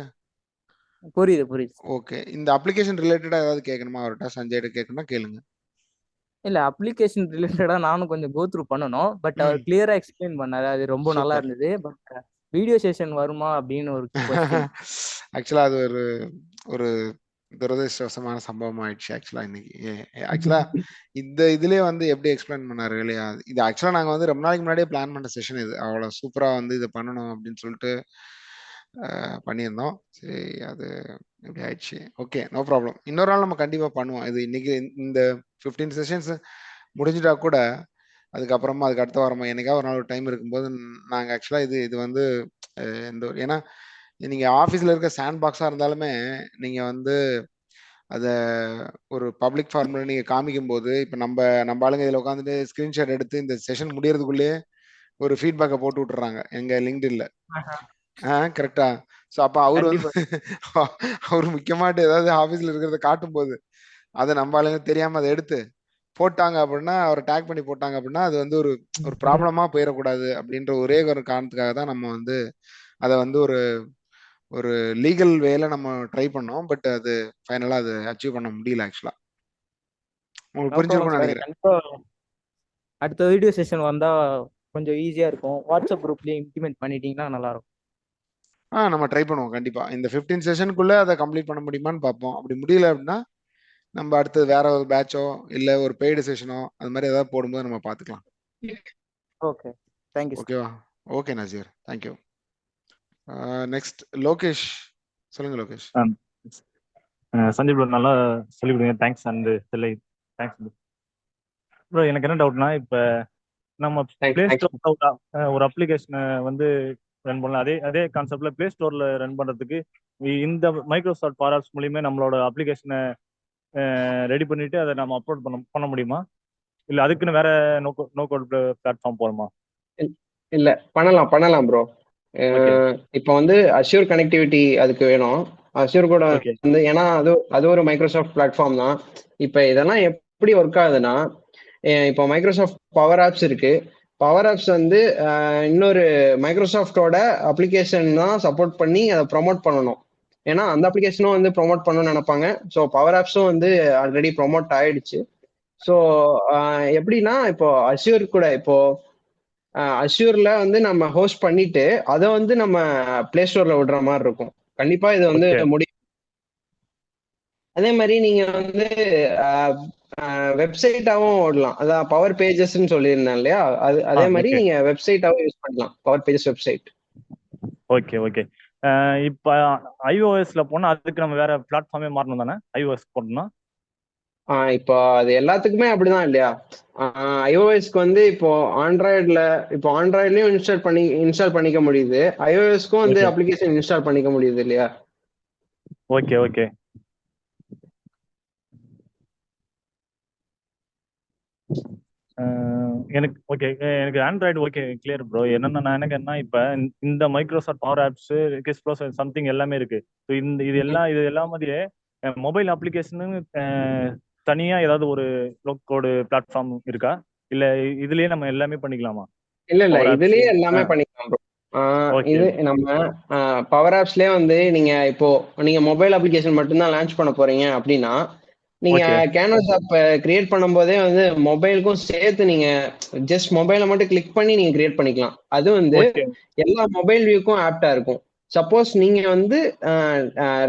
புரியுது புரியுது. ஓகே. இந்த அப்ளிகேஷன் ரிலேட்டடா ஏதாவது கேட்கணுமா அவர்கிட்ட, சஞ்சய்கிட்ட கேட்கணும்னா கேளுங்க. இல்ல அப்ளிகேஷன் ரிலேட்டடா நானும் கொஞ்சம் கோ த்ரூ பண்ணணும். பட் அவர் கிளியரா எக்ஸ்பிளைன் பண்ணாரு. அது ரொம்ப நல்லா சூப்பர். இருந்தது. பட் வீடியோ செஷன் வருமா அப்படின்னு ஒரு கொஸ்டின். ஆக்சுவலா அது ஒரு ஒரு துரதிருஷ்டவசமான சம்பவம் ஆயிடுச்சு ஆக்சுவலா இன்னைக்கு. ஆக்சுவலா இந்த இதுலயே வந்து எப்படி எக்ஸ்பிளைன் பண்ணாரு இல்லையா, இது ஆக்சுவலா நாங்க வந்து ரொம்ப நாளைக்கு முன்னாடியே பிளான் பண்ண செஷன். இது அவ்வளவு சூப்பரா வந்து இதை பண்ணணும் அப்படின்னு சொல்லிட்டு பண்ணியிருந்தோம். சரி அது இப்படி ஆயிடுச்சு. Okay no problem. இன்னொரு நாள் நம்ம கண்டிப்பா பண்ணுவோம். இது இன்னைக்கு இந்த 15 செஷன்ஸ் முடிஞ்சிட்டா கூட அதுக்கப்புறமா அதுக்கு அடுத்த வாரமா என்னைக்காவது ஒரு நாள் ஒரு டைம் இருக்கும்போது நாங்க ஆக்சுவலா இது வந்து ஏன்னா நீங்க ஆஃபீஸ்ல இருக்க சாண்ட் பாக்ஸா இருந்தாலுமே நீங்க வந்து அத ஒரு பப்ளிக் ஃபார்ம்ல நீங்க காமிக்கும் போது இப்ப நம்ம ஆளுங்க இதுல உட்காந்துட்டு ஸ்கிரீன்ஷாட் எடுத்து இந்த செஷன் முடியறதுக்குள்ளேயே ஒரு ஃபீட்பேக்கை போட்டு விட்டுறாங்க எங்க லிங்க்டின்ல. கரெக்டா? ஸோ அப்ப அவரு வந்து கண்டிப்பா அவரு முக்கியமாட்டு ஏதாவது ஆஃபீஸ்ல இருக்கிறத காட்டும் போது அதை நம்ம ஆளுங்க தெரியாம அதை எடுத்து போட்டாங்க அப்படின்னா, அவரை டேக் பண்ணி போட்டாங்க அப்படின்னா அது வந்து ஒரு ஒரு ப்ராப்ளமா போயிடக்கூடாது அப்படின்ற ஒரே ஒரு காரணத்துக்காக தான் நம்ம வந்து அதை வந்து ஒரு ஒரு லீகல் வேல நம்ம ட்ரை பண்ணோம். பட் அது ஃபைனலா அது அச்சீவ் பண்ண முடியல ஆக்சுவலா. உங்களுக்கு நோ ப்ராப்ளம் புரிஞ்சிருக்கும்னு சார். நினைக்கிறேன். கண்டிப்பா அடுத்த வீடியோ செஷன் வந்தா கொஞ்சம் ஈஸியா இருக்கும். வாட்ஸ்அப் குரூப்லயே இம்ப்ளிமெண்ட் பண்ணிட்டீங்கன்னா நல்லா இருக்கும். நம்ம ட்ரை பண்ணுவோம் கண்டிப்பா. இந்த 15 செஷனுக்குள்ள அதை கம்ப்ளீட் பண்ண முடியுமான்னு பார்ப்போம். அப்படி முடியல அப்படின்னா நம்ம அடுத்து வேற ஒரு பேட்சோ இல்ல ஒரு பெய்டு செஷனோ அது மாதிரி ஏதாவது போடும்போது நம்ம பார்த்துக்கலாம். Okay thank you sir. ஓகேவா? Okay Naseer, thank you. Next Lokesh. சொல்லுங்க லோகேஷ். சஞ்சய் ப்ரோ நல்லா சொல்லி கொடுங்க. தேங்க்ஸ் அண்ட் செல்லை தேங்க்ஸ் ப்ரோ. எனக்கு என்ன டவுட்னா, இப்போ நம்ம பிளே ஸ்டோர்ல ஒரு அப்ளிகேஷனை வந்து ரன் பண்ணலாம். அதே கான்செப்ட்ல பிளே ஸ்டோர்ல ரன் பண்றதுக்கு இந்த மைக்ரோசாஃப்ட் பவர் ஆப்ஸ் மூலியமே நம்மளோட அப்ளிகேஷனை ரெடி பண்ணிட்டு அதை நம்ம அப்லோட் பண்ண முடியுமா? இல்லை அதுக்குன்னு வேற நோ கோட் பிளாட்ஃபார்ம் போகணுமா? இல்ல பண்ணலாம் ப்ரோ. ஓகே இப்போ வந்து அஷ்யூர் கனெக்டிவிட்டி அதுக்கு வேணும். அஷ்யூர் கூட ஓகே வந்து ஏன்னா அது ஒரு மைக்ரோசாஃப்ட் பிளாட்ஃபார்ம் தான். இப்போ இதெல்லாம் எப்படி ஒர்க் ஆகுதுன்னா, இப்போ மைக்ரோசாஃப்ட் பவர் ஆப்ஸ் இருக்கு. பவர் ஆப்ஸ் வந்து இன்னொரு மைக்ரோசாஃப்டோட அப்ளிகேஷன் தான் சப்போர்ட் பண்ணி அதை ப்ரொமோட் பண்ணணும். ஏன்னா அந்த அப்ளிகேஷனும் வந்து ப்ரொமோட் பண்ணணும்னு நினைப்பாங்க. ஸோ பவர் ஆப்ஸும் வந்து ஆல்ரெடி ப்ரொமோட் ஆயிடுச்சு. ஸோ எப்படின்னா இப்போ அஷ்யூர் கூட இப்போ அஷ்யூர்ல வந்து நம்ம ஹோஸ்ட் பண்ணிட்டு அதை வந்து நம்ம பிளே ஸ்டோர்ல விடுற மாதிரி இருக்கும். கண்டிப்பா இது வந்து ஓகே முடியும். அதே மாதிரி நீங்க வந்து வெப்சைட்டாவும் ஓடலாம். அதான் பவர் பேஜஸ்ன்னு சொல்லியிருந்தேன் இல்லையா, அதே மாதிரி ஓகே நீங்க வெப்சைட்டாவும் யூஸ் பண்ணலாம். Power pages website. Okay okay இப்போ iOSல போனால் அதுக்கு நம்ம வேற பிளாட்ஃபார்மே மாறணும் தானே? iOS போடணும்னா இப்போ அது எல்லாத்துக்குமே அப்படிதான் இல்லையா? iOSக்கு வந்து இப்போ ஆண்ட்ராய்ட்லயும் இன்ஸ்டால் பண்ணிக்க முடியுது. iOSக்கும் வந்து ஓகே அப்ளிகேஷன் இன்ஸ்டால் பண்ணிக்க முடியுது இல்லையா? ஓகே ஓகே எனக்கு ஓகே எனக்கு ஆண்ட்ராய்டு ஓகே கிளியர் ப்ரோ. என்னன்னா நான் எனக்கு என்ன இப்போ இந்த Microsoft power apps kiss plus something எல்லாமே இருக்கு. ஸோ இது எல்லாம் மாதிரியே மொபைல் அப்ளிகேஷனு தனியா ஏதாவது ஒரு கோடு பிளாட்ஃபார்ம் இருக்கா? இல்ல இதுலயே நம்ம எல்லாமே பண்ணிக்கலாமா? இல்ல பவர் ஆப்ஸ் இதுலயே எல்லாமே பண்ணிக்கலாம் ப்ரோ. ஓகே இது நம்ம பவர் ஆப்ஸ்லயே வந்து நீங்க மொபைல் அப்ளிகேஷன் மட்டும்தான் லான்ச் பண்ண போறீங்க அப்படின்னா, நீங்க ஓகே கேன்வாஸ் ஆப் கிரியேட் பண்ணும்போதே வந்து மொபைலுக்கும் சேர்த்து நீங்க ஜஸ்ட் மொபைலை மட்டும் கிளிக் பண்ணி நீங்க கிரியேட் பண்ணிக்கலாம். அது வந்து ஓகே எல்லா மொபைல் வியூக்கும் ஆப்டா இருக்கும். சப்போஸ் நீங்க வந்து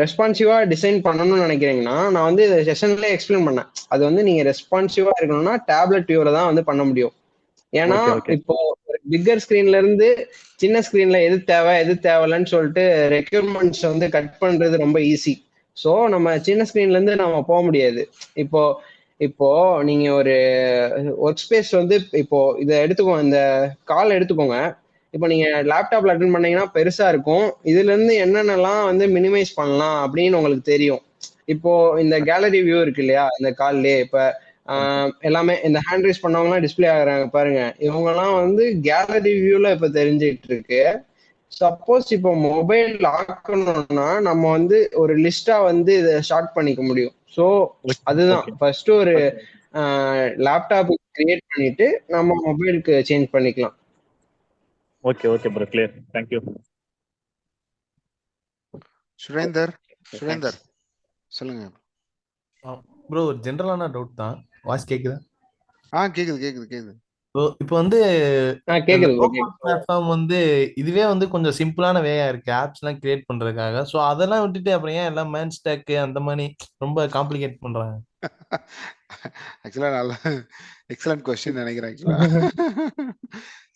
ரெஸ்பான்சிவா டிசைன் பண்ணணும்னு நினைக்கிறீங்கன்னா, நான் வந்து செஷன்ல எக்ஸ்பிளைன் பண்ணேன். அது வந்து நீங்க ரெஸ்பான்சிவா இருக்கணும்னா டேப்லெட் வியூல தான் வந்து பண்ண முடியும். ஏன்னா ஓகே ஓகே இப்போ பிக்கர் ஸ்கிரீன்ல இருந்து சின்ன ஸ்கிரீன்ல எது தேவை எது தேவையில்லைன்னு சொல்லிட்டு ரெக்யூர்மெண்ட்ஸ் வந்து கட் பண்றது ரொம்ப ஈஸி. ஸோ நம்ம சின்ன ஸ்கிரீன்ல இருந்து நம்ம போக முடியாது. இப்போ இப்போ நீங்க ஒரு ஒர்க் ஸ்பேஸ் வந்து இப்போ இதை எடுத்துக்கோங்க, இந்த கால் எடுத்துக்கோங்க. இப்போ நீங்க லேப்டாப்ல அட்டன் பண்ணீங்கன்னா பெருசா இருக்கும். இதுல இருந்து என்னென்னலாம் வந்து மினிமைஸ் பண்ணலாம் அப்படின்னு உங்களுக்கு தெரியும். இப்போ இந்த கேலரி வியூ இருக்கு இல்லையா, இந்த கால்லயே இப்ப எல்லாமே இந்த ஹேண்ட் ரைஸ் பண்ணவங்கலாம் டிஸ்பிளே ஆகுறாங்க பாருங்க. இவங்கலாம் வந்து கேலரி வியூல இப்ப தெரிஞ்சிட்டு இருக்கு. சப்போஸ் இப்போ மொபைல் ஆக்கணும்னா நம்ம வந்து ஒரு லிஸ்டா வந்து இதை ஷார்ட் பண்ணிக்க முடியும். ஸோ அதுதான் ஓகே ஃபர்ஸ்ட் ஒரு லேப்டாப் கிரியேட் பண்ணிட்டு நம்ம மொபைலுக்கு சேஞ்ச் பண்ணிக்கலாம். Okay okay bro clear. Thank you. Surender Thanks. Surender சொல்லுங்க. ப்ரோ ஒரு ஜென்ரலான டவுட் தான். வாய்ஸ் கேக்குதா? கேக்குது கேக்குது கேக்குது. ப்ரோ இப்போ வந்து அந்த கேக்குது bro, பிளாட்ஃபார்ம் வந்து இதுவே வந்து கொஞ்சம் சிம்பிளான வேயா இருக்கு ஆப்ஸ் எல்லாம் கிரியேட் பண்றதுக்காக. ஸோ அதெல்லாம் விட்டுட்டு அப்புறம் ஏன் எல்லாம் மேன் ஸ்டாக் அந்த மாதிரி ரொம்ப காம்ப்ளிகேட் பண்றாங்க? ஆக்சுவலா நல்ல எக்ஸலண்ட் கொஸ்டின் நினைக்கிறேன். ஆக்சுவலா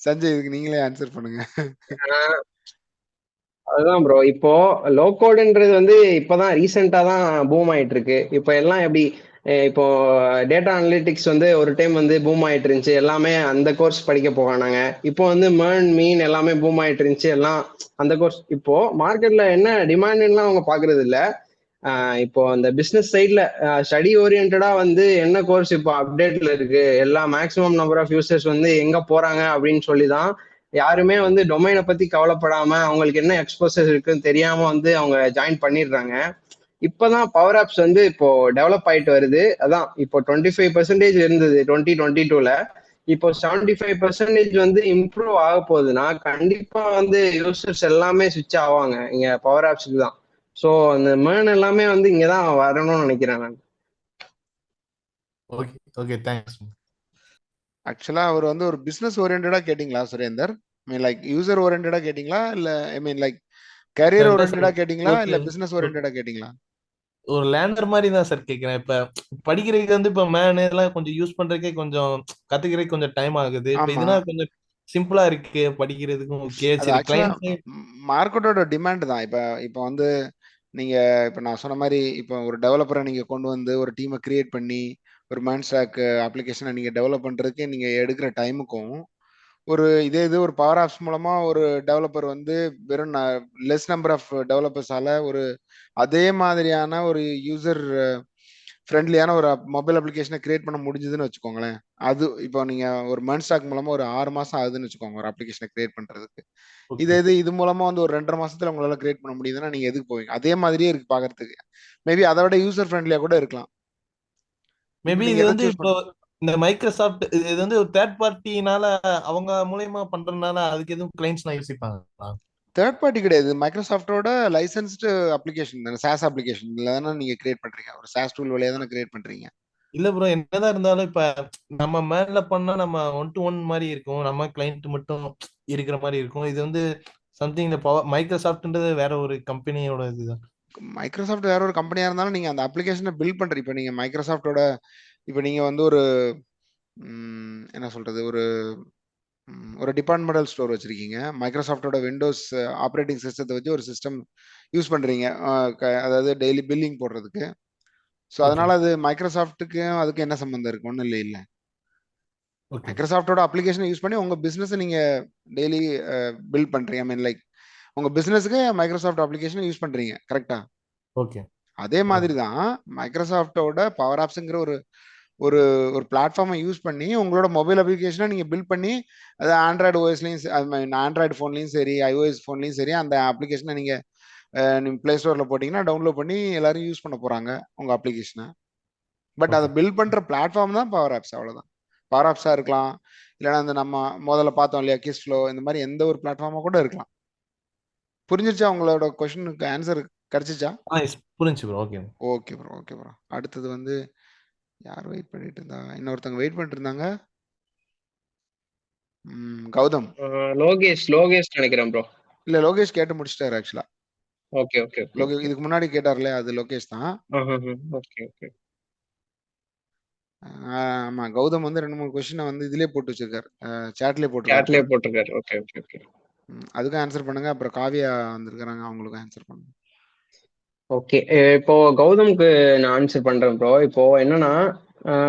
சஞ்சய் இதுக்கு நீங்களே ஆன்சர் பண்ணுங்க. அதுதான் ப்ரோ. இப்போ லோ கோடுன்றது வந்து இப்பதான் ரீசெண்டா தான் பூம் ஆயிட்டு இருக்கு. இப்போ எல்லாம் எப்படி இப்போ டேட்டா அனலிட்டிக்ஸ் வந்து ஒரு டைம் வந்து பூம் ஆயிட்டு இருந்துச்சு. எல்லாமே அந்த கோர்ஸ் படிக்க போவானாங்க. இப்போ வந்து மீன் எல்லாமே பூம் ஆயிட்டு இருந்துச்சு. எல்லாம் அந்த கோர்ஸ். இப்போ மார்க்கெட்ல என்ன டிமாண்ட்லாம் அவங்க பாக்குறது இல்ல. இப்போ அந்த பிசினஸ் சைட்ல ஸ்டடி ஓரியன்டா வந்து என்ன கோர்ஸ் இப்போ அப்டேட்ல இருக்கு, எல்லா மேக்ஸிமம் நம்பர் ஆஃப் யூசர்ஸ் வந்து எங்க போறாங்க அப்படின்னு சொல்லிதான் யாருமே வந்து டொமைனை பத்தி கவலைப்படாம அவங்களுக்கு என்ன எக்ஸ்போசர் இருக்குன்னு தெரியாம வந்து அவங்க ஜாயின் பண்ணிடுறாங்க. இப்பதான் பவர் ஆப்ஸ் வந்து இப்போ டெவலப் ஆயிட்டு வருது. அதான் இப்போ 25% இருந்தது 2022ல. இப்போ 75% வந்து இம்ப்ரூவ் ஆக போகுதுன்னா கண்டிப்பா வந்து யூசர்ஸ் எல்லாமே சுவிட்ச் ஆவாங்க இங்க பவர் ஆப்ஸ்க்கு தான். ஸோ அந்த மேன் எல்லாமே வந்து இங்கதான் வரணும்னு நினைக்கிறேன் நான். Okay okay thanks. ஆக்சுவலா அவர் வந்து ஒரு பிசினஸ் ஓரியன்டா கேட்டீங்களா சுரேந்தர்? மீன் லைக் யூசர் ஓரியன்டா கேட்டீங்களா இல்ல ஐ மீன் லைக் கரியர் ஓரியன்டா கேட்டீங்களா இல்ல பிசினஸ் ஓரியன்டா கேட்டீங்களா? ஒரு லேண்டர் மாதிரி தான் சார் கேக்குறேன். இப்ப படிக்கிறதுக்கு வந்து இப்ப மேன் எல்லாம் கொஞ்சம் யூஸ் பண்றதுக்கே கொஞ்சம் கத்துக்கிறதுக்கு கொஞ்சம் டைம் ஆகுது. இப்ப ஆமா. இதுனா கொஞ்சம் சிம்பிளா இருக்கு படிக்கிறதுக்கும். ஓகே அது சரி ஆக்சுவலா கிளைண்ட் மார்க்கெட்டோட டிமாண்ட் தான். இப்ப வந்து நீங்க இப்ப நான் சொன்ன மாதிரி இப்ப ஒரு டெவலப்பரை நீங்க கொண்டு வந்து ஒரு டீமை கிரியேட் பண்ணி ஒரு மேன்ஸ்டாக் அப்ளிகேஷனை நீங்க டெவலப் பண்றதுக்கு நீங்க எடுக்கிற டைமுக்கும் இது ஒரு பவர் ஆப்ஸ் மூலமா ஒரு டெவலப்பர் வந்து வெறும் லெஸ் நம்பர் ஆஃப் டெவலப்பர்ஸால ஒரு அதே மாதிரியான ஒரு யூசர் ஃப்ரெண்ட்லியான ஒரு மொபைல் அப்ளிகேஷனை கிரியேட் பண்ண முடிஞ்சதுன்னு வச்சுக்கோங்களேன். அது இப்போ நீங்க ஒரு மெர்ன்ஸ்டாக் மூலமா ஒரு 6 மாசம் ஆகுதுன்னு வச்சுக்கோங்க ஒரு அப்ளிகேஷனை கிரியேட் பண்றதுக்கு. ஓகே இது மூலமா வந்து ஒரு 2.5 மாசத்துல உங்களால கிரியேட் பண்ண முடியுதுன்னா நீங்க எதுக்கு போவீங்க? அதே மாதிரியே இருக்கு பாக்குறதுக்கு. மேபி அதை விட யூசர் ஃப்ரெண்ட்லியா கூட இருக்கலாம். மேபி இப்போ இது நீங்க எதை வந்து சூஸ் இப்போ பண்ண இந்த மைக்ரோசாஃப்ட் இது வந்து ஒரு தேர்ட் பார்ட்டினால அவங்க மூலியமா பண்றதுனால அதுக்கு எதுவும் கிளைண்ட்ஸ்லாம் யோசிப்பாங்களா? தேர்ட் பார்ட்டி கிடையாது. மைக்ரோசாஃப்டோட லைசன்ஸ்டு அப்ளிகேஷன் தானே, சாஸ் அப்ளிகேஷன்ல தானே நீங்க கிரியேட் பண்றீங்க. ஒரு சாஸ் டூல் வழியா தானே கிரியேட் பண்றீங்க. இல்ல ப்ரோ, என்னதான் இருந்தாலும் இப்ப நம்ம மேல பண்ணா நம்ம 1 to 1 மாதிரி இருக்கும், நம்ம கிளைண்ட் மட்டும் இருக்கிற மாதிரி இருக்கும். இது வந்து சம்திங் இந்த பவர் மைக்ரோசாஃப்ட்ன்றது வேற ஒரு கம்பெனியோட இதுதான். மைக்ரோசாஃப்ட் வேற ஒரு கம்பெனியா இருந்தாலும் நீங்க அந்த அப்ளிகேஷனை பில்ட் பண்றீங்க. இப்போ நீங்க மைக்ரோசாஃப்டோட இப்போ நீங்க வந்து ஒரு என்ன சொல்றது, ஒரு டிபார்ட்மெண்டல் ஸ்டோர் வச்சிருக்கீங்க. மைக்ரோசாஃப்டோட விண்டோஸ் ஆப்ரேட்டிங் சிஸ்டத்தை வச்சு ஒரு சிஸ்டம் யூஸ் பண்றீங்க. அதாவது டெய்லி பில்லிங் போடுறதுக்கு. ஸோ ஓகே அதனால அது மைக்ரோசாஃப்ட்டுக்கு அதுக்கு என்ன சம்பந்தம் இருக்கு? ஒன்றும் இல்லை. ஓகே மைக்ரோசாஃப்டோட அப்ளிகேஷனை யூஸ் பண்ணி உங்க பிசினஸ் நீங்க டெய்லி பில்ட் பண்றீங்க. ஐ மீன் லைக் உங்க பிசினஸ்க்கு மைக்ரோசாஃப்ட் அப்ளிகேஷனை யூஸ் பண்றீங்க. கரெக்டா? ஓகே அதே மாதிரி தான் மைக்ரோசாஃப்டோட பவர் ஆப்ஸ்ங்கிற ஒரு ஒரு ஒரு பிளாட்ஃபார்மை யூஸ் பண்ணி உங்களோட மொபைல் அப்ளிகேஷனை நீங்க பில்ட் பண்ணி அது ஆண்ட்ராய்டு ஓஎஸ்லையும் ஆண்ட்ராய்டு ஃபோன்லையும் சரி ஐஓஎஸ் ஃபோன்லையும் சரி அந்த அப்ளிகேஷனை நீங்க பிளே ஸ்டோர்ல போட்டீங்கன்னா டவுன்லோட் பண்ணி எல்லாரும் யூஸ் பண்ண போறாங்க உங்க அப்ளிகேஷனை. பட் அதை ஓகே பில்ட் பண்ற பிளாட்ஃபார்ம் தான் பவர் ஆப்ஸ். அவ்வளவுதான். பவர் ஆப்ஸா இருக்கலாம், இல்லைன்னா அந்த நம்ம முதல்ல பார்த்தோம் இல்லையா கிஸ் ஃப்ளோ, இந்த மாதிரி எந்த ஒரு பிளாட்ஃபார்மா கூட இருக்கலாம். புரிஞ்சிருச்சா? உங்களோட கொஸ்டினுக்கு ஆன்சர் கிடைச்சிச்சா? புரிஞ்சு bro. Okay okay bro, okay bro. அடுத்தது வந்து யார் வெயிட் பண்ணிட்டு இருந்தா? இன்னொருத்தவங்க வெயிட் பண்ணிட்டு இருந்தாங்க. கௌதம். லோகேஷ் நினைக்கிறேன் ப்ரோ. இல்ல, லோகேஷ் கேட்டு முடிச்சிட்டாரு ஆக்சுவலா. ஓகே ஓகே லோகேஷ் இதுக்கு முன்னாடி கேட்டார்ல, அது லோகேஷ் தான். Okay okay. ஆமா, கௌதம் வந்து 2-3 கொஸ்டினை வந்து இதுலயே போட்டு வச்சிருக்காரு, சாட்லயே போட்டிருக்காரு. போட்டிருக்காரு. Okay okay okay. அதுக்கும் ஆன்சர் பண்ணுங்க. அப்புறம் காவியா வந்திருக்காங்க, அவங்களுக்கும் ஆன்சர் பண்ணுங்க. ஓகே, இப்போ கௌதம்க்கு நான் ஆன்சர் பண்றேன் ப்ரோ. இப்போ என்னன்னா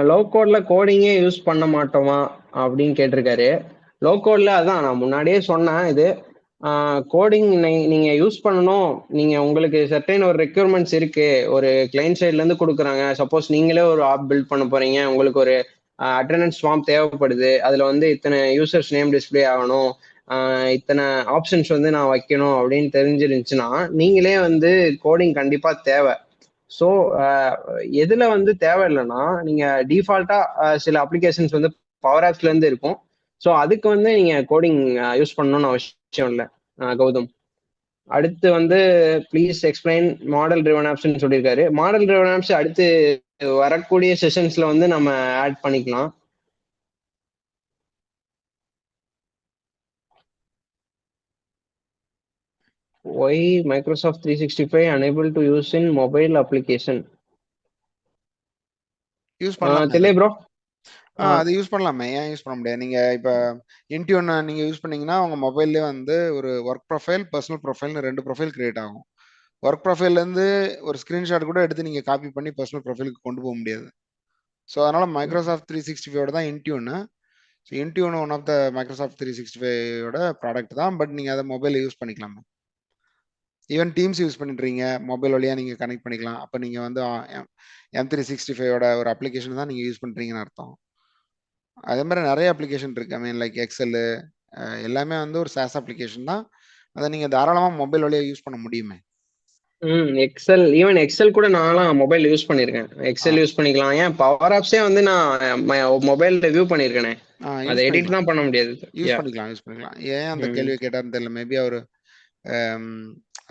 லோ கோட்ல கோடிங்கே யூஸ் பண்ண மாட்டோமா அப்படின்னு கேட்டிருக்காரு. லோ கோட்ல அதான் நான் முன்னாடியே சொன்னேன். இது கோடிங் நீங்க யூஸ் பண்ணணும். நீங்க உங்களுக்கு சர்டைன் ஒரு ரெக்யர்மெண்ட்ஸ் இருக்கு, ஒரு கிளைண்ட் சைட்ல இருந்து கொடுக்குறாங்க. சப்போஸ் நீங்களே ஒரு ஆப் பில்ட் பண்ண போறீங்க, உங்களுக்கு ஒரு அட்டெண்டன்ஸ் ஃபார்ம் தேவைப்படுது, அதுல வந்து இத்தனை யூசர்ஸ் நேம் டிஸ்பிளே ஆகணும், இத்தனை ஆப்ஷன்ஸ் வந்து நான் வைக்கணும் அப்படின்னு தெரிஞ்சிருந்துச்சுன்னா நீங்களே வந்து கோடிங் கண்டிப்பா தேவை. ஸோ எதுல வந்து தேவையில்லைன்னா நீங்க டிஃபால்ட்டா சில அப்ளிகேஷன்ஸ் வந்து பவர் ஆப்ஸ்ல இருந்து இருக்கும். ஸோ அதுக்கு வந்து நீங்க கோடிங் யூஸ் பண்ணணும்னு அவசியம் இல்லை கௌதம். அடுத்து வந்து ப்ளீஸ் எக்ஸ்பிளைன் மாடல் ட்ரிவன் ஆப்ஸ்ன்னு சொல்லியிருக்காரு. மாடல் ட்ரிவன் ஆப்ஸ் அடுத்து வரக்கூடிய செஷன்ஸ்ல வந்து நம்ம ஆட் பண்ணிக்கலாம். Why Microsoft 365 unable to use in mobile application? Use பண்ணலாம் தெரியல ப்ரோ. அது யூஸ் பண்ணலாமே, ஏன் யூஸ் பண்ண முடியாது? நீங்க இப்ப இன்டியூன் நீங்க யூஸ் பண்ணீங்கன்னா உங்க மொபைல்லே வந்து ஒரு ஒர்க் ப்ரொஃபைல், பர்சனல் ப்ரொஃபைல்னு 2 ப்ரொஃபைல் கிரியேட் ஆகும். ஒர்க் ப்ரொஃபைல்ல இருந்து ஒரு ஸ்கிரீன்ஷாட் கூட எடுத்து நீங்க காப்பி பண்ணி பர்சனல் ப்ரொஃபைலுக்கு கொண்டு போக முடியாது. ஸோ அதனால மைக்ரோசாஃப்ட் 365 தான் Intune. So Intune one of the Microsoft 365 product தான். பட் நீங்க அதை மொபைலில் யூஸ் பண்ணிக்கலாமா? ஈவன் டீம்ஸ் யூஸ் பண்ணிட்டுறீங்க, மொபைல் வழியாக நீங்கள் கனெக்ட் பண்ணிக்கலாம். அப்போ நீங்கள் வந்து M365 ஒரு அப்ளிகேஷன் தான் நீங்கள் யூஸ் பண்ணுறீங்கன்னு அர்த்தம். அதே மாதிரி நிறைய அப்ளிகேஷன் இருக்கு. ஐ மீன் லைக் எக்ஸல் எல்லாமே வந்து ஒரு சாஸ் அப்ளிகேஷன் தான். அதை நீங்கள் தாராளமாக மொபைல் வழியாக யூஸ் பண்ண முடியுமே. எக்ஸல், ஈவன் எக்ஸல் கூட நான்லாம் மொபைல் யூஸ் பண்ணியிருக்கேன். எக்ஸல் யூஸ் பண்ணிக்கலாம். ஏன் பவர் ஆப்ஸே வந்து நான் மொபைல் ரிவ்யூ பண்ணியிருக்கேனே, அதை எடிட் தான் பண்ண முடியாது. யூஸ் பண்ணிக்கலாம். ஏன் அந்த கேள்வியை கேட்டாருன்னு தெரியல. மேபி அவர்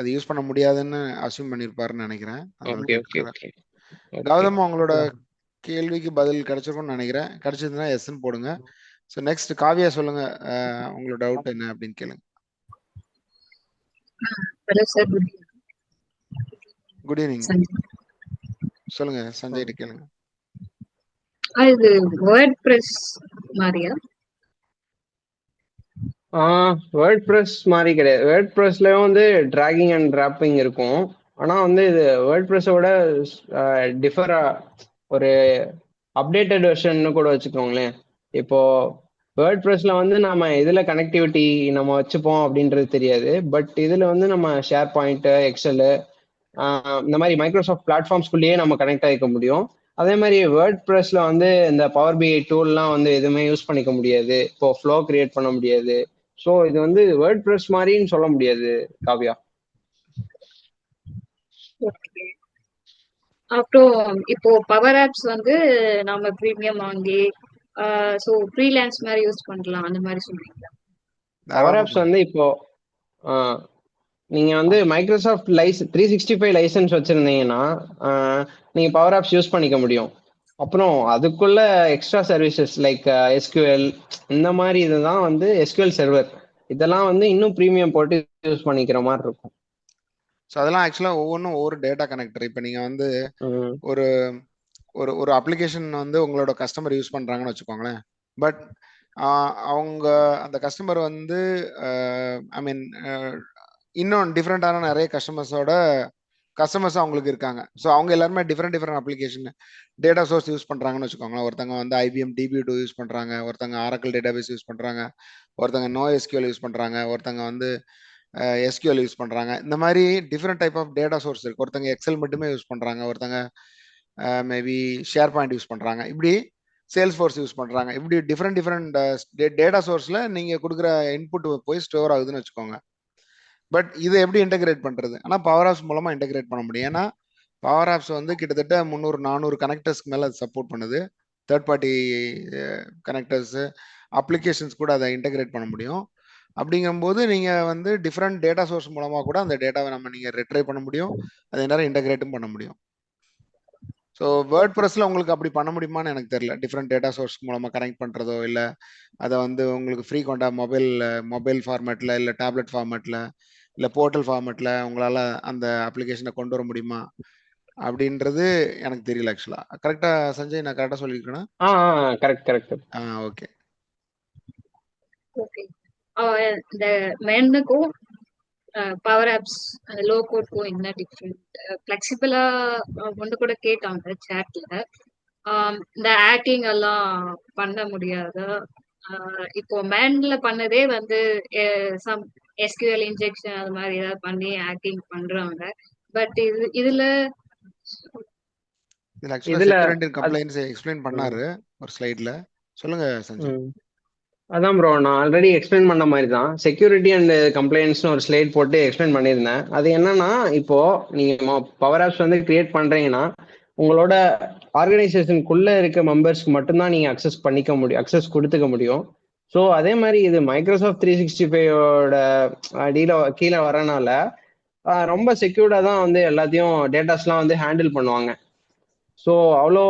அது யூஸ் பண்ண முடியாதுன்னு அசியூம் பண்ணியிருப்பாருன்னு நினைக்கிறேன். கௌதம், உங்களோட கேள்விக்கு பதில் கிடைச்சிருக்கும்னு நினைக்கிறேன். கிடைச்சதுன்னா எஸ்ன்னு போடுங்க. ஸோ நெக்ஸ்ட் காவியா சொல்லுங்க, உங்களோட டவுட் என்ன அப்படின்னு கேளுங்க. Good evening. சொல்லுங்க, சஞ்சய்ட்ட கேளுங்க. இது வேர்ட்பிரஸ் மாதிரியா? வேர்ட்பிரஸ் மாதிரி கிடையாது. வேர்ட்பிரஸ்லயும் வந்து டிராகிங் அண்ட் டிராப்பிங் இருக்கும். ஆனா வந்து இது வேர்ட்பிரஸோட டிஃபரா ஒரு அப்டேட்டட் வெர்ஷன் கூட வச்சுக்கோங்களேன். இப்போ வேர்ட்பிரஸ்ல வந்து நம்ம இதுல கனெக்டிவிட்டி நம்ம வச்சுப்போம் அப்படின்றது தெரியாது. பட் இதுல வந்து நம்ம ஷேர் பாயிண்ட், எக்ஸல் இந்த மாதிரி மைக்ரோசாஃப்ட் பிளாட்ஃபார்ம்ஸ்குள்ளேயே நம்ம கனெக்ட் ஆகிக்க முடியும். அதே மாதிரி வேர்ட் ப்ரெஸ்ல வந்து இந்த பவர் பிஐ டூல்லாம் வந்து எதுவுமே யூஸ் பண்ணிக்க முடியாது. இப்போ ஃப்ளோ கிரியேட் பண்ண முடியாது. ஸோ இது வந்து வேர்ட் ப்ரெஸ் மாதிரின்னு சொல்ல முடியாது காவ்யா. ஓகே. அப்புறம் இப்போ பவர் ஆப்ஸ் வந்து நாம ப்ரீமியம் வாங்கி ஸோ ஃப்ரீலான்ஸ் மாதிரி யூஸ் பண்ணலாம் அந்த மாதிரி சொல்றீங்களா? பவர் ஆப்ஸ் வந்து இப்போ நீங்க வந்து மைக்ரோசாஃப்ட் 365 லைசன்ஸ் வச்சிருந்தீங்கன்னா நீங்க பவர் ஆப்ஸ் யூஸ் பண்ணிக்க முடியும். அப்புறம் அதுக்குள்ள எக்ஸ்ட்ரா சர்வீசஸ் லைக் எஸ்கியூஎல் இந்த மாதிரி இதுதான் வந்து எஸ்கியூஎல் சர்வர் இதெல்லாம் வந்து இன்னும் ப்ரீமியம் போட்டு யூஸ் பண்ணிக்கிற மாதிரி இருக்கும். ஸோ அதெல்லாம் ஆக்சுவலாக ஒவ்வொன்றும் ஒவ்வொரு டேட்டா கனெக்டர். இப்போ நீங்கள் வந்து ஒரு ஒரு ஒரு அப்ளிகேஷன் வந்து உங்களோட கஸ்டமர் யூஸ் பண்ணுறாங்கன்னு வச்சுக்கோங்களேன். பட் அவங்க அந்த கஸ்டமர் வந்து ஐ மீன் இன்னும் டிஃப்ரெண்டான நிறைய கஸ்டமர்ஸ் அவங்களுக்கு இருக்காங்க. ஸோ அவங்க எல்லாருமே different application data source use பண்ணுறாங்கன்னு வச்சுக்கோங்களேன். ஒருத்தங்க வந்து IBM DB2 யூஸ் பண்ணுறாங்க, ஒருத்தங்க Oracle டேட்டாபேஸ் யூஸ் பண்ணுறாங்க, ஒருத்தங்க NoSQL யூஸ் பண்ணுறாங்க, ஒருத்தங்க வந்து SQL யூஸ் பண்ணுறாங்க. இந்த மாதிரி different type of data source இருக்கு. ஒருத்தங்க எக்ஸல் மட்டுமே யூஸ் பண்ணுறாங்க, ஒருத்தங்க மேபி ஷேர் பாயிண்ட் யூஸ் பண்ணுறாங்க, இப்படி சேல்ஸ் ஃபோர்ஸ் யூஸ் பண்ணுறாங்க. இப்படி டிஃப்ரெண்ட் டேட்டா சோர்ஸில் நீங்கள் கொடுக்குற இன்புட் போய் ஸ்டோர் ஆகுதுன்னு வச்சுக்கோங்க. பட் இதை எப்படி இன்டெகிரேட் பண்ணுறது? ஆனால் பவர் ஆப்ஸ் மூலமாக இன்டெகிரேட் பண்ண முடியும். ஏன்னா பவர் ஆப்ஸ் வந்து கிட்டத்தட்ட 300-400 கனெக்டர்ஸ்க்கு மேலே அது சப்போர்ட் பண்ணுது. தேர்ட் பார்ட்டி கனெக்டர்ஸு அப்ளிகேஷன்ஸ் கூட அதை இன்டெகிரேட் பண்ண முடியும். அப்படிங்கும்போது நீங்கள் வந்து டிஃப்ரெண்ட் டேட்டா சோர்ஸ் மூலமாக கூட அந்த டேட்டாவை நீங்கள் ரெட்ரை பண்ண முடியும், அதே நேரம் இன்டெகிரேட்டும் பண்ண முடியும். ஸோ வேர்ட் ப்ரெஸ்ல உங்களுக்கு அப்படி பண்ண முடியுமான்னு எனக்கு தெரியல. டிஃப்ரெண்ட் டேட்டா சோர்ஸ் மூலமாக கனெக்ட் பண்ணுறதோ, இல்லை அதை வந்து உங்களுக்கு ஃப்ரீக்வெண்ட்டாக மொபைல் ஃபார்மேட்டில், இல்லை டேப்லெட் ஃபார்மேட்டில், இல்லை போர்ட்டல் ஃபார்மேட்டில் உங்களால் அந்த அப்ளிகேஷனை கொண்டு வர முடியுமா அப்படின்றது எனக்கு தெரியல ஆக்சுவலா. கரெக்டா சஞ்சய்? நான் கரெக்டா சொல்லியிருக்கேனா? கரெக்ட். ஓகே. ஓகே. இந்த மெனுக்கும் பவர் ஆப்ஸ் லோ கோட்க்கும் என்ன டிஃப்ரெண்ட்? ஃபிளெக்சிபிளா ஒன்று கூட கேட்டாங்க சேட்ல. இந்த ஹேக்கிங் எல்லாம் பண்ண முடியாது. இப்போ மேன்ல பண்ணதே வந்து சம் SQL இன்ஜெக்ஷன் அது மாதிரி ஏதாவது பண்ணி ஹேக்கிங் பண்றாங்க. பட் இதுல ஆக்சுவலா செக்யூரிட்டி கம்ப்ளைண்ட்ஸ் எக்ஸ்பிளைன் பண்ணாரு ஒரு ஸ்லைட்ல. சொல்லுங்க சஞ்சய். அதான் ப்ரோ, நான் ஆல்ரெடி எக்ஸ்பிளைன் பண்ண மாதிரி தான் செக்யூரிட்டி அண்ட் கம்ப்ளைண்ட்ஸ்னு ஒரு ஸ்லைட் போட்டு எக்ஸ்பிளைன் பண்ணியிருந்தேன். அது என்னன்னா, இப்போ நீங்க பவர் ஆப்ஸ் வந்து கிரியேட் பண்றீங்கன்னா உங்களோட ஆர்கனைசேஷனுக்குள்ள இருக்க மெம்பர்ஸ்க்கு மட்டும்தான் நீங்க அக்சஸ் கொடுத்துக்க முடியும். ஸோ அதே மாதிரி இது மைக்ரோசாஃப்ட் 365 கீழே வரனால ரொம்ப செக்யூர்டா தான் வந்து எல்லாத்தையும் டேட்டாஸ்லாம் வந்து ஹேண்டில் பண்ணுவாங்க. ஸோ அவ்வளோ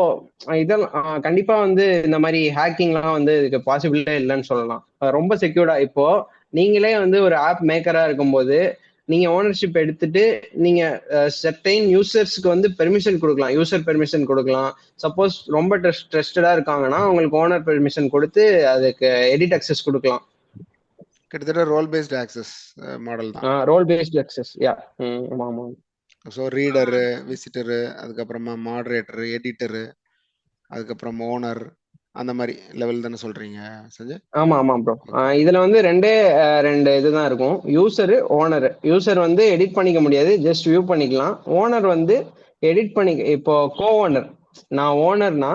இதெல்லாம் கண்டிப்பா வந்து இந்த மாதிரி ஹேக்கிங்லாம் வந்து இதுக்கு பாசிபிளே இல்லைன்னு சொல்லலாம். ரொம்ப செக்யூர்டா இப்போ நீங்களே வந்து ஒரு ஆப் மேக்கரா இருக்கும்போது நீங்க ஓனர்ஷிப் எடுத்துட்டு நீங்க செர்டைன் யூசர்ஸ்க்கு வந்து பெர்மிஷன் கொடுக்கலாம், யூசர் பெர்மிஷன் கொடுக்கலாம். சப்போஸ் ரொம்ப ட்ரஸ்டடா இருக்காங்கன்னா உங்களுக்கு ஓனர் பெர்மிஷன் கொடுத்து அதுக்கு எடிட் அக்சஸ் கொடுக்கலாம். கிட்டத்தட்ட ரோல் பேஸ்ட் ஆக்சஸ் மாடல் தான். ரோல் பேஸ்ட் அக்சஸ், யா. ஆமா. ஸோ ரீடரு, விசிட்டரு, அதுக்கப்புறமா மாடரேட்டரு, எடிட்டரு, அதுக்கப்புறம் ஓனர், அந்த மாதிரி லெவல் தானே சொல்றீங்க சஞ்சய்? ஆமா ப்ரோ. இதுல வந்து ரெண்டு இதுதான் இருக்கும், யூசரு, ஓனர். யூசர் வந்து எடிட் பண்ணிக்க முடியாது, ஜஸ்ட் வியூ பண்ணிக்கலாம். ஓனர் வந்து எடிட் இப்போ கோ ஓனர், நான் ஓனர்னா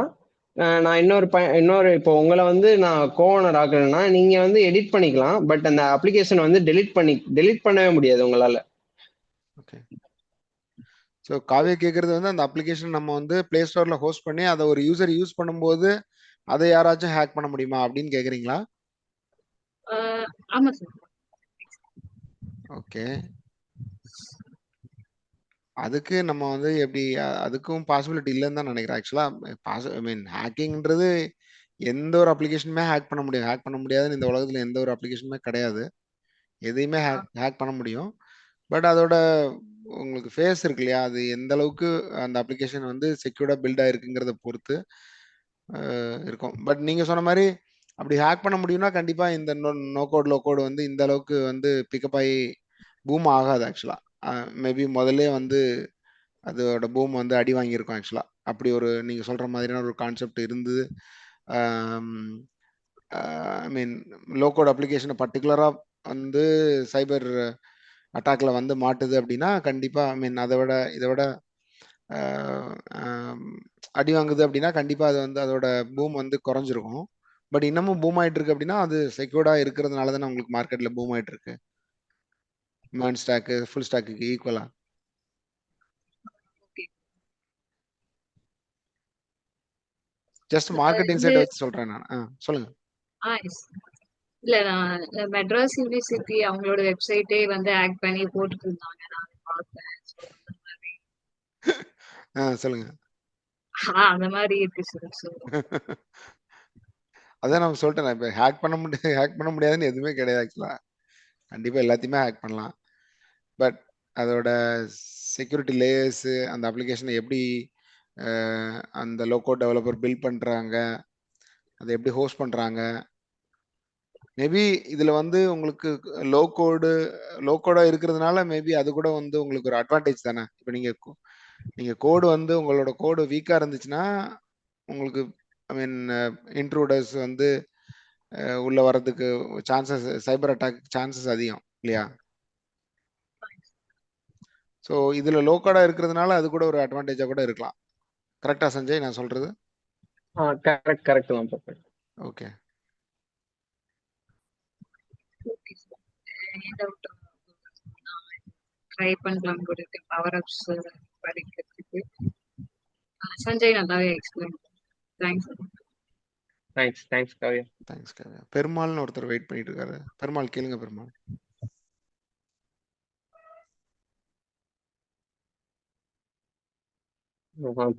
நான் இன்னொரு இப்போ உங்களை வந்து நான் கோ ஓனர் ஆக்குறேன்னா நீங்க வந்து எடிட் பண்ணிக்கலாம். பட் அந்த அப்ளிகேஷன் வந்து டெலிட் பண்ணவே முடியாது உங்களால. ஓகே. ஸோ காவியா கேட்கறது வந்து அந்த அப்ளிகேஷன் நம்ம வந்து பிளே ஸ்டோர்ல ஹோஸ்ட் பண்ணி அதை ஒரு யூசர் யூஸ் பண்ணும்போது அதை யாராச்சும் ஹேக் பண்ண முடியுமா அப்படின்னு கேக்குறீங்களா? ஆமா சார். ஓகே. அதுக்கு நம்ம வந்து எப்படி அதுக்கும் பாசிபிலிட்டி இல்லைன்னு தான் நினைக்கிறேன் ஆக்சுவலா. ஐ மீன் ஹேக்கிங்ன்றது எந்த ஒரு அப்ளிகேஷனுமே ஹேக் பண்ண முடியும். ஹேக் பண்ண முடியாதுன்னு இந்த உலகத்துல எந்த ஒரு அப்ளிகேஷனுமே கிடையாது. எதையுமே ஹேக் பண்ண முடியும். பட் அதோட உங்களுக்கு ஃபேஸ் இருக்கு இல்லையா, அது எந்த அளவுக்கு அந்த அப்ளிகேஷன் வந்து செக்யூர்டா பில்ட் ஆயிருக்குங்கிறத பொறுத்து இருக்கும். பட் நீங்க சொன்ன மாதிரி அப்படி ஹேக் பண்ண முடியும்னா கண்டிப்பா இந்த நோ கோட் லோ கோட் வந்து இந்த அளவுக்கு வந்து பிக்கப் ஆகி பூம் ஆகாது ஆக்சுவலா. மேபி முதல்ல வந்து அதோட பூம் வந்து அடி வாங்கியிருக்கும் ஆக்சுவலா. அப்படி ஒரு நீங்க சொல்ற மாதிரியான ஒரு கான்செப்ட் இருந்து ஐ மீன் லோ கோட் அப்ளிகேஷனை பர்டிகுலரா வந்து சைபர் அட்டாக்ல வந்து மாட்டுது அப்படின்னா கண்டிப்பா ஐ மீன் இதை விட அடி வாங்குது அப்படின்னா கண்டிப்பாக அது வந்து அதோட பூம் வந்து குறைஞ்சிருக்கும். பட் இன்னமும் பூம் ஆயிட்டு இருக்கு அப்படின்னா அது செக்யூர்டாக இருக்கிறதுனால தானே உங்களுக்கு மார்க்கெட்டில் பூம் ஆயிட்டு இருக்கு. மேன் ஸ்டாக்கு ஃபுல் ஸ்டாக்குக்கு ஈக்குவலாக. ஜஸ்ட் மார்க்கெட்டிங் இது சைடை வச்சு சொல்கிறேன் நான். சொல்லுங்க. yes. இல்ல நான் மெட்ராஸ் யூனிவர்சிட்டி அவங்களோட வெப்சைட்டே வந்து ஆட் பண்ணி போட்டுட்டு இருந்தாங்க, நான் பார்த்தேன். So, அந்த மாதிரி சொல்லுங்க. அந்த மாதிரி இருக்கு சார். ஸோ அதான் நம்ம சொல்லிட்டேன், இப்போ ஹேக் பண்ண முடியாதுன்னு எதுவுமே கிடையாது ஆக்சுவலாக. கண்டிப்பாக எல்லாத்தையுமே ஹேக் பண்ணலாம். பட் அதோட செக்யூரிட்டி லேயர்ஸு, அந்த அப்ளிகேஷனை எப்படி அந்த லோகோ டெவலப்பர் பில்ட் பண்ணுறாங்க, அதை எப்படி ஹோஸ்ட் பண்ணுறாங்க. மேபி இதில் வந்து உங்களுக்கு லோ கோடாக இருக்கிறதுனால மேபி அது கூட வந்து உங்களுக்கு ஒரு அட்வான்டேஜ் தானே. இப்போ நீங்கள் கோடு வந்து உங்களோட கோடு வீக்காக இருந்துச்சுன்னா உங்களுக்கு ஐ மீன் இன்ட்ரூடர்ஸ் வந்து உள்ள வர்றதுக்கு சான்சஸ், சைபர் அட்டாக் சான்சஸ் அதிகம் இல்லையா. ஸோ இதில் லோ கோடாக இருக்கிறதுனால அது கூட ஒரு அட்வான்டேஜாக கூட இருக்கலாம். கரெக்டா சஞ்சய் நான் சொல்றது? கரெக்ட் தான் பர்ஃபெக்ட். ஓகே. ட்ரை பண்ணலாம் கூட இருக்கு பவர் அப்ஸ் படிக்கிறதுக்கு. சஞ்சய் நல்லாவே explain. Thanks Kavya. Thanks Kavya. பெருமாள்னு ஒருத்தர் வெயிட் பண்ணிட்டு இருக்காரு. பெருமாள் கேளுங்க.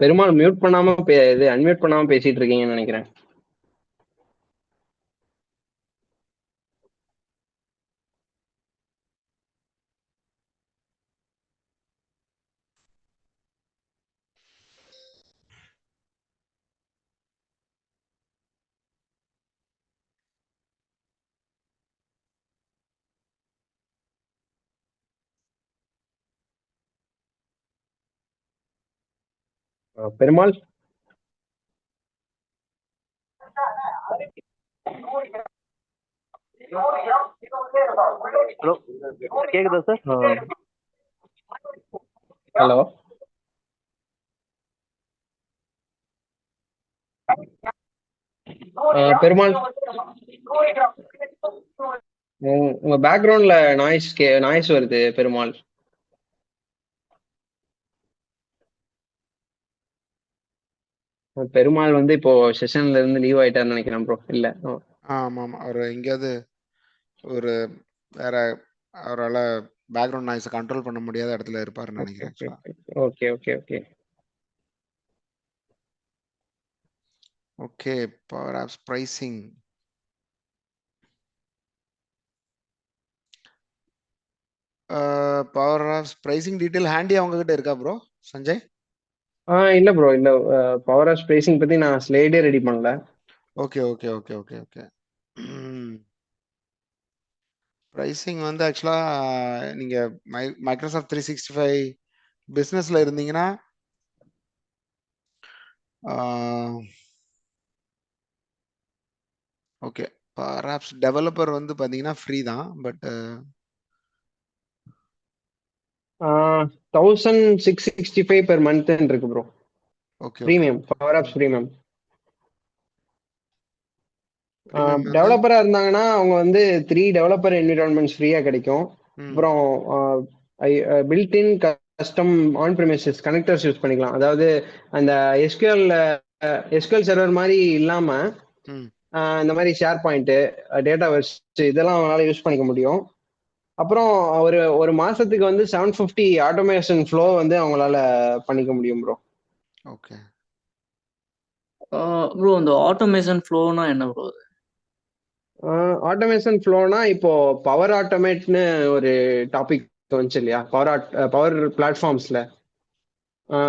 பெருமாள் மியூட் பண்ணாம அன்மியூட் பண்ணாம பேசிட்டு இருக்கீங்கன்னு நினைக்கிறேன். பெருமாள் ஹலோ கேக்குதா சார்? ஹலோ பெருமாள், உங்க பேக்ரவுண்ட்ல நாய்ஸ் வருது பெருமாள். பெருமாள் வந்து இப்போ செஷன்ல இருந்து லீவ் ஆயிட்டாருன்னு நினைக்கிறேன் ப்ரோ. இல்ல ஆமா அவர் எங்கேயாவது ஒரு வேற அவரால் பேக்ரவுண்ட் நாய்ஸை கண்ட்ரோல் பண்ண முடியாத இடத்துல இருப்பாருன்னு நினைக்கிறேன். Okay okay okay okay. Power apps pricing. Power apps pricing detail handy அவங்க கிட்ட இருக்கா ப்ரோ சஞ்சய்? இல்ல ப்ரோ, இல்ல. பவர் ஆஃப் ஸ்பேசிங் பத்தி நான் ஸ்லைடே ரெடி பண்ணல. Okay okay okay okay okay. Pricing வந்து ஆக்சுவலாக நீங்கள் மைக்ரோசாஃப்ட் 365 பிஸ்னஸில் இருந்தீங்கன்னா ஓகே. பவர் ஆப்ஸ் டெவலப்பர் வந்து பார்த்தீங்கன்னா ஃப்ரீ தான். பட் 1665 பெர் மந்த் இருக்கு bro. Okay. Premium, power apps premium. டெவலப்பரா இருந்தாங்கன்னா அவங்க வந்து 3 டெவலப்பர் என்விரான்மெண்ட்ஸ் ஃப்ரீயா கிடைக்கும். அப்புறம் built in custom on premises connectors use பண்ணிக்கலாம். அதாவது அந்த எஸ்கியூஎல் சர்வர் மாதிரி இல்லாம இந்த மாதிரி ஷேர் பாயிண்ட், டேட்டா வெர்ஸ் இதெல்லாம் அவங்களால யூஸ் பண்ணிக்க முடியும். அப்புறம் ஒரு மாசத்துக்கு வந்து 750 ஆட்டோமேஷன் ஃப்ளோ வந்து அவங்களால பண்ணிக்க முடியும் ப்ரோ. ஓகே ப்ரோ இந்த ஆட்டோமேஷன் ஃப்ளோனா என்ன ப்ரோ? ஆட்டோமேஷன் ஃப்ளோனா இப்போ பவர் ஆட்டோமேட்னு ஒரு டாபிக் வந்துச்சு இல்லையா, பவர் பிளாட்ஃபார்ம்ஸ்ல.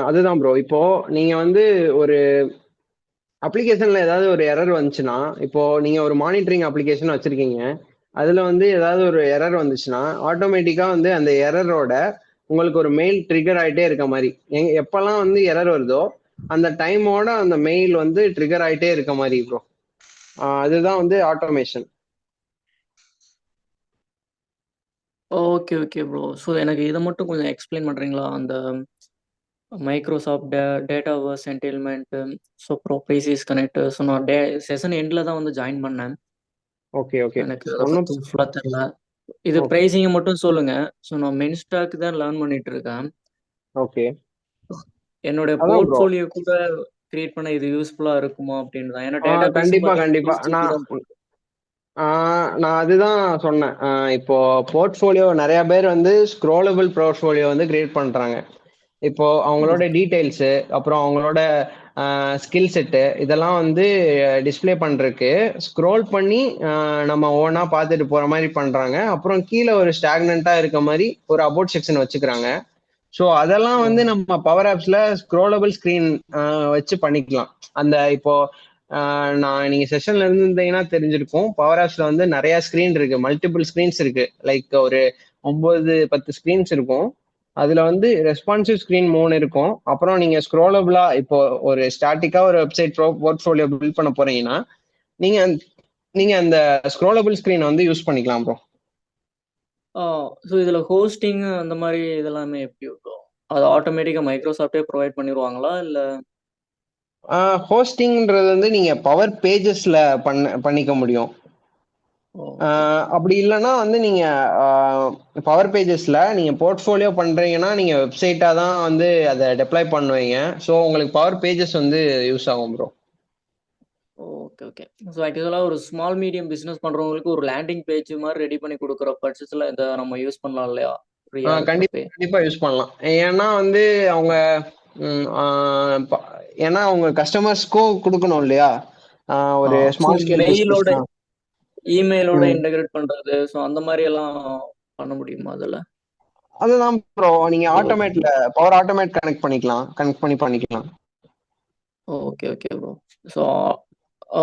அதுதான் ப்ரோ. இப்போ நீங்க வந்து ஒரு அப்ளிகேஷன்ல ஏதாவது ஒரு எரர் வந்துச்சுன்னா, இப்போ நீங்க ஒரு மானிட்டரிங் அப்ளிகேஷன் வச்சிருக்கீங்க, அதுல வந்து ஏதாவது ஒரு எரர் வந்துச்சுன்னா ஆட்டோமேட்டிக்கா வந்து அந்த எரரோட உங்களுக்கு ஒரு மெயில் ட்ரிகர் ஆயிட்டே இருக்க மாதிரி, எப்பெல்லாம் வந்து எரர் வருதோ அந்த டைமோட அந்த மெயில் வந்து ட்ரிகர் ஆயிட்டே இருக்க மாதிரி ப்ரோ. அதுதான் வந்து automation. Okay okay bro. So எனக்கு இதை மட்டும் கொஞ்சம் எக்ஸ்பிளைன் பண்றீங்களா? அந்த Microsoft dataverse entitlement. So bro prices connect. So நான் செஷன் எண்டில் தான் வந்து ஜாயின் பண்ணேன். ஓகே ஓகே எனக்கு அதை ஒன்றும் பற்றி ஃபுல்லாக தெரியல. இது ஓகே ப்ரைஸிங்கை மட்டும் சொல்லுங்க. ஸோ நான் மென் ஸ்டாக் தான் லேர்ன் பண்ணிட்டு இருக்கேன். ஓகே என்னோட அதான் ப்ரோ. போர்ட்ஃபோலியோ கூட கிரியேட் பண்ண இது யூஸ்ஃபுல்லா இருக்குமா அப்படின்னு தான். ஏன்னா டேட்டா பேஸ் கண்டிப்பா கண்டிப்பா நான் அதுதான் சொன்னேன். இப்போ போர்ட்ஃபோலியோ நிறைய பேர் வந்து ஸ்க்ரோலபிள் போர்ட்ஃபோலியோ வந்து கிரியேட் பண்றாங்க. இப்போ அவங்களோட டீடைல்ஸு, அப்புறம் அவங்களோட ஸ்கில் செட்டு இதெல்லாம் வந்து டிஸ்ப்ளே பண்றதுக்கு ஸ்க்ரோல் பண்ணி நம்ம ஓனா பார்த்துட்டு போற மாதிரி பண்றாங்க. அப்புறம் கீழே ஒரு ஸ்டாக்னண்டா இருக்க மாதிரி ஒரு அபவுட் செக்ஷன் வச்சுக்கிறாங்க. ஸோ அதெல்லாம் வந்து நம்ம பவர் ஆப்ஸ்ல ஸ்க்ரோலபிள் ஸ்கிரீன் வச்சு பண்ணிக்கலாம். அந்த இப்போ நான் நீங்க செஷன்ல இருந்தீங்கன்னா தெரிஞ்சிருக்கும். பவர் ஆப்ஸ்ல வந்து நிறைய ஸ்கிரீன் இருக்கு, மல்டிபிள் ஸ்கிரீன்ஸ் இருக்கு. லைக் ஒரு 9-10 ஸ்கிரீன்ஸ் இருக்கும். அதுல வந்து ரெஸ்பான்சிவ் ஸ்கிரீன் 3 இருக்கும். அப்புறம் நீங்க ஸ்க்ரோலபிளா இப்போ ஒரு ஸ்டாட்டிக்கா ஒரு வெப்சைட் போர்ட்ஃபோலியோ பில்ட் பண்ண போறீங்கன்னா நீங்க நீங்க அந்த ஸ்க்ரோலபிள் ஸ்கிரீன் வந்து யூஸ் பண்ணிக்கலாம் ப்ரோ. ஸோ இதில் ஹோஸ்டிங் அந்த மாதிரி இதெல்லாமே எப்படி இருக்கும்? அது ஆட்டோமேட்டிக்காக மைக்ரோசாஃப்டே ப்ரொவைட் பண்ணிடுவாங்களா இல்லை? ஹோஸ்டிங்ன்றது வந்து நீங்க பவர் பேஜஸ்ல பண்ணிக்க முடியும். அப்படி இல்லைன்னா வந்து நீங்க பவர் பேஜஸ்ல நீங்க போர்ட்ஃபோலியோ பண்றீங்கன்னா நீங்க வெப்சைட்டா தான் வந்து அதை டெப்ளாய் பண்ணுவீங்க. ஸோ உங்களுக்கு பவர் பேஜஸ் வந்து யூஸ் ஆகும் ப்ரோ. Okay okay. ஸோ ஆக்சுவலாக ஒரு ஸ்மால் மீடியம் பிஸ்னஸ் பண்ணுறவங்களுக்கு ஒரு லேண்டிங் பேஜ் மாதிரி ரெடி பண்ணி கொடுக்குற பட்சத்தில் இதை நம்ம யூஸ் பண்ணலாம் இல்லையா? கண்டிப்பா யூஸ் பண்ணலாம். ஏன்னா வந்து அவங்க ஏன்னா அவங்க கஸ்டமர்ஸ்க்கும் கொடுக்கணும் இல்லையா? ஒரு ஸ்மால் ஸ்கேல் மெயிலோட இமெயிலோட இன்டகிரேட் பண்றது, ஸோ அந்த மாதிரி எல்லாம் பண்ண முடியுமா அதில்? அதுதான் ப்ரோ. நீங்க ஆட்டோமேட்ல பவர் ஆட்டோமேட் கனெக்ட் பண்ணிக்கலாம். Okay okay bro. So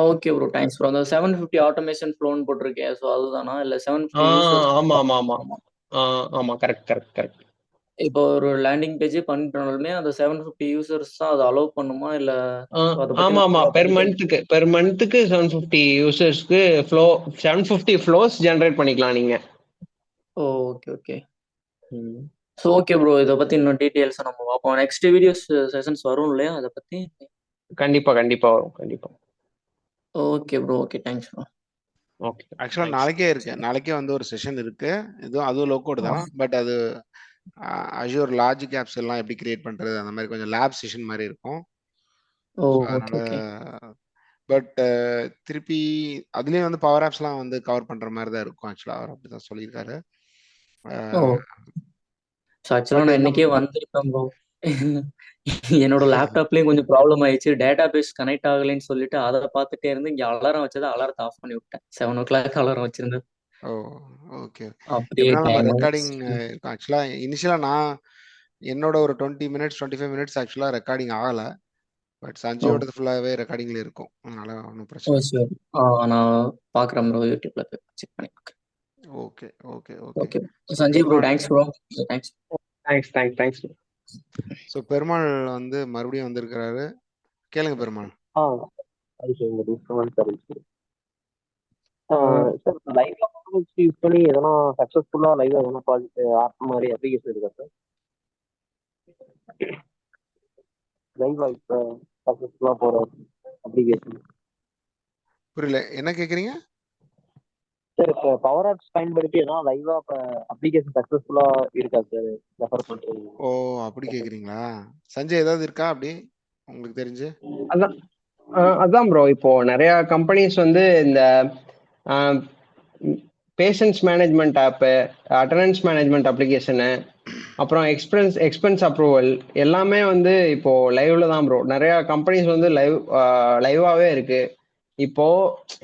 okay bro, thanks bro. அந்த 750 ஆட்டோமேஷன் ஃப்ளோன்னு போட்டிருக்கேன். ஸோ அதுதானா இல்லை 750 யூசர்ஸ்? ஆமா கரெக்ட். இப்போ ஒரு லேண்டிங் பேஜ் பண்ணிட்டோம்னாலுமே அந்த 750 யூசர்ஸ் தான் அதை அலோவ் பண்ணுமா இல்ல? ஆமா பெர் மந்த்துக்கு 750 யூசர்ஸ்க்கு 750 ஃப்ளோஸ் ஜெனரேட் பண்ணிக்கலாம் நீங்க. Okay okay. So okay bro, இதை பத்தி இன்னும் டீடைல்ஸ் நம்ம பார்ப்போம். நெக்ஸ்ட் வீடியோஸ் செஷன்ஸ் வரும் இல்லையா அதை பத்தி? கண்டிப்பா வரும் கண்டிப்பா. Okay bro, okay, thanks bro. Okay. ஆக்சுவலா நாளைக்கே வந்து ஒரு செஷன் இருக்கு. அதுவும் லோகோட் தான். பட் அது அஷூர் லாஜிக் ஆப்ஸ் எல்லாம் எப்படி கிரியேட் பண்றது அந்த மாதிரி கொஞ்சம் லேப் செஷன் மாதிரி இருக்கும். அதனால பட் திருப்பி அதுலயும் வந்து பவர் ஆப்ஸ்லாம் வந்து கவர் பண்ற மாதிரி தான் இருக்கும். ஆக்சுவலா அவர் அப்படிதான் சொல்லியிருக்காரு. ஆக்சுவலா நான் இன்னைக்கே வந்திருப்பேன் ப்ரோ. என்னோட லேப்டாப்லயும் கொஞ்சம் ப்ராப்ளம் ஆயிடுச்சு. டேட்டா பேஸ் கனெக்ட் ஆகலைன்னு சொல்லிட்டு அதை பார்த்துட்டே இருந்து இங்க அலாரம் வச்சதை அலாரத்தை ஆஃப் பண்ணி விட்டேன். 7 o'clock அலாரம் வச்சிருந்தேன். ஓகே. அப்படியே நம்ம ரெக்கார்டிங் ஆக்சுவலா இனிஷியலா நான் என்னோட ஒரு 20 minutes 25 minutes ஆக்சுவலா ரெக்கார்டிங் ஆகல. பட் சஞ்சயோட ஃபுல்லாவே ரெக்கார்டிங்ல இருக்கும். அதனால ஒன்றும் பிரச்சனை இல்லை. நான் பாக்குறேன் ப்ரோ, யூடியூப்ல செக் பண்ணி. Okay. Sanjay bro, thanks bro. Thanks. So Perumal வந்து மறுபடியும் வந்திருக்கிறாரு. கேளுங்க பெருமாள். சார் லைவா யூஸ் பண்ணி எதனா சக்சஸ்ஃபுல்லா லைவா எதனா ப்ராஜெக்ட் ஆப் மாதிரி அப்ளிகேஷன் இருக்கா சார்? லைவா இப்போ சக்சஸ்ஃபுல்லா போற அப்ளிகேஷன். புரியல, என்ன கேக்குறீங்க சார்? இப்போ பவர் ஆப்ஸ் பயன்படுத்தி எதனா லைவா இப்போ அப்ளிகேஷன் சக்சஸ்ஃபுல்லா இருக்கா சார்? ரெஃபர் பண்றீங்க? ஓ, அப்படி கேக்குறீங்களா? சஞ்சய் ஏதாவது இருக்கா அப்படி உங்களுக்கு தெரிஞ்சு? அதான் ப்ரோ. இப்போ நிறைய கம்பெனிஸ் வந்து இந்த பேஷன்ஸ் மேனேஜ்மெண்ட் ஆப்பு, அட்டண்டன்ஸ் மேனேஜ்மெண்ட் அப்ளிகேஷனு, அப்புறம் எக்ஸ்பென்ஸ் அப்ரூவல் எல்லாமே வந்து இப்போ லைவ்ல தான் ப்ரோ. நிறைய கம்பெனிஸ் வந்து லைவாவே இருக்கு. இப்போ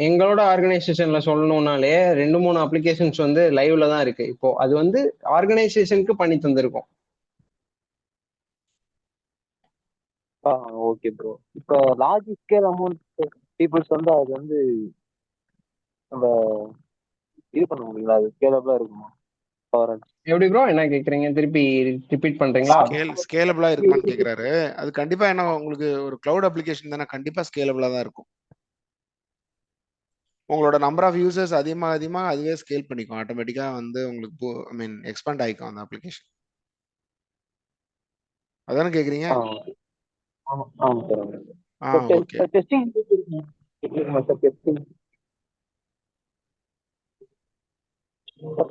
எங்களோட ஆர்கனைசேஷன்ல சொல்லணும்னாலே 2-3 அப்ளிகேஷன்ஸ் வந்து லைவ்ல தான் இருக்கு. இப்போ அது வந்து ஆர்கனைசேஷனுக்கு பண்ணி தந்திருக்கோம். Okay bro. இப்போ லார்ஜ் ஸ்கேல் அமௌண்ட் பீப்புள்ஸ் வந்து அது வந்து நம்ம இது பண்ண முடியுங்களா? அது ஸ்கேலபிளா இருக்குமா? எப்படி ப்ரோ, என்ன கேக்குறீங்க? திருப்பி ரிப்பீட் பண்றீங்களா? ஸ்கேலபிளா இருக்குமான்னு கேக்குறாரு. அது கண்டிப்பா என்ன உங்களுக்கு ஒரு கிளவுட் அப்ளிகேஷன் தானே, கண்டிப்பா ஸ்கேலபிளா தான் இருக்கும். உங்களோட நம்பர் ஆஃப் யூசர்ஸ் அதிகமாக அதுவே ஸ்கேல் பண்ணிக்கும் ஆட்டோமேட்டிக்கா. வந்து உங்களுக்கு எக்ஸ்பேண்ட் ஆயிக்கும் அந்த அப்ளிகேஷன். அதானே கேக்குறீங்க? ஆமா ஆமா சார். ஓகே. டெஸ்டிங் இருக்குமா சார்? டெஸ்டிங்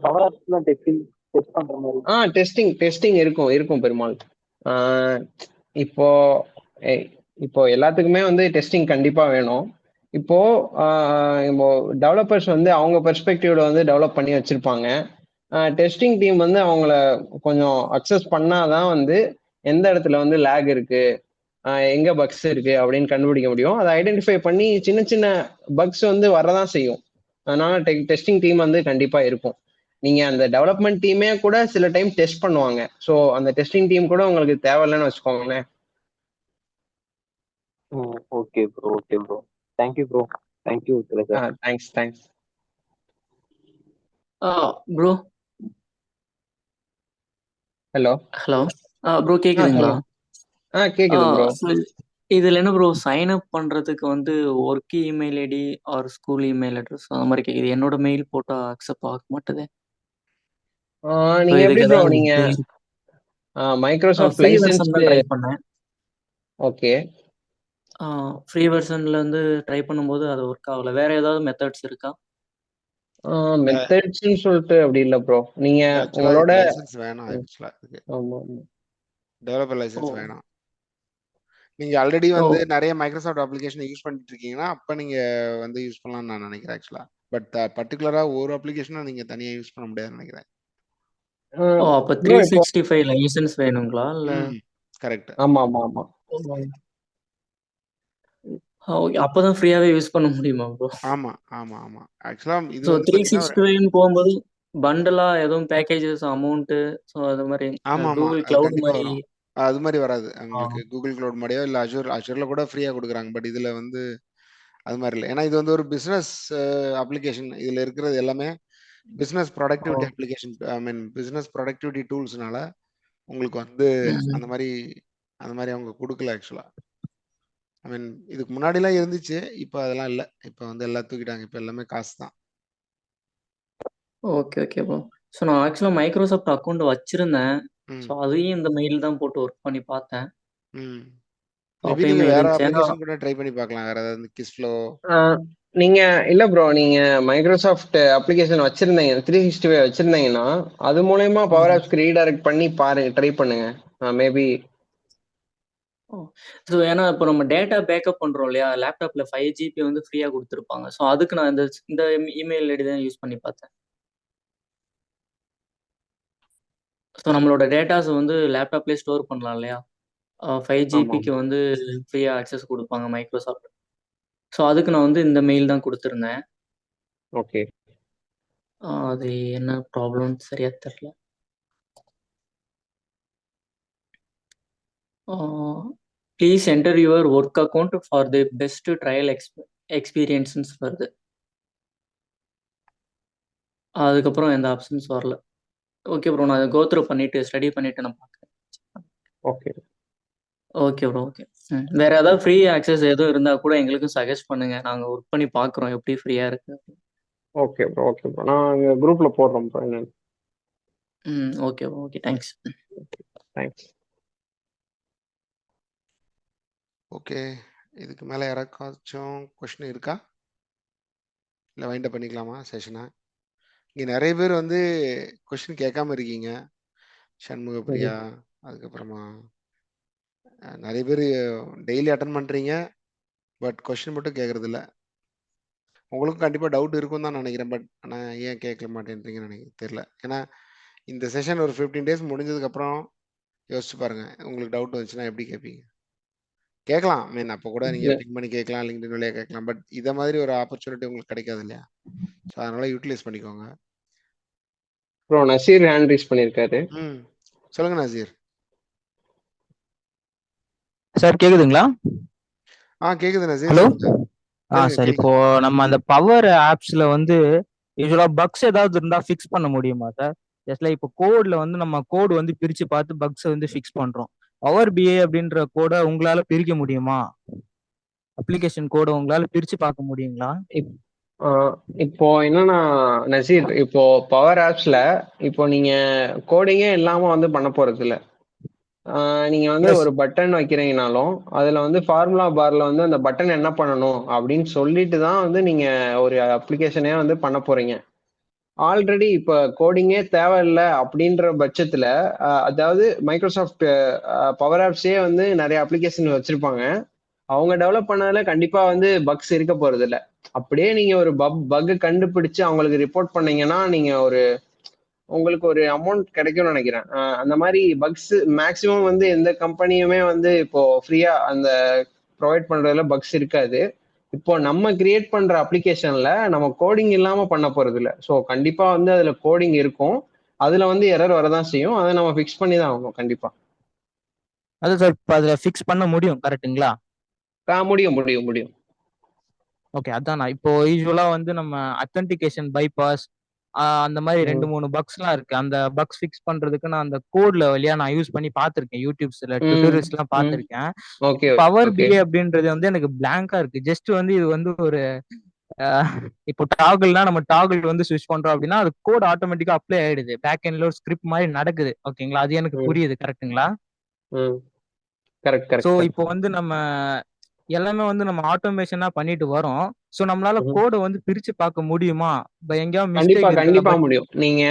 பவர் ஆப்ஸ்லாம் டெஸ்ட் பண்ற மாதிரி. டெஸ்டிங் இருக்கும் பெருமாள். இப்போ இப்போ எல்லாத்துக்குமே வந்து டெஸ்டிங் கண்டிப்பா வேணும். இப்போ டெவலப்பர்ஸ் வந்து அவங்க பெர்ஸ்பெக்டிவ்ல வந்து டெவலப் பண்ணி வச்சிருப்பாங்க. டெஸ்டிங் டீம் வந்து அவங்கள கொஞ்சம் அக்சஸ் பண்ணாதான் வந்து எந்த இடத்துல வந்து லேக் இருக்கு, எங்க பக்ஸ் இருக்கு அப்படின்னு கண்டுபிடிக்க முடியும். அதை ஐடென்டிஃபை பண்ணி சின்ன சின்ன பக்ஸ் வந்து வரதான் செய்யும். அதனால டெஸ்டிங் டீம் வந்து கண்டிப்பா இருக்கும். நீங்க அந்த டெவலப்மெண்ட் டீமே கூட சில டைம் டெஸ்ட் பண்ணுவாங்க. ஸோ அந்த டெஸ்டிங் டீம் கூட உங்களுக்கு தேவையில்லைன்னு வச்சுக்கோங்களேன். Okay bro. Thank you bro. Thank you sir. Thanks. Bro hello bro கேக்குதுங்களா? கேக்குது ப்ரோ. இதுல என்ன ப்ரோ சைன் அப் பண்றதுக்கு வந்து work email ID or school email address அந்த மாதிரி கேக்குது. என்னோட மெயில் போட்டா அக்செப்ட் ஆக மாட்டேது. நீங்க எப்படி ப்ரோ நீங்க மைக்ரோசாஃப்ட் ஃப்ரீ லைசென்ஸ் வெர்ஷன் தான் ட்ரை பண்ணேன். ஓகே. ஃப்ரீ வெர்ஷன்ல இருந்து ட்ரை பண்ணும்போது அது ஒர்க் ஆகல. வேற ஏதாவது மெத்தட்ஸ் இருக்கா? மெத்தட்ஸ்னு சொல்லிட்டு அப்படி இல்ல ப்ரோ. நீங்க உங்களோட லைசென்ஸ் வேணும் ஆக்சுவலா. டெவலப்பர் லைசென்ஸ் வேணும். நீங்க ஆல்ரெடி வந்து நிறைய மைக்ரோசாஃப்ட் அப்ளிகேஷன் யூஸ் பண்ணிட்டு இருக்கீங்கன்னா அப்ப நீங்க வந்து யூஸ் பண்ணலாம்னு நான் நினைக்கிறேன் ஆக்சுவலா. பட் பர்டிகுலரா ஒரு அப்ளிகேஷனை நீங்க தனியா யூஸ் பண்ண முடியாதுன்னு நினைக்கிறேன். அப்ப 365 லைசென்ஸ் வேணுங்களா இல்ல? கரெக்ட். ஆமா. அப்பதான் ஃப்ரீயாவே யூஸ் பண்ண முடியுமா ப்ரோ? ஆமா. ஆக்சுவலா இது சோ வந்து 365 போகும்போது பண்டலா எதுவும் பேக்கேஜஸ் அமௌண்ட் சோ அது மாதிரி கூகுள் கிளவுட் மாதிரி அது மாதிரி வராது உங்களுக்கு. கூகுள் கிளவுட் மாதிரியோ இல்ல அஷூர்ல கூட ஃப்ரீயா கொடுக்குறாங்க. பட் இதுல வந்து அது மாதிரி இல்லை. ஏன்னா இது வந்து ஒரு பிசினஸ் அப்ளிகேஷன். இதுல இருக்கிறது எல்லாமே பிசினஸ் ப்ரொடக்டிவிட்டி அப்ளிகேஷன். ஐ மீன் பிசினஸ் ப்ரொடக்டிவிட்டி டூல்ஸ்னால உங்களுக்கு வந்து அந்த மாதிரி அவங்க கொடுக்கல ஆக்சுவலா. ஐ மீன் இதுக்கு முன்னாடிலாம் இருந்துச்சு, இப்போ அதெல்லாம் இல்லை. இப்போ வந்து எல்லாம் தூக்கிட்டாங்க. இப்போ எல்லாமே காசு தான். Okay bro. ஸோ நான் ஆக்சுவலாக மைக்ரோசாஃப்ட் அக்கௌண்ட் வச்சிருந்தேன். ஸோ அதையும் இந்த மெயில் தான் போட்டு ஒர்க் பண்ணி பார்த்தேன். மேபி நீங்க வேற அப்ளிகேஷன் கூட ட்ரை பண்ணி பார்க்கலாம். வேற ஏதாவது கிஸ்ஃப்ளோ நீங்க இல்ல ப்ரோ, நீங்க மைக்ரோசாஃப்ட் அப்ளிகேஷன் வச்சிருந்தீங்க 365 வச்சிருந்தீங்கன்னா அது மூலமா பவர் ஆப்ஸ்க்கு ரீடைரக்ட் பண்ணி பாருங்க, ட்ரை பண்ணுங்க. மேபி ஸோ ஏன்னா இப்போ நம்ம டேட்டா பேக்கப் பண்றோம் இல்லையா, லேப்டாப்ல 5 GB வந்து ஃப்ரீயா கொடுத்துருப்பாங்க. ஸோ அதுக்கு நான் இந்த இமெயில் ஐடி தான் யூஸ் பண்ணி பார்த்தேன். ஸோ நம்மளோட டேட்டாஸ் வந்து லேப்டாப்லேயே ஸ்டோர் பண்ணலாம் இல்லையா, 5 GBக்கு வந்து ஃப்ரீயா ஆக்சஸ் கொடுப்பாங்க மைக்ரோசாஃப்ட். ஸோ அதுக்கு நான் வந்து இந்த மெயில் தான் கொடுத்துருந்தேன். ஓகே. அது என்ன ப்ராப்ளம் சரியா தெரியல. Please enter your work account for the best trial experience வருது. அதுக்கப்புறம் எந்த ஆப்ஷன்ஸ் வரல. ஓகே ப்ரோ, நான் கோத்ரூ பண்ணிட்டு ஸ்டடி பண்ணிட்டு நான் பார்க்குறேன். Okay bro. ஓகே. வேற ஏதாவது ஃப்ரீ ஆக்சஸ் எதுவும் இருந்தா கூட எங்களுக்கும் சஜஸ்ட் பண்ணுங்க. நாங்க ஒர்க் பண்ணி பார்க்குறோம் எப்படி ஃப்ரீயா இருக்கு. Okay bro. நான் குரூப்ல போடுறோம் bro. Okay bro. Okay, thanks. Okay. இதுக்கு மேல யாராச்சும் கொஸ்டின் இருக்கா? இல்லை வைண்ட் அப் பண்ணிக்கலாமா செஷனை? இங்கே நிறைய பேர் வந்து கொஸ்டின் கேட்காம இருக்கீங்க. சண்முக பிரியா, அதுக்கப்புறமா நிறைய பேர் டெய்லி அட்டன் பண்றீங்க, பட் கொஸ்டின் மட்டும் கேட்கறது இல்லை. உங்களுக்கும் கண்டிப்பாக டவுட் இருக்கும் தான் நினைக்கிறேன். பட் ஆனால் ஏன் கேட்க மாட்டேன்றீங்கன்னு எனக்கு தெரியல. ஏன்னா இந்த செஷன் ஒரு 15 days முடிஞ்சதுக்கப்புறம் யோசிச்சு பாருங்க, உங்களுக்கு டவுட் வந்துச்சுன்னா எப்படி கேட்பீங்க? கேட்கலாம், மீன் அப்போ கூட நீங்கள் பிக் பண்ணி கேட்கலாம், லிங்க்டின் வழியாக கேட்கலாம். பட் இதை மாதிரி ஒரு ஆப்பர்ச்சுனிட்டி உங்களுக்கு கிடைக்காது இல்லையா? ஸோ அதனால யூட்டிலைஸ் பண்ணிக்கோங்க. ப்ரோ நசீர் ஹேண்ட் ரைஸ் பண்ணியிருக்காரு. சொல்லுங்க நசீர். சார் கேக்குதுங்களா? கேக்குது நசீர். ஹலோ. சார் இப்போ நம்ம அந்த பவர் ஆப்ஸ்ல வந்து யூஸ்வலா பக்ஸ் ஏதாவது இருந்தா ஃபிக்ஸ் பண்ண முடியுமா சார்? ஜஸ்ட்ல இப்போ கோட்ல வந்து நம்ம கோடு வந்து பிரிச்சு பார்த்து பக்ஸ் வந்து ஃபிக்ஸ் பண்றோம். பவர் பிஏ அப்படின்ற கோடை உங்களால பிரிக்க முடியுமா? அப்ளிகேஷன் கோடை உங்களால பிரிச்சு பார்க்க முடியுங்களா? இப்போ என்னன்னா நசீர், இப்போ பவர் ஆப்ஸ்ல இப்போ நீங்க கோடிங்கே இல்லாம வந்து பண்ண போறது இல்ல. நீங்க வந்து எஸ் ஒரு பட்டன் வைக்கிறீங்கனாலும் அதுல வந்து ஃபார்முலா பார்ல வந்து அந்த பட்டன் என்ன பண்ணணும் அப்படின்னு சொல்லிட்டு தான் வந்து நீங்க ஒரு அப்ளிகேஷனே வந்து பண்ண போறீங்க. ஆல்ரெடி இப்ப கோடிங்கே தேவையில்லை அப்படின்ற பட்சத்துல அதாவது மைக்ரோசாஃப்ட் பவர் ஆப்ஸே வந்து நிறைய அப்ளிகேஷன் வச்சிருப்பாங்க. அவங்க டெவலப் பண்ணதுல கண்டிப்பா வந்து பக்ஸ் இருக்க போறது இல்ல. அப்படியே நீங்க ஒரு பக் கண்டுபிடிச்சு அவங்களுக்கு ரிப்போர்ட் பண்ணீங்கன்னா நீங்க உங்களுக்கு ஒரு அமௌண்ட் கிடைக்கும்னு நினைக்கிறேன். அந்த மாதிரி பக்ஸ் மேக்சிமம் வந்து எந்த கம்பெனியுமே வந்து இப்போ ஃப்ரீயா அந்த ப்ரொவைட் பண்றதுல பக்ஸ் இருக்காது. இப்போ நம்ம கிரியேட் பண்ற அப்ளிகேஷன்ல நம்ம கோடிங் இல்லாம பண்ண போறது இல்ல. ஸோ கண்டிப்பா வந்து அதுல கோடிங் இருக்கும். அதுல வந்து எரர் வரதான் செய்யும். அதை நம்ம ஃபிக்ஸ் பண்ணி தான் ஆகணும் கண்டிப்பா. அது சார் இப்போ அதுல ஃபிக்ஸ் பண்ண முடியும் கரெக்ட்டுங்களா? முடியும் முடியும் முடியும். ஓகே, அதான் நான் இப்போ யூஸ்வலா வந்து நம்ம அத்தன்டிகேஷன் பைபாஸ் அந்த மாதிரி 2-3 பக்ஸ்லாம் இருக்கு. அந்த பக்ஸ் ஃபிக்ஸ் பண்றதுக்கு நான் அந்த கோட்ல வழியா நான் யூஸ் பண்ணி பார்த்திருக்கேன். யூடியூப்ஸ்ல டியூட்டோரியல்ஸ்லாம் பார்த்திருக்கேன். Okay power okay. பிஏ அப்படின்றது வந்து எனக்கு பிளாங்கா இருக்கு. ஜஸ்ட் வந்து இது வந்து ஒரு இப்போ டாகிள்னா நம்ம டாகிள் வந்து ஸ்விட்ச் பண்றோம் அப்படின்னா அது கோட் ஆட்டோமேட்டிக்கா அப்ளை ஆயிடுது. பேக் எண்ட்ல ஒரு ஸ்கிரிப்ட் மாதிரி நடக்குது. ஓகேங்களா? அது எனக்கு புரியுது. கரெக்ட்டுங்களா? Correct so correct. இப்போ வந்து நம்ம எல்லாமே வந்து நம்ம ஆட்டோமேஷனா பண்ணிட்டு வரோம். ஸோ நம்மளால கோடை வந்து பிரிச்சு பார்க்க முடியுமா? இப்போ எங்கேயாவது கண்டிப்பா மிஸ்டேக் இருக்குதா? கண்டிப்பா முடியும். நீங்க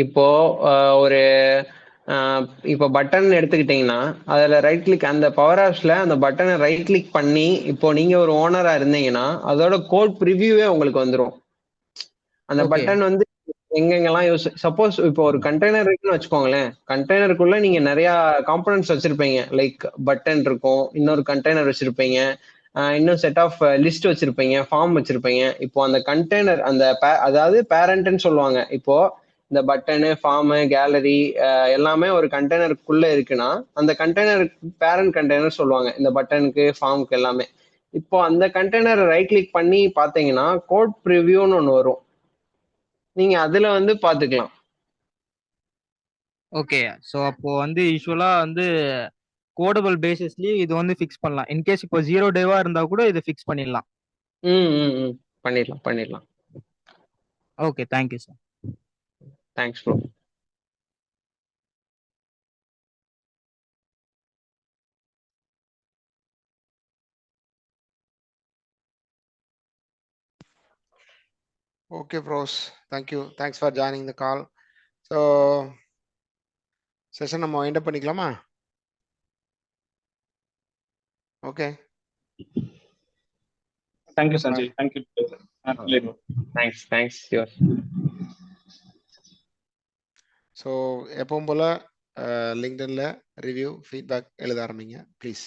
இப்போ ஒரு இப்போ பட்டன் எடுத்துக்கிட்டீங்கன்னா அதுல ரைட் கிளிக் அந்த பவர் ஆப்ஸ்ல அந்த பட்டனை ரைட் கிளிக் பண்ணி இப்போ நீங்க ஒரு ஓனரா இருந்தீங்கன்னா அதோட கோட் ப்ரிவியூவே உங்களுக்கு வந்துடும். அந்த ஓகே பட்டன் வந்து எங்கெங்கெல்லாம் யூஸ் சப்போஸ் இப்போ ஒரு கண்டெய்னர் இருக்குன்னு வச்சுக்கோங்களேன். கண்டெய்னருக்குள்ள நீங்க நிறைய காம்பனன்ட்ஸ் வச்சிருப்பீங்க. லைக் பட்டன் இருக்கும், இன்னொரு கண்டெய்னர் வச்சிருப்பீங்க, இன்னும் செட் ஆஃப் லிஸ்ட் வச்சிருப்பீங்க, ஃபார்ம் வச்சிருப்பீங்க. இப்போ அந்த கண்டெய்னர் அந்த அதாவது பேரண்ட்னு சொல்லுவாங்க. இப்போ இந்த பட்டனு, ஃபார்மு, கேலரி எல்லாமே ஒரு கண்டெய்னருக்குள்ள இருக்குன்னா அந்த கண்டெய்னருக்கு பேரண்ட் கண்டெய்னர் சொல்லுவாங்க. இந்த பட்டனுக்கு, ஃபார்முக்கு எல்லாமே. இப்போ அந்த கண்டெய்னரை ரைட் கிளிக் பண்ணி பார்த்தீங்கன்னா கோட் ப்ரிவியூன்னு ஒன்று வரும். நீங்க அதுல வந்து பாத்துக்கலாம். ஓகே. ஸோ அப்போ வந்து யூஸ்வலா வந்து கோடபிள் பேசிஸ்லயே இது வந்து ஃபிக்ஸ் பண்ணலாம். இன்கேஸ் இப்போ 0 டேவா இருந்தா கூட இதை ஃபிக்ஸ் பண்ணிடலாம். பண்ணிடலாம் பண்ணிடலாம். Okay, thank you sir. Thanks bro. Okay, bros. Thank you. Thanks for joining the call. So, session நம்ம வைண்ட் அப் பண்ணிக்கலாமா? Okay. Thank you, Sanjay. Thank you. Thanks. Yours. So எப்பவும் போல் லிங்க்டின்ல ரிவ்யூ ஃபீட்பேக் எழுத ஆரம்பிங்க ப்ளீஸ்.